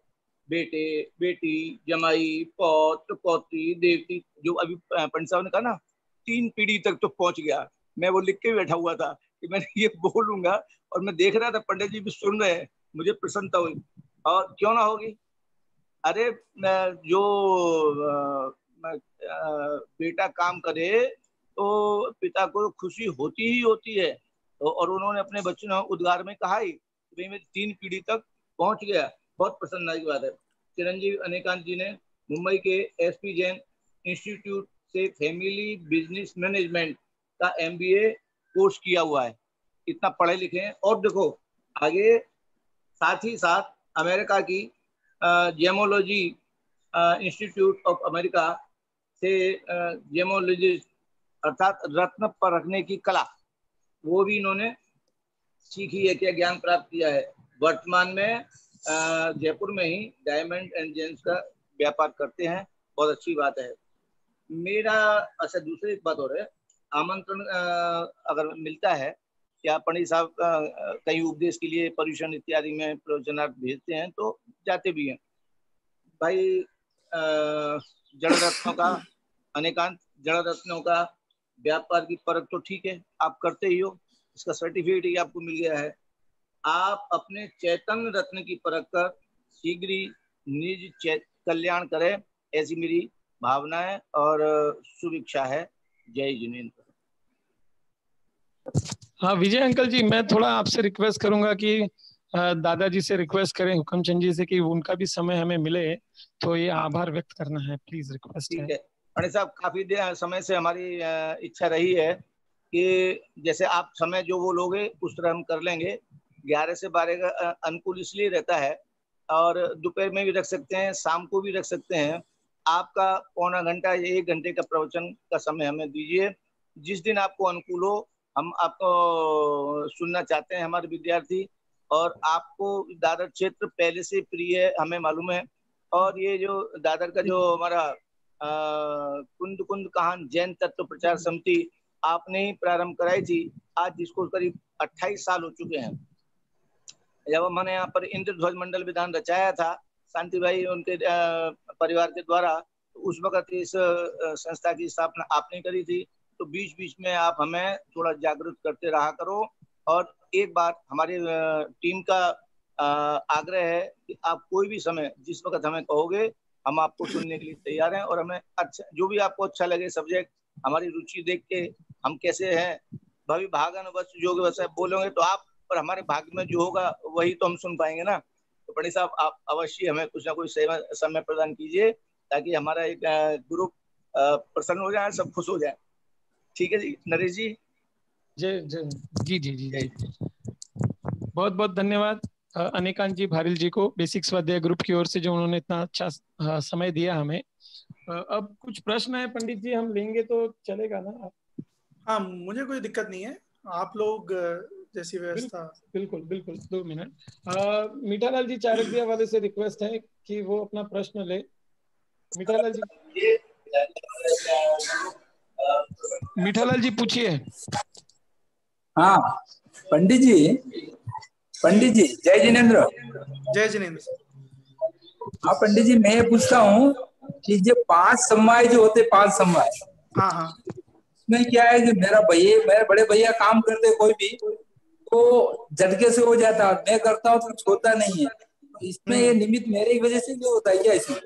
बेटे बेटी जमाई पौत्र पौत्री देवती, जो अभी पंडित साहब ने कहा ना 3 पीढ़ी तक तो पहुंच गया। मैं वो लिख के बैठा हुआ था कि मैंने ये बोलूंगा, और मैं देख रहा था पंडित जी भी सुन रहे हैं, मुझे प्रसन्नता हुई। और क्यों ना होगी, अरे जो बेटा काम करे तो पिता को खुशी होती ही होती है। तो और उन्होंने अपने बच्चों ने उद्गार में कहा ही भाई मैं 3 पीढ़ी तक पहुंच गया, बहुत प्रसन्नता की बात है। चिरंजीव अनेकांत जी ने मुंबई के एसपी जैन इंस्टीट्यूट से फैमिली बिजनेस मैनेजमेंट का MBA कोर्स किया हुआ है, इतना पढ़े लिखे हैं। और देखो आगे साथ ही साथ अमेरिका की जेमोलॉजी इंस्टीट्यूट ऑफ अमेरिका से जेमोलॉजिस्ट अर्थात रत्न परखने की कला, वो भी इन्होंने सीखी है, क्या ज्ञान प्राप्त किया है। वर्तमान में जयपुर में ही डायमंड एंड जेम्स का व्यापार करते हैं, बहुत अच्छी बात है। मेरा अच्छा दूसरी एक बात और है, आमंत्रण अगर मिलता है क्या पंडित साहब कहीं उपदेश के लिए पर्यूषण इत्यादि में प्रवचनार्थ भेजते हैं तो जाते भी हैं। भाई जड़ रत्नों का अनेकांत जड़ रत्नों का व्यापार की परख तो ठीक है आप करते ही हो, इसका सर्टिफिकेट ही आपको मिल गया है। आप अपने चैतन्य रत्न की परख कर शीघ्र ही निज कल्याण करें, ऐसी मेरी भावना है और शुभ इच्छा है। जय जिनेन्द्र। हाँ विजय अंकल जी, मैं थोड़ा आपसे रिक्वेस्ट करूंगा कि दादाजी से रिक्वेस्ट करें हुकमचंद जी से कि उनका भी समय हमें मिले तो ये आभार व्यक्त करना है, प्लीज रिक्वेस्ट ठीक है। है पंडित साहब, काफी समय से हमारी इच्छा रही है कि जैसे आप समय जो वो लोगे उस तरह हम कर लेंगे। 11 से 12 का अनुकूल इसलिए रहता है, और दोपहर में भी रख सकते हैं, शाम को भी रख सकते हैं। आपका पौना घंटा या 1 घंटे का प्रवचन का समय हमें दीजिए, जिस दिन आपको अनुकूल हो। हम आपको सुनना चाहते हैं हमारे विद्यार्थी, और आपको दादर क्षेत्र पहले से प्रिय है हमें मालूम है। और ये जो दादर का जो हमारा कुंद कुंद कहान जैन तत्व प्रचार समिति आपने ही प्रारंभ कराई थी, आज जिसको करीब 28 साल हो चुके हैं। जब हमने यहाँ पर इंद्रध्वज मंडल विधान रचाया था शांति भाई उनके परिवार के द्वारा, तो उस वक्त इस संस्था की स्थापना आपने करी थी। तो बीच बीच में आप हमें थोड़ा जागरूक करते रहा करो। और एक बार हमारी टीम का आग्रह है कि आप कोई भी समय जिस वक्त हमें कहोगे हम आपको सुनने के लिए तैयार हैं। और हमें अच्छा जो भी आपको अच्छा लगे सब्जेक्ट, हमारी रुचि देख के हम कैसे हैं भवि भागन बस जो वैसे बोलोगे तो आप, पर हमारे भाग्य में जो होगा वही तो हम सुन पाएंगे ना। तो पंडित साहब आप अवश्य हमें कुछ ना कुछ समय प्रदान कीजिए ताकि हमारा एक ग्रुप प्रसन्न हो जाए, सब खुश हो जाए। ठीक है जी नरेश जी। जय जय जी जी जी जी। बहुत बहुत धन्यवाद अनेकांत जी भारिल जी को बेसिक स्वाध्याय ग्रुप की ओर से जो उन्होंने इतना अच्छा समय दिया हमें। अब कुछ प्रश्न है पंडित जी, हम लेंगे तो चलेगा ना? हाँ मुझे कोई दिक्कत नहीं है, आप लोग जैसी व्यवस्था। बिल्कुल बिल्कुल 2 मिनट। मीठालाल जी चारकदिया वाले से रिक्वेस्ट है कि वो अपना प्रश्न ले। मीठालाल जी, मीठालाल जी पूछिए। हाँ पंडित जी जय जिनेन्द्र। जय जिनेन्द्र। हाँ पंडित जी मैं पूछता हूँ कि जो 5 समवाय जो होते 5 समवाय, हाँ हाँ, उसमें क्या है कि मेरे बड़े भैया काम करते कोई भी तो झटके से हो जाता, मैं करता हूँ तो कुछ होता नहीं है। इसमें ये निमित्त मेरे वजह से नहीं होता है क्या? इसमें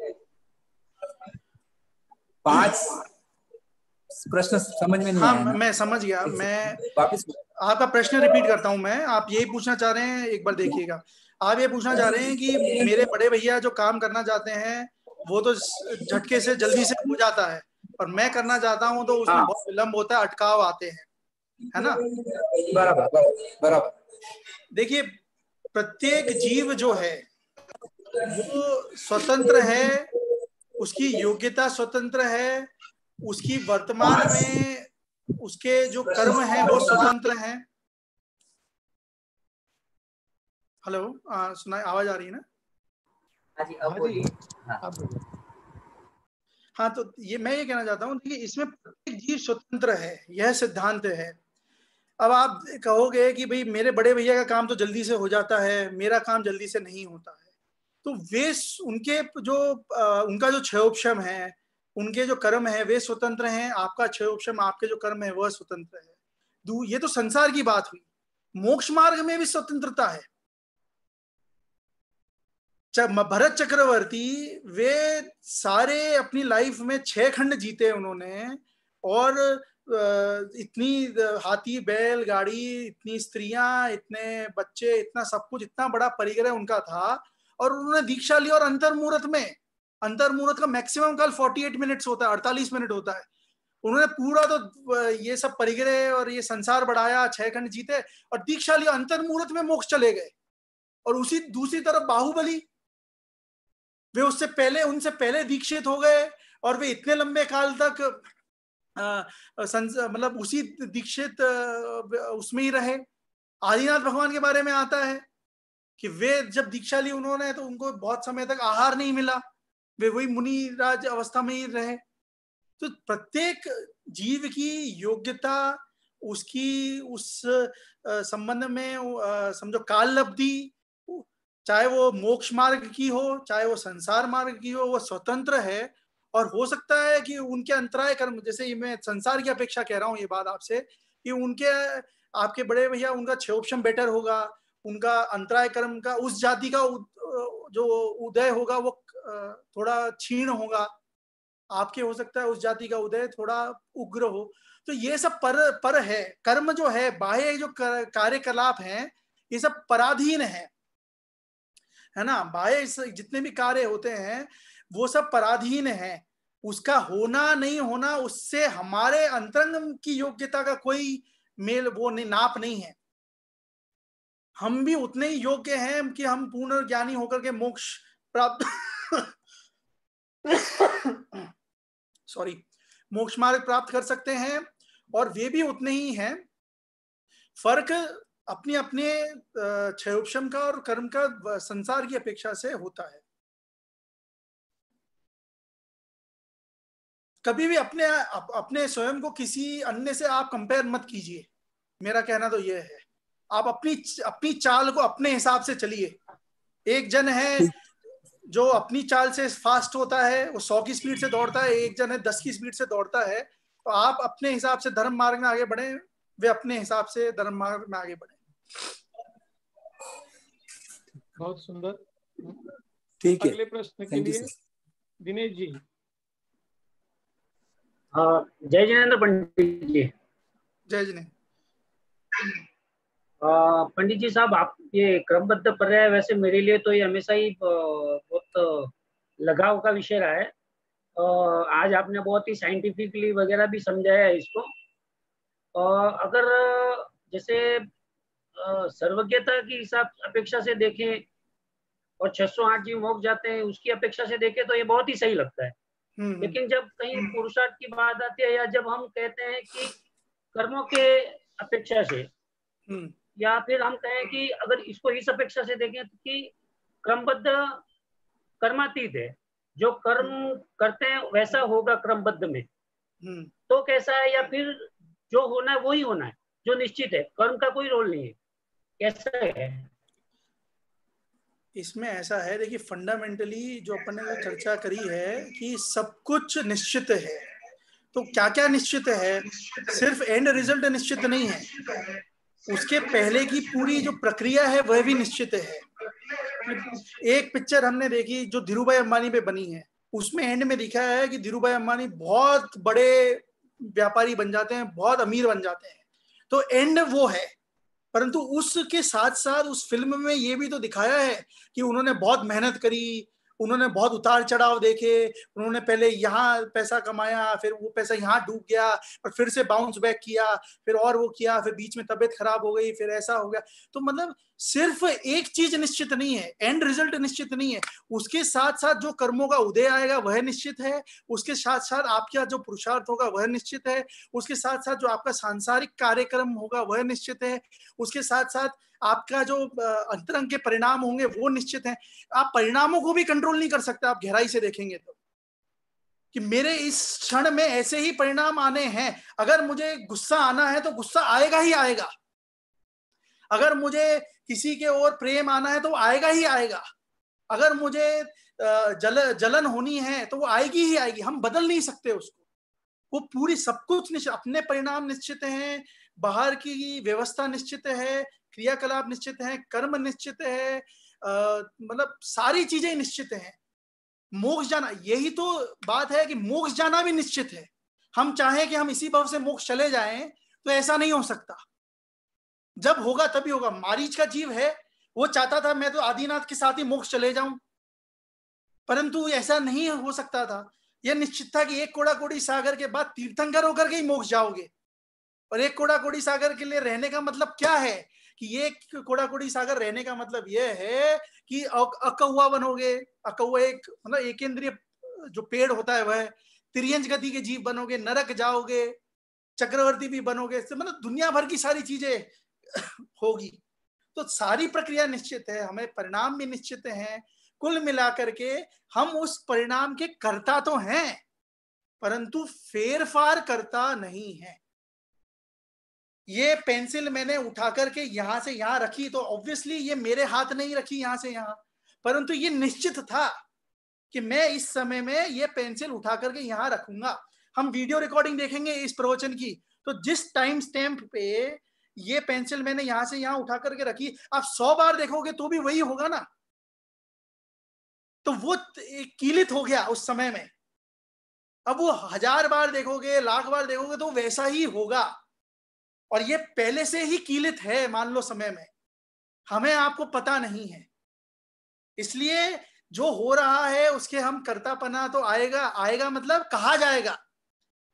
5 प्रश्न समझ में नहीं आया। हाँ मैं समझ गया। मैं वापिस आपका प्रश्न रिपीट करता हूं। मैं आप यही पूछना चाह रहे हैं, एक बार देखिएगा। आप ये पूछना चाह रहे हैं कि मेरे बड़े भैया जो काम करना चाहते हैं वो तो झटके से जल्दी से हो जाता है, और मैं करना चाहता हूं तो उसमें बहुत विलम्ब होता है, अटकाव आते हैं, है ना? बराबर। देखिए प्रत्येक जीव जो है वो स्वतंत्र है, उसकी योग्यता स्वतंत्र है, उसकी वर्तमान में उसके जो कर्म हैं वो स्वतंत्र हैं। हेलो, सुना, आवाज आ रही है ना? हाँ जी, अब बोलिए। हाँ तो मैं ये कहना चाहता हूँ कि इसमें प्रत्येक जीव स्वतंत्र है, यह सिद्धांत है। अब आप कहोगे कि भाई मेरे बड़े भैया का काम तो जल्दी से हो जाता है, मेरा काम जल्दी से नहीं होता है। तो वे उनके जो उनका जो क्षयोपशम है, उनके जो कर्म है वे स्वतंत्र हैं, आपका क्षयोपशम, आपके जो कर्म है वह स्वतंत्र है। ये तो संसार की बात हुई। मोक्ष मार्ग में भी स्वतंत्रता है। भरत चक्रवर्ती वे सारे अपनी लाइफ में 6 खंड जीते उन्होंने, और इतनी हाथी बैल गाड़ी, इतनी स्त्रियां, इतने बच्चे, इतना सब कुछ, इतना बड़ा परिग्रह उनका था, और उन्होंने दीक्षा ली। और अंतर्मुहूर्त का मैक्सिमम काल 48 मिनट्स होता है, 48 मिनट होता है। उन्होंने पूरा तो ये सब परिग्रह और ये संसार बढ़ाया, 6 खंड जीते और दीक्षा लिया, अंतर्मुहूर्त में मोक्ष चले गए। और उसी दूसरी तरफ बाहुबली, वे उनसे पहले दीक्षित हो गए, और वे इतने लंबे काल तक मतलब उसी दीक्षित उसमें ही रहे। आदिनाथ भगवान के बारे में आता है कि वे जब दीक्षा ली उन्होंने, तो उनको बहुत समय तक आहार नहीं मिला, वे वही मुनि राज अवस्था में ही रहे। तो प्रत्येक जीव की योग्यता, उसकी उस संबंध में समझो काललब्धि, चाहे वो मोक्ष मार्ग की हो, चाहे वो संसार मार्ग की हो, वो स्वतंत्र है। और हो सकता है कि उनके अंतराय कर्म, जैसे मैं संसार की अपेक्षा कह रहा हूं ये बात आपसे, कि उनके आपके बड़े भैया उनका क्षयोपशम बेटर होगा, उनका अंतराय कर्म का उस जाति का जो उदय होगा वो थोड़ा क्षीण होगा, आपके हो सकता है उस जाति का उदय थोड़ा उग्र हो। तो ये सब पर है। कर्म जो है, बाह्य जो कार्यकलाप हैं, ये सब पराधीन है ना। बाह्य जितने भी कार्य होते हैं वो सब पराधीन है। उसका होना नहीं होना, उससे हमारे अंतरंग की योग्यता का कोई मेल वो नाप नहीं है। हम भी उतने ही योग्य हैं कि हम पूर्ण ज्ञानी होकर के मोक्ष प्राप्त मोक्ष मार्ग प्राप्त कर सकते हैं, और वे भी उतने ही हैं। फर्क अपने अपने क्षयोपशम का और कर्म का संसार की अपेक्षा से होता है। कभी भी अपने स्वयं को किसी अन्य से आप कंपेयर मत कीजिए। मेरा कहना तो यह है, आप अपनी चाल को अपने हिसाब से चलिए। एक जन है जो अपनी चाल से फास्ट होता है, वो 100 की स्पीड से दौड़ता है, एक जन है 10 की स्पीड से दौड़ता है। तो आप अपने हिसाब से धर्म मार्ग में आगे बढ़े, वे अपने हिसाब से धर्म मार्ग में आगे बढ़े। बहुत सुंदर। ठीक है, अगले प्रश्न के लिए दिनेश जी। जय जिनेन्द्र पंडित जी। जय जिनेन्द्र। पंडित जी साहब, आप ये क्रमबद्ध पर्याय, वैसे मेरे लिए तो ये हमेशा ही बहुत लगाव का विषय रहा है। आज आपने बहुत ही साइंटिफिकली वगैरह भी समझाया है इसको। अगर जैसे सर्वज्ञता की हिसाब अपेक्षा से देखें और 608 जीव मोक्ष जाते हैं उसकी अपेक्षा से देखें तो ये बहुत ही सही लगता है। लेकिन जब कहीं पुरुषार्थ की बात आती है, या जब हम कहते हैं कि कर्मों के अपेक्षा से, या फिर हम कहें कि अगर इसको इस अपेक्षा से देखें कि क्रमबद्ध कर्मातीत है, जो कर्म करते हैं वैसा होगा क्रमबद्ध में, तो कैसा है? या फिर जो होना है वही होना है, जो निश्चित है, कर्म का कोई रोल नहीं है, कैसा है? इसमें ऐसा है, देखिए फंडामेंटली जो अपन ने चर्चा करी है कि सब कुछ निश्चित है। तो क्या क्या निश्चित है? सिर्फ एंड रिजल्ट निश्चित नहीं है, उसके पहले की पूरी जो प्रक्रिया है वह भी निश्चित है। एक पिक्चर हमने देखी जो धीरूभाई अंबानी पे बनी है, उसमें एंड में दिखा है कि धीरूभाई अंबानी बहुत बड़े व्यापारी बन जाते हैं, बहुत अमीर बन जाते हैं। तो एंड वो है, परंतु उसके साथ साथ उस फिल्म में ये भी तो दिखाया है कि उन्होंने बहुत मेहनत करी, उन्होंने बहुत उतार चढ़ाव देखे, उन्होंने पहले यहाँ पैसा कमाया, फिर वो पैसा यहाँ डूब गया, और फिर से बाउंस बैक किया, फिर और वो किया, फिर बीच में तबीयत खराब हो गई, फिर ऐसा हो गया। तो मतलब सिर्फ एक चीज निश्चित नहीं है, एंड रिजल्ट निश्चित नहीं है, उसके साथ साथ जो कर्मों का उदय आएगा वह निश्चित है, उसके साथ साथ आपका जो पुरुषार्थ होगा वह निश्चित है, उसके साथ साथ जो आपका सांसारिक कार्यक्रम होगा वह निश्चित है, उसके साथ साथ आपका जो अंतरंग के परिणाम होंगे वो निश्चित हैं। आप परिणामों को भी कंट्रोल नहीं कर सकते, आप गहराई से देखेंगे तो, कि मेरे इस क्षण में ऐसे ही परिणाम आने हैं। अगर मुझे गुस्सा आना है तो गुस्सा आएगा ही आएगा, अगर मुझे किसी के ओर प्रेम आना है तो आएगा ही आएगा। अगर मुझे जलन होनी है तो वो आएगी ही आएगी, हम बदल नहीं सकते उसको। वो पूरी सब कुछ निश्चित, अपने परिणाम निश्चित हैं, बाहर की व्यवस्था निश्चित है, क्रियाकलाप निश्चित है, कर्म निश्चित है, मतलब सारी चीजें निश्चित हैं। मोक्ष जाना, यही तो बात है कि मोक्ष जाना भी निश्चित है। हम चाहें कि हम इसी भव से मोक्ष चले जाएं तो ऐसा नहीं हो सकता। जब होगा तभी होगा। मारीच का जीव है, वो चाहता था मैं तो आदिनाथ के साथ ही मोक्ष चले जाऊं, परंतु ऐसा नहीं हो सकता था। यह निश्चित था कि एक कोड़ा कोड़ी सागर के बाद तीर्थंकर होकर के ही मोक्ष जाओगे। और एक कोड़ा कोड़ी सागर के लिए रहने का मतलब क्या है कि ये कोड़ा कोड़ी सागर रहने का मतलब यह है कि अकौआ बनोगे। अकौआ एक मतलब एकेंद्रीय जो पेड़ होता है वह, तिर्यंज गति के जीव बनोगे, नरक जाओगे, चक्रवर्ती भी बनोगे, मतलब दुनिया भर की सारी चीजें होगी। तो सारी प्रक्रिया निश्चित है, हमें परिणाम भी निश्चित हैं। कुल मिलाकर के हम उस परिणाम के कर्ता तो हैं, परंतु फेरफार करता नहीं है। ये पेंसिल मैंने उठा करके यहां से यहां रखी तो ऑब्वियसली ये मेरे हाथ नहीं रखी यहां से यहां, परंतु ये निश्चित था कि मैं इस समय में ये पेंसिल उठा करके यहां रखूंगा। हम वीडियो रिकॉर्डिंग देखेंगे इस प्रवचन की, तो जिस टाइम स्टैम्प पे ये पेंसिल मैंने यहां से यहां उठा करके रखी, आप 100 बार देखोगे तो भी वही होगा ना। तो वो कीलित हो गया उस समय में। अब वो 1000 बार देखोगे, लाख बार देखोगे तो वैसा ही होगा। और ये पहले से ही कीलित है, मान लो समय में, हमें आपको पता नहीं है। इसलिए जो हो रहा है उसके हम कर्तापना तो आएगा, आएगा मतलब कहा जाएगा।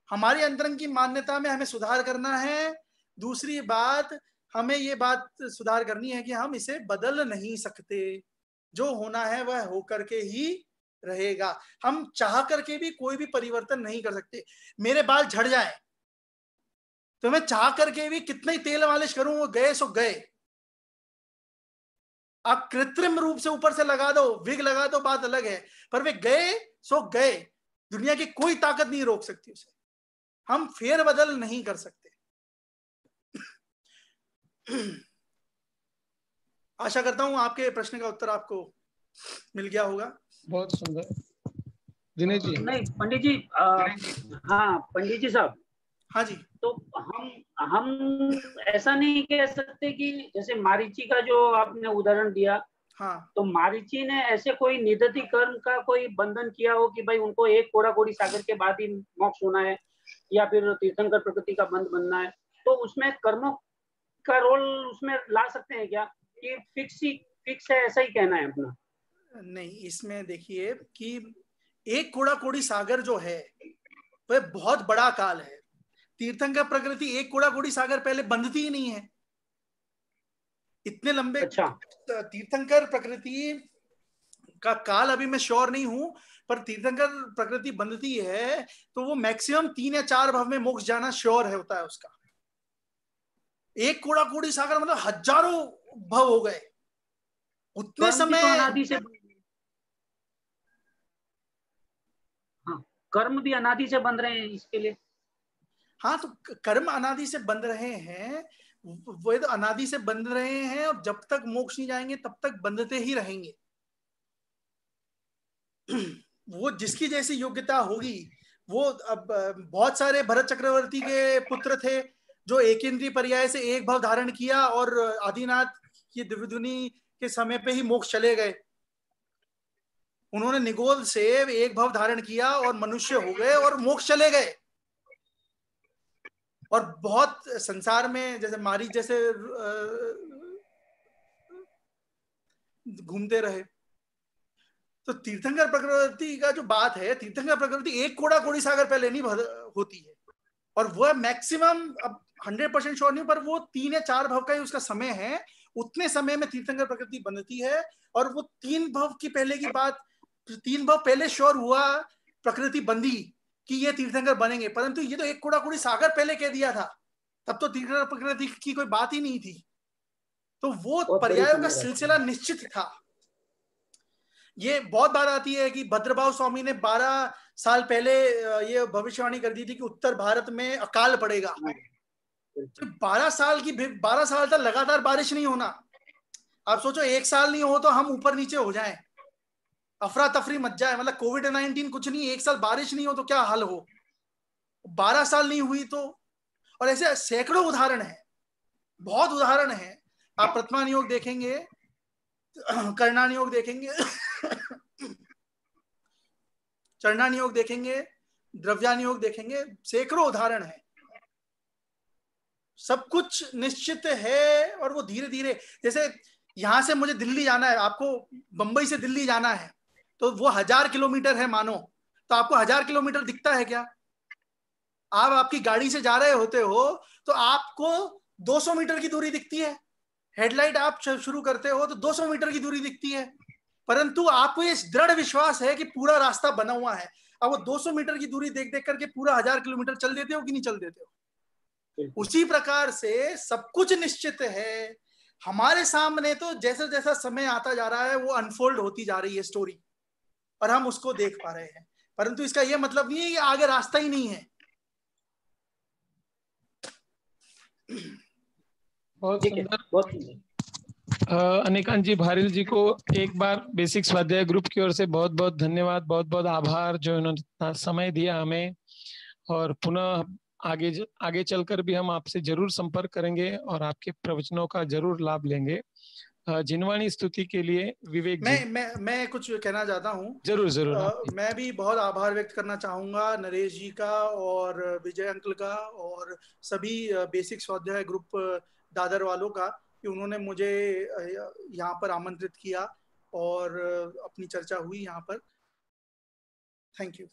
हमारी अंतरंग की मान्यता में हमें सुधार करना है। दूसरी बात, हमें ये बात सुधार करनी है कि हम इसे बदल नहीं सकते। जो होना है वह होकर के ही रहेगा। हम चाह करके भी कोई भी परिवर्तन नहीं कर सकते। मेरे बाल झड़ जाए तो मैं चाह करके भी कितना ही तेल मालिश करूं, वो गए सो गए। आप कृत्रिम रूप से ऊपर से लगा दो, विग लगा दो, बात अलग है, पर वे गए सो गए। दुनिया की कोई ताकत नहीं रोक सकती उसे। हम फेर बदल नहीं कर सकते। आशा करता हूं आपके प्रश्न का उत्तर आपको मिल गया होगा। बहुत सुंदर। दिनेश जी। नहीं पंडित जी, हाँ पंडित जी साहब। हाँ जी। तो हम ऐसा नहीं कह सकते कि जैसे मारीची का जो आपने उदाहरण दिया, हाँ, तो मारीची ने ऐसे कोई निदति कर्म का कोई बंधन किया हो कि भाई उनको एक कोड़ा कोड़ी सागर के बाद ही मोक्ष होना है, या फिर तीर्थंकर प्रकृति का बंध बनना है, तो उसमें कर्मों का रोल उसमें ला सकते हैं क्या कि फिक्स है, ऐसा ही कहना है अपना? नहीं, इसमें देखिए कि एक कोड़ा कोड़ी सागर जो है वह बहुत बड़ा काल है। तीर्थंकर प्रकृति एक कोड़ा कोड़ी सागर पहले बंधती ही नहीं है। इतने लंबे तीर्थंकर प्रकृति का काल अभी मैं श्योर नहीं हूं, पर तीर्थंकर प्रकृति बंधती है तो वो मैक्सिमम 3 या 4 भव में मोक्ष जाना श्योर है होता है उसका। एक कोड़ा कोड़ी सागर मतलब हजारों भव हो गए उतने समय। तो अनादि से, हाँ, कर्म भी अनादि से बंध रहे हैं इसके लिए। हाँ, तो कर्म अनादि से बंध रहे हैं, वो तो अनादि से बंध रहे हैं, और जब तक मोक्ष नहीं जाएंगे तब तक बंधते ही रहेंगे। वो जिसकी जैसी योग्यता होगी। वो अब बहुत सारे भरत चक्रवर्ती के पुत्र थे जो एकेंद्रीय पर्याय से एक भाव धारण किया और आदिनाथ की दिव्यधुनी के समय पे ही मोक्ष चले गए। उन्होंने निगोल से एक भाव धारण किया और मनुष्य हो गए और मोक्ष चले गए। और बहुत संसार में जैसे मारी जैसे घूमते रहे। तो तीर्थंकर प्रकृति का जो बात है, तीर्थंकर प्रकृति एक कोड़ा कोड़ी सागर पहले नहीं होती है, और वह मैक्सिमम, अब 100% श्योर नहीं, पर वो 3 या 4 भव का ही उसका समय है। उतने समय में तीर्थंकर प्रकृति बनती है, और वो 3 भव की पहले की बात, 3 भव पहले श्योर हुआ प्रकृति बंदी कि ये तीर्थंकर बनेंगे, परंतु ये तो एक कोड़ा कोड़ी सागर पहले कह दिया था, तब तो तीर्थंकर प्रकृति की कोई बात ही नहीं थी। तो वो पर्यायों का सिलसिला निश्चित था। ये बहुत बार आती है कि भद्रभाव स्वामी ने 12 साल पहले ये भविष्यवाणी कर दी थी कि उत्तर भारत में अकाल पड़ेगा। तो 12 साल तक लगातार बारिश नहीं होना। आप सोचो 1 साल नहीं हो तो हम ऊपर नीचे हो जाएं। अफरा तफरी मच जाए, मतलब कोविड-19 कुछ नहीं, 1 साल बारिश नहीं हो तो क्या हाल हो, 12 साल नहीं हुई तो, और ऐसे सैकड़ों उदाहरण हैं, बहुत उदाहरण हैं। आप प्रतिमान योग देखेंगे, करणान योग देखेंगे, चरणान योग देखेंगे, द्रव्यान योग देखेंगे, सैकड़ों उदाहरण हैं। सब कुछ निश्चित है, और वो धीरे धीरे, जैसे यहां से मुझे दिल्ली जाना है, आपको बंबई से दिल्ली जाना है, तो वो 1000 किलोमीटर है मानो, तो आपको 1000 किलोमीटर दिखता है क्या? आप आपकी गाड़ी से जा रहे होते हो तो आपको 200 मीटर की दूरी दिखती है, हेडलाइट आप शुरू करते हो तो 200 मीटर की दूरी दिखती है, परंतु आपको ये दृढ़ विश्वास है कि पूरा रास्ता बना हुआ है। अब वो 200 मीटर की दूरी देख देख करके पूरा 1000 किलोमीटर चल देते हो कि नहीं चल देते हो? उसी प्रकार से सब कुछ निश्चित है हमारे सामने, तो जैसा जैसा समय आता जा रहा है वो अनफोल्ड होती जा रही है स्टोरी, और हम उसको देख पा रहे हैं, परंतु इसका यह मतलब नहीं है कि आगे रास्ता ही नहीं है। बहुत सुंदर। अनिकांत जी भारिल जी को एक बार बेसिक स्वाध्याय ग्रुप की ओर से बहुत बहुत धन्यवाद, बहुत बहुत आभार जो इन्होंने समय दिया हमें, और पुनः आगे चलकर भी हम आपसे जरूर संपर्क करेंगे और आपके प्रवचनों का जरूर लाभ लेंगे। जिनवाणी स्तुति के लिए विवेक जी। मैं कुछ कहना चाहता हूँ। जरूर जरूर। मैं भी बहुत आभार व्यक्त करना चाहूंगा नरेश जी का और विजय अंकल का और सभी बेसिक स्वाध्याय ग्रुप दादर वालों का, कि उन्होंने मुझे यहाँ पर आमंत्रित किया और अपनी चर्चा हुई यहाँ पर। Thank you.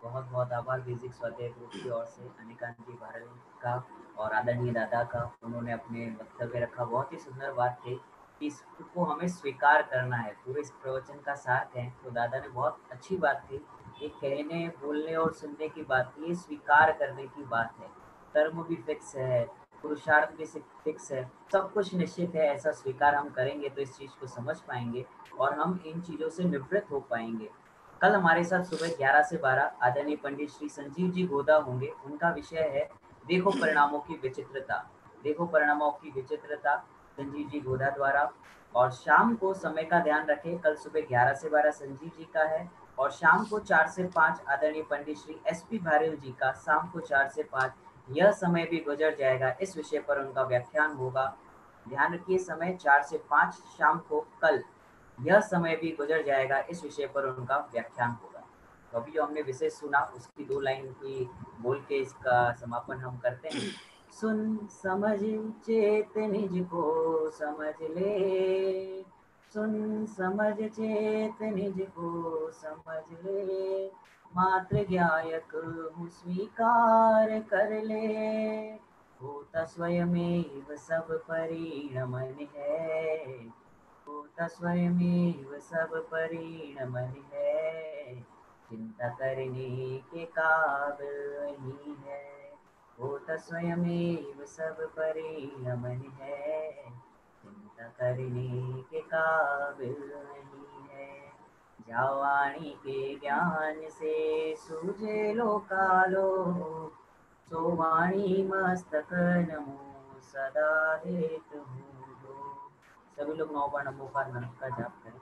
बहुत बहुत आभार बेसिक स्वाध्याय ग्रुप की ओर से अनिकांत जी भारिल का और आदरणीय दादा का। उन्होंने अपने वक्तव्य रखा, बहुत ही सुंदर बात थी कि इसको हमें स्वीकार करना है, पूरे इस प्रवचन का सार है। तो दादा ने बहुत अच्छी बात थी, ये कहने बोलने और सुनने की बात थी, ये स्वीकार करने की बात है। कर्म भी फिक्स है, पुरुषार्थ भी फिक्स है, सब कुछ निश्चित है। ऐसा स्वीकार हम करेंगे तो इस चीज़ को समझ पाएंगे और हम इन चीज़ों से निवृत्त हो पाएंगे। कल हमारे साथ सुबह 11 से 12 आदरणीय पंडित श्री संजीव जी गोदा होंगे। उनका विषय है देखो परिणामों की विचित्रता, देखो परिणामों की विचित्रता, संजीव जी गोदा द्वारा। और शाम को समय का ध्यान रखें, कल सुबह 11 से 12 संजीव जी का है और शाम को 4 से 5 आदरणीय पंडित श्री SP भारिल जी का, शाम को 4 से 5। यह समय भी गुजर जाएगा, इस विषय पर उनका व्याख्यान होगा। ध्यान रखिए, समय 4 से 5 शाम को, कल यह समय भी गुजर जाएगा, इस विषय पर उनका व्याख्यान होगा। तो अभी जो हमने विषय सुना उसकी 2 लाइन की बोल के इसका समापन हम करते हैं। सुन समझ चेत निज को समझ ले, सुन समझ चेत निज को समझ ले, मात्र ज्ञायक हूँ स्वीकार कर ले, होता स्वयमेव सब परिणमन है, होता स्वयमेव सब परिणमन है, चिंता करने के काबिल नहीं है, होता स्वयमेव सब परिणमन है, चिंता करने के काबिल नहीं है। जाओ वाणी के ज्ञान से सूझे लोकालो, सो वाणी मस्तक नमो सदा देत हूँ। सभी लोग 9 बार नमो का जाप करें।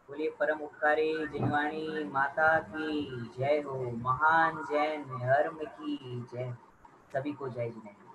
बोलिए परम उपकारी जिनवाणी माता की जय हो, महान जैन धर्म की जय। सभी को जय जिनेन्द्र।